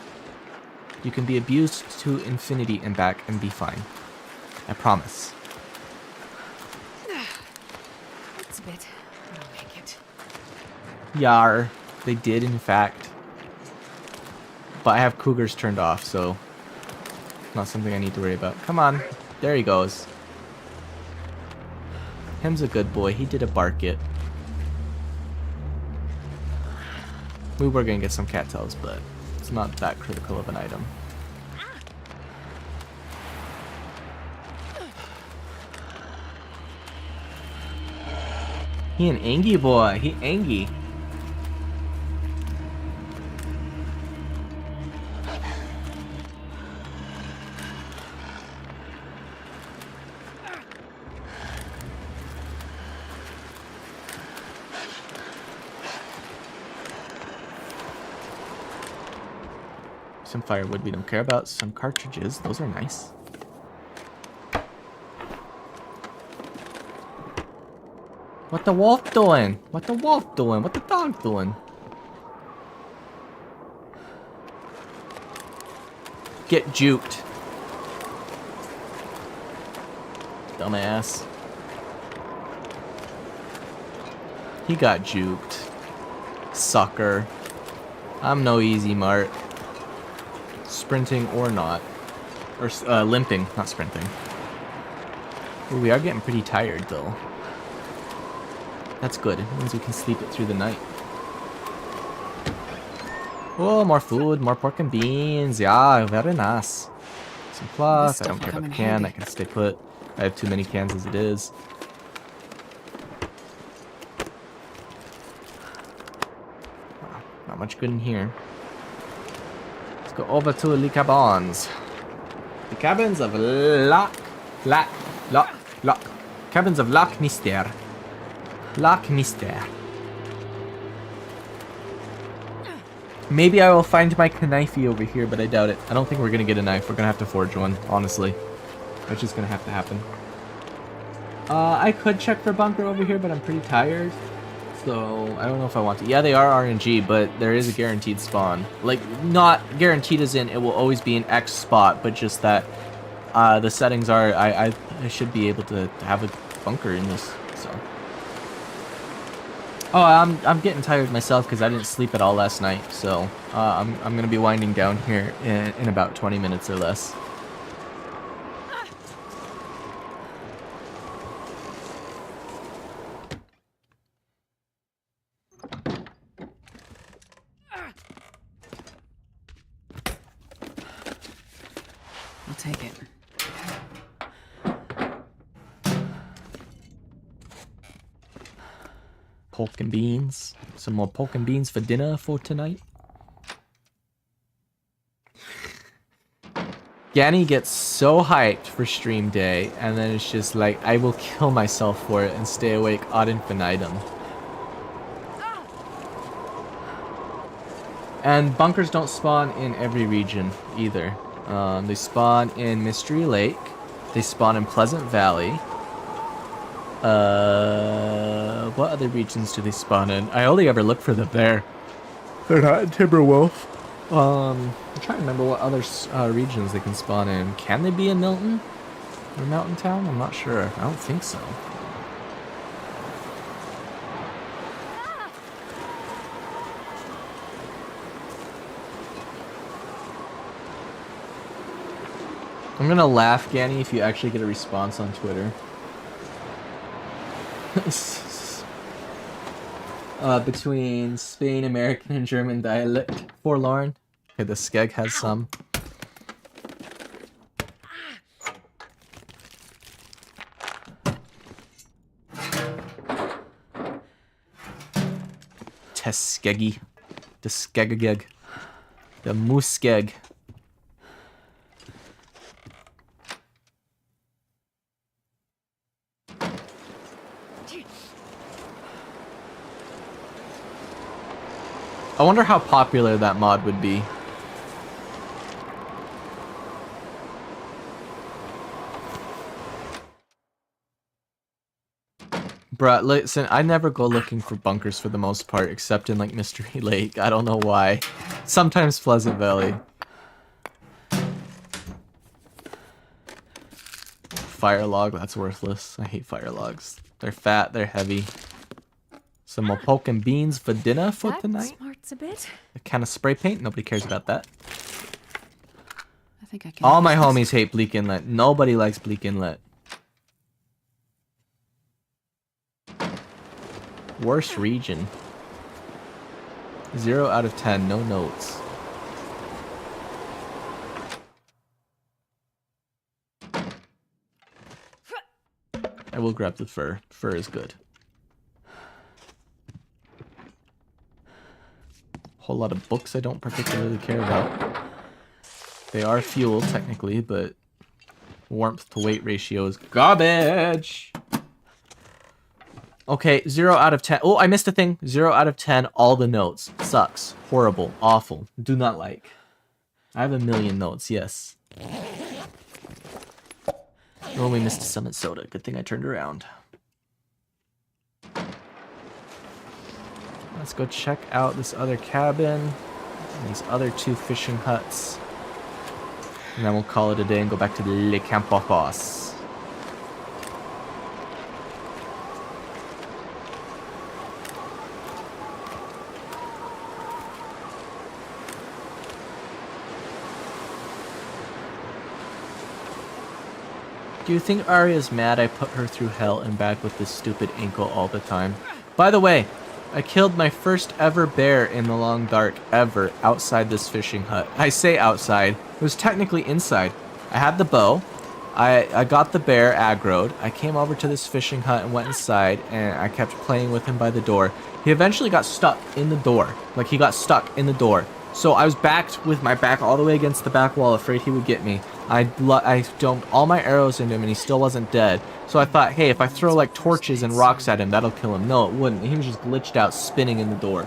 You can be abused to infinity and back and be fine. I promise. It's a bit. I'll make it. Yar. They did, in fact. But I have cougars turned off, so... not something I need to worry about. Come on. There he goes. Him's a good boy. He did a bark it. We were gonna get some cattails, but it's not that critical of an item. He an angy boy. He angy. Some firewood we don't care about. Some cartridges. Those are nice. What the wolf doing? What the wolf doing? What the dog doing? Get juked. Dumbass. He got juked. Sucker. I'm no easy mart. Sprinting or not. Or limping, not sprinting. Ooh, we are getting pretty tired though. That's good. It means we can sleep it through the night. Oh, more food, more pork and beans. Yeah, very nice. Some cloth. I don't care about the can. I can stay put. I have too many cans as it is. Wow, not much good in here. Let's go over to the cabins. The cabins of Loch Cabins of Loch Mister. Loch Mister. Maybe I will find my knifey over here, but I doubt it. I don't think we're gonna get a knife. We're gonna have to forge one, honestly. That's just gonna have to happen. I could check for bunker over here, but I'm pretty tired. So, I don't know if I want to. Yeah, they are RNG, but there is a guaranteed spawn. Like, not guaranteed as in it will always be an X spot, but just that the settings are... I should be able to have a bunker in this, so... Oh, I'm getting tired myself because I didn't sleep at all last night, so I'm gonna be winding down here in about 20 minutes or less. I'll take it. Pork and beans. Some more pork and beans for dinner for tonight. Ganny gets so hyped for stream day, and then it's just like, I will kill myself for it and stay awake ad infinitum. And bunkers don't spawn in every region either. They spawn in Mystery Lake. They spawn in Pleasant Valley. What other regions do they spawn in? I only ever look for them there. They're not in Timberwolf. I'm trying to remember what other regions they can spawn in. Can they be in Milton? Or Mountain Town? I'm not sure. I don't think so. I'm gonna laugh, Ganny, if you actually get a response on Twitter. Between Spain, American, and German dialect. Forlorn. Okay, the skeg has some. skeggy. The skegageg. The muskeg. I wonder how popular that mod would be. Bruh, listen, I never go looking for bunkers for the most part, except in, like, Mystery Lake. I don't know why. Sometimes Pleasant Valley. Fire log, that's worthless. I hate fire logs. They're fat, they're heavy. Some more pork and beans for dinner for tonight. Smarts a bit. A can of spray paint, nobody cares about that. I think I can. All my homies hate Bleak Inlet. Nobody likes Bleak Inlet. Worst region. 0 out of 10, no notes. I will grab the fur. Fur is good. Whole lot of books I don't particularly care about. They are fuel, technically, but warmth to weight ratio is garbage! Okay, 0 out of 10. Oh, I missed a thing. 0 out of 10, all the notes. Sucks. Horrible. Awful. Do not like. I have a million notes, yes. Oh, we missed a Summit Soda. Good thing I turned around. Let's go check out this other cabin. And these other 2 fishing huts. And then we'll call it a day and go back to Le Campos. Do you think Arya's mad I put her through hell and back with this stupid ankle all the time? By the way, I killed my first ever bear in the long dark ever outside this fishing hut. I say outside, it was technically inside. I had the bow, I got the bear aggroed, I came over to this fishing hut and went inside and I kept playing with him by the door. He eventually got stuck in the door. Like he got stuck in the door. So I was backed with my back all the way against the back wall, afraid he would get me. I dumped all my arrows into him and he still wasn't dead. So I thought, hey, if I throw like torches and rocks at him, that'll kill him. No, it wouldn't. He was just glitched out, spinning in the door.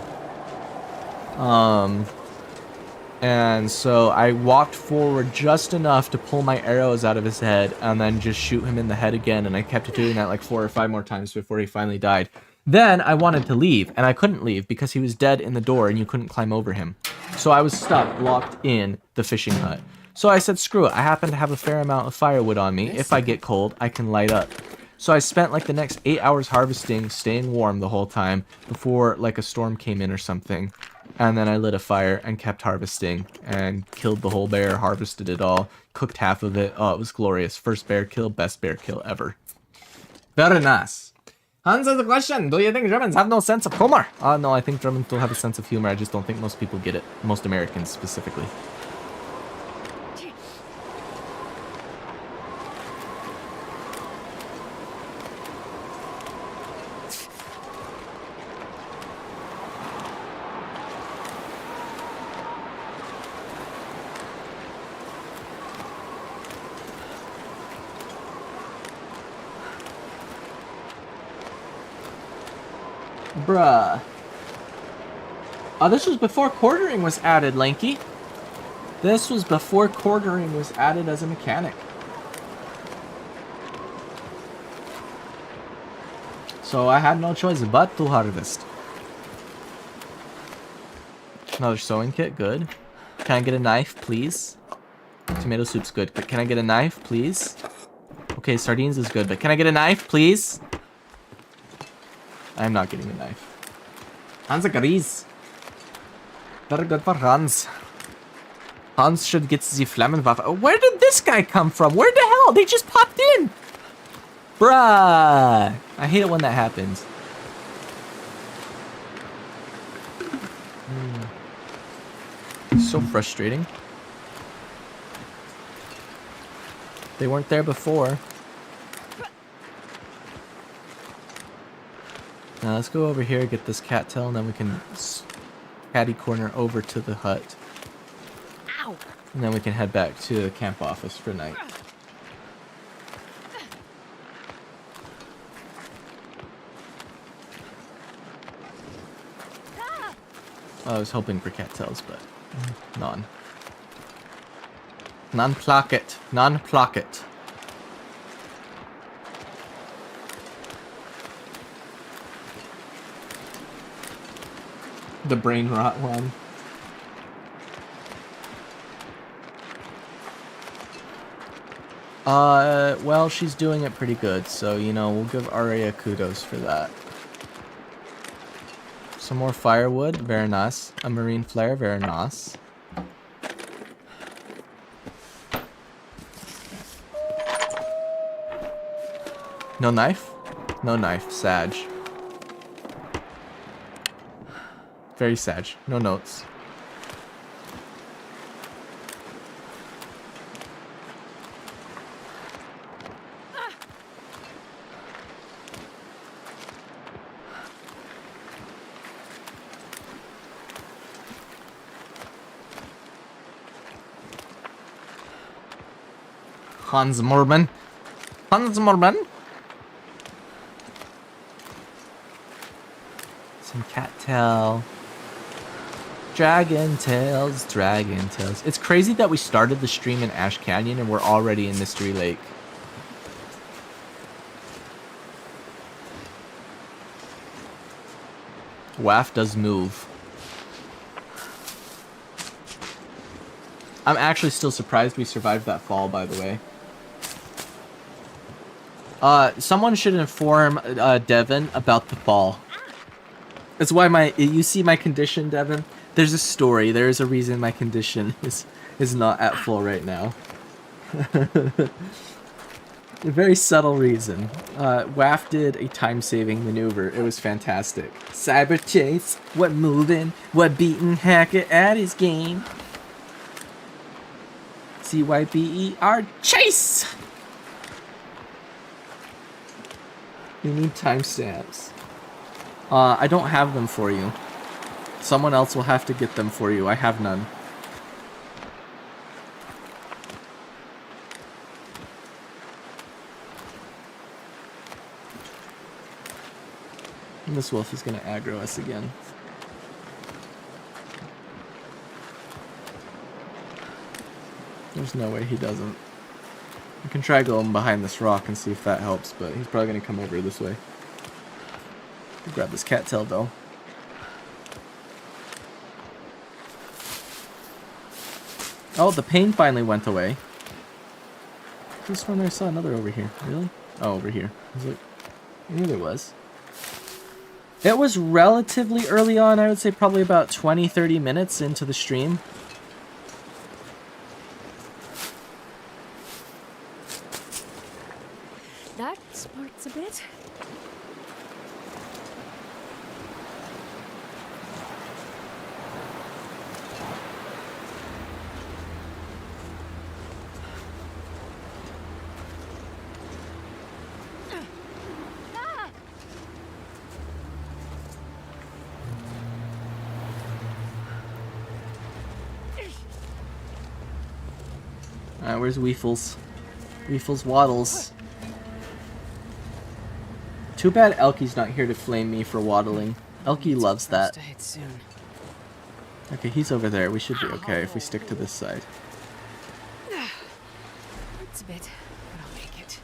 And so I walked forward just enough to pull my arrows out of his head and then just shoot him in the head again. And I kept doing that like 4 or 5 more times before he finally died. Then I wanted to leave, and I couldn't leave because he was dead in the door and you couldn't climb over him. So I was stuck, locked in the fishing hut. So I said, screw it, I happen to have a fair amount of firewood on me. If I get cold, I can light up. So I spent like the next 8 hours harvesting, staying warm the whole time before like a storm came in or something. And then I lit a fire and kept harvesting and killed the whole bear, harvested it all, cooked half of it. Oh, it was glorious. First bear kill, best bear kill ever. Very nice. Answer the question. Do you think Germans have no sense of humor? No, I think Germans don't have a sense of humor. I just don't think most people get it. Most Americans specifically. Bruh. Oh, this was before quartering was added, Lanky. This was before quartering was added as a mechanic. So I had no choice but to harvest. Another sewing kit, good. Can I get a knife, please? Tomato soup's good, but can I get a knife, please? Okay, sardines is good, but can I get a knife, please? I'm not getting a knife. Hans agrees. Very good for Hans. Hans should get the Flammenwaffe. Where did this guy come from? Where the hell? They just popped in. Bruh. I hate it when that happens. So frustrating. They weren't there before. Now let's go over here, get this cattail, and then we can catty corner over to the hut. Ow! And then we can head back to the camp office for night. I was hoping for cattails, but none. None pluck it. None pluck it. The brain rot one. Well, she's doing it pretty good, so, you know, we'll give Arya kudos for that. Some more firewood, very nice. A marine flare, very nice. No knife? No knife, Sag. Very Sag. No notes. Hans Morban. Hans Morban. Some cattail. Dragon tails, dragon tails. It's crazy that we started the stream in Ash Canyon and we're already in Mystery Lake. Waff does move. I'm actually still surprised we survived that fall, by the way. Someone should inform Devin about the fall. That's why you see my condition, Devin. There's a story. There is a reason my condition is not at full right now. A very subtle reason. Waff did a time-saving maneuver. It was fantastic. Cyber chase. What moving? What beating hacker at his game? CYBER chase. You need timestamps. I don't have them for you. Someone else will have to get them for you. I have none. And this wolf is gonna aggro us again. There's no way he doesn't. We can try going behind this rock and see if that helps, but he's probably gonna come over this way. Grab this cattail though. Oh, the pain finally went away. This one I saw another over here. Really? Oh, over here. I was like, I knew there was. It was relatively early on. I would say probably about 20-30 minutes into the stream. That sparks a bit. Alright, where's Weefles? Weefles waddles. Too bad Elky's not here to flame me for waddling. Elky loves that. To hit soon. Okay, he's over there. We should be okay if we stick to this side. It's a bit, but I'll make it.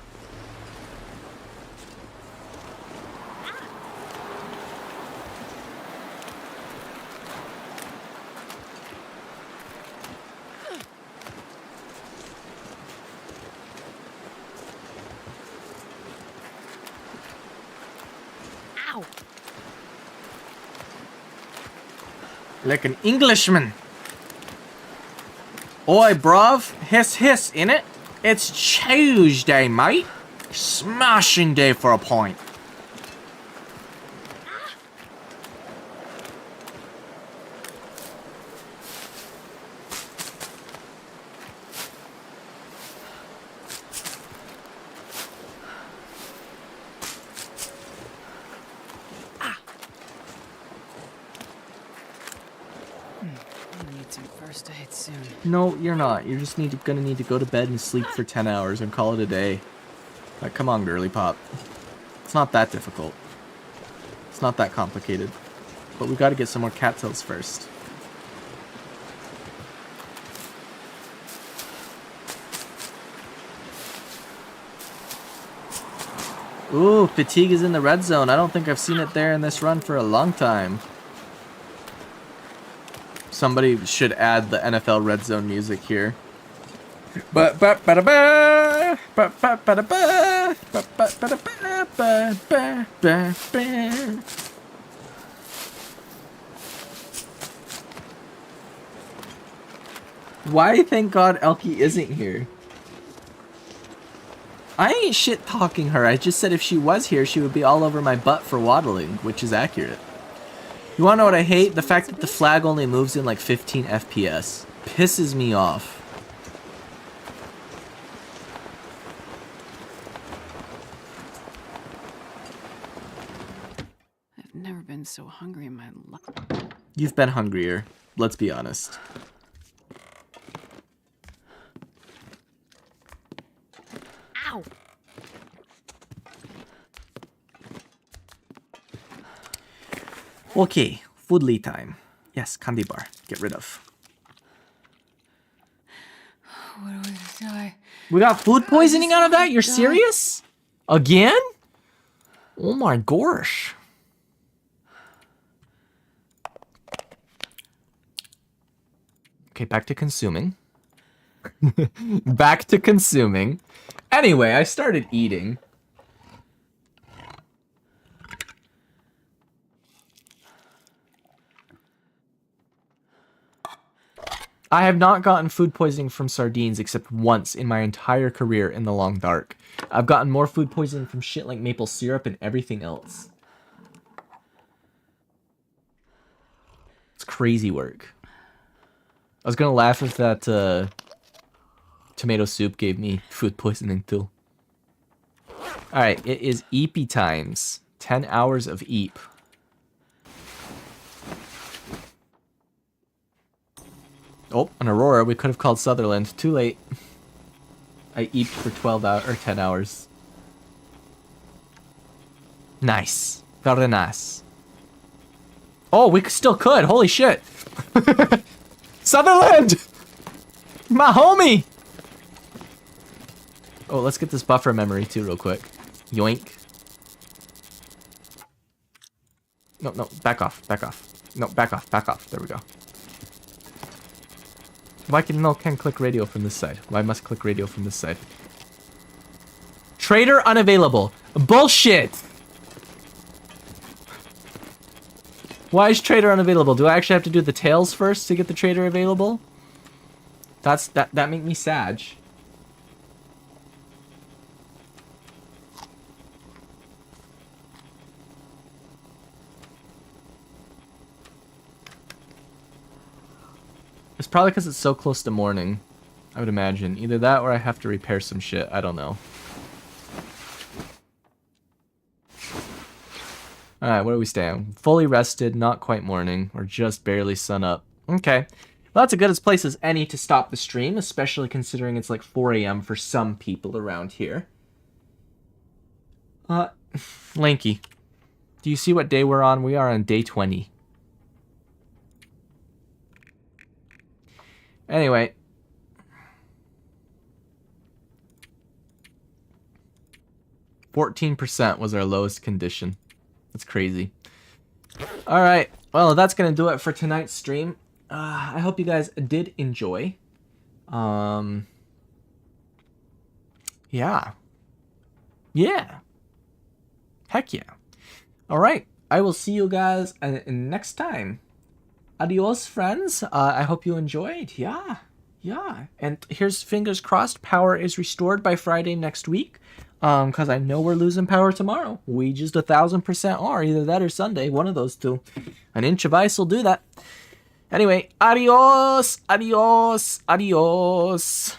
Ow! Like an Englishman. Oi, bruv. Hiss, hiss, innit? It's Tuesday, mate. Smashing day for a pint. some first aid soon. No, you're not. You're just gonna need to go to bed and sleep for 10 hours and call it a day. Like, come on, girly pop. It's not that difficult. It's not that complicated. But we gotta get some more cattails first. Ooh, fatigue is in the red zone. I don't think I've seen it there in this run for a long time. Somebody should add the NFL red zone music here. Why, thank God, Elkie isn't here? I ain't shit talking her. I just said if she was here, she would be all over my butt for waddling, which is accurate. You wanna know what I hate? The fact that the flag only moves in like 15 FPS. Pisses me off. I've never been so hungry in my life. You've been hungrier. Let's be honest. Ow! Okay, foodly time. Yes, candy bar. Get rid of. What do we die? We got food poisoning out of that? You're serious? Again? Oh my gosh. Okay, back to consuming. Back to consuming. Anyway, I started eating. I have not gotten food poisoning from sardines except once in my entire career in the long dark. I've gotten more food poisoning from shit like maple syrup and everything else. It's crazy work. I was gonna laugh if that tomato soup gave me food poisoning too. Alright, it is Eepy times. 10 hours of Eep. Oh, an Aurora. We could have called Sutherland. Too late. I eeped for 12 hours or 10 hours. Nice. Very nice. Oh, we still could. Holy shit. Sutherland! My homie! Oh, let's get this buffer memory too real quick. Yoink. No, no, back off, back off. No, back off, back off. There we go. Why can't click radio from this side? Why must click radio from this side? Trader unavailable. Bullshit! Why is trader unavailable? Do I actually have to do the tails first to get the trader available? That make me sad. It's probably because it's so close to morning, I would imagine. Either that or I have to repair some shit. I don't know. Alright, where do we stand? Fully rested, not quite morning, or just barely sun up. Okay. Well, that's as good a place as any to stop the stream, especially considering it's like 4 a.m. for some people around here. Lanky. Do you see what day we're on? We are on day 20. Anyway. %14% was our lowest condition. That's crazy. Alright. Well, that's going to do it for tonight's stream. I hope you guys did enjoy. Yeah. Yeah. Heck yeah. Alright. I will see you guys next time. Adios, friends. I hope you enjoyed. Yeah. Yeah. And here's fingers crossed power is restored by Friday next week. Because I know we're losing power tomorrow. We just 1000% are. Either that or Sunday. One of those two. An inch of ice will do that. Anyway, adios. Adios. Adios.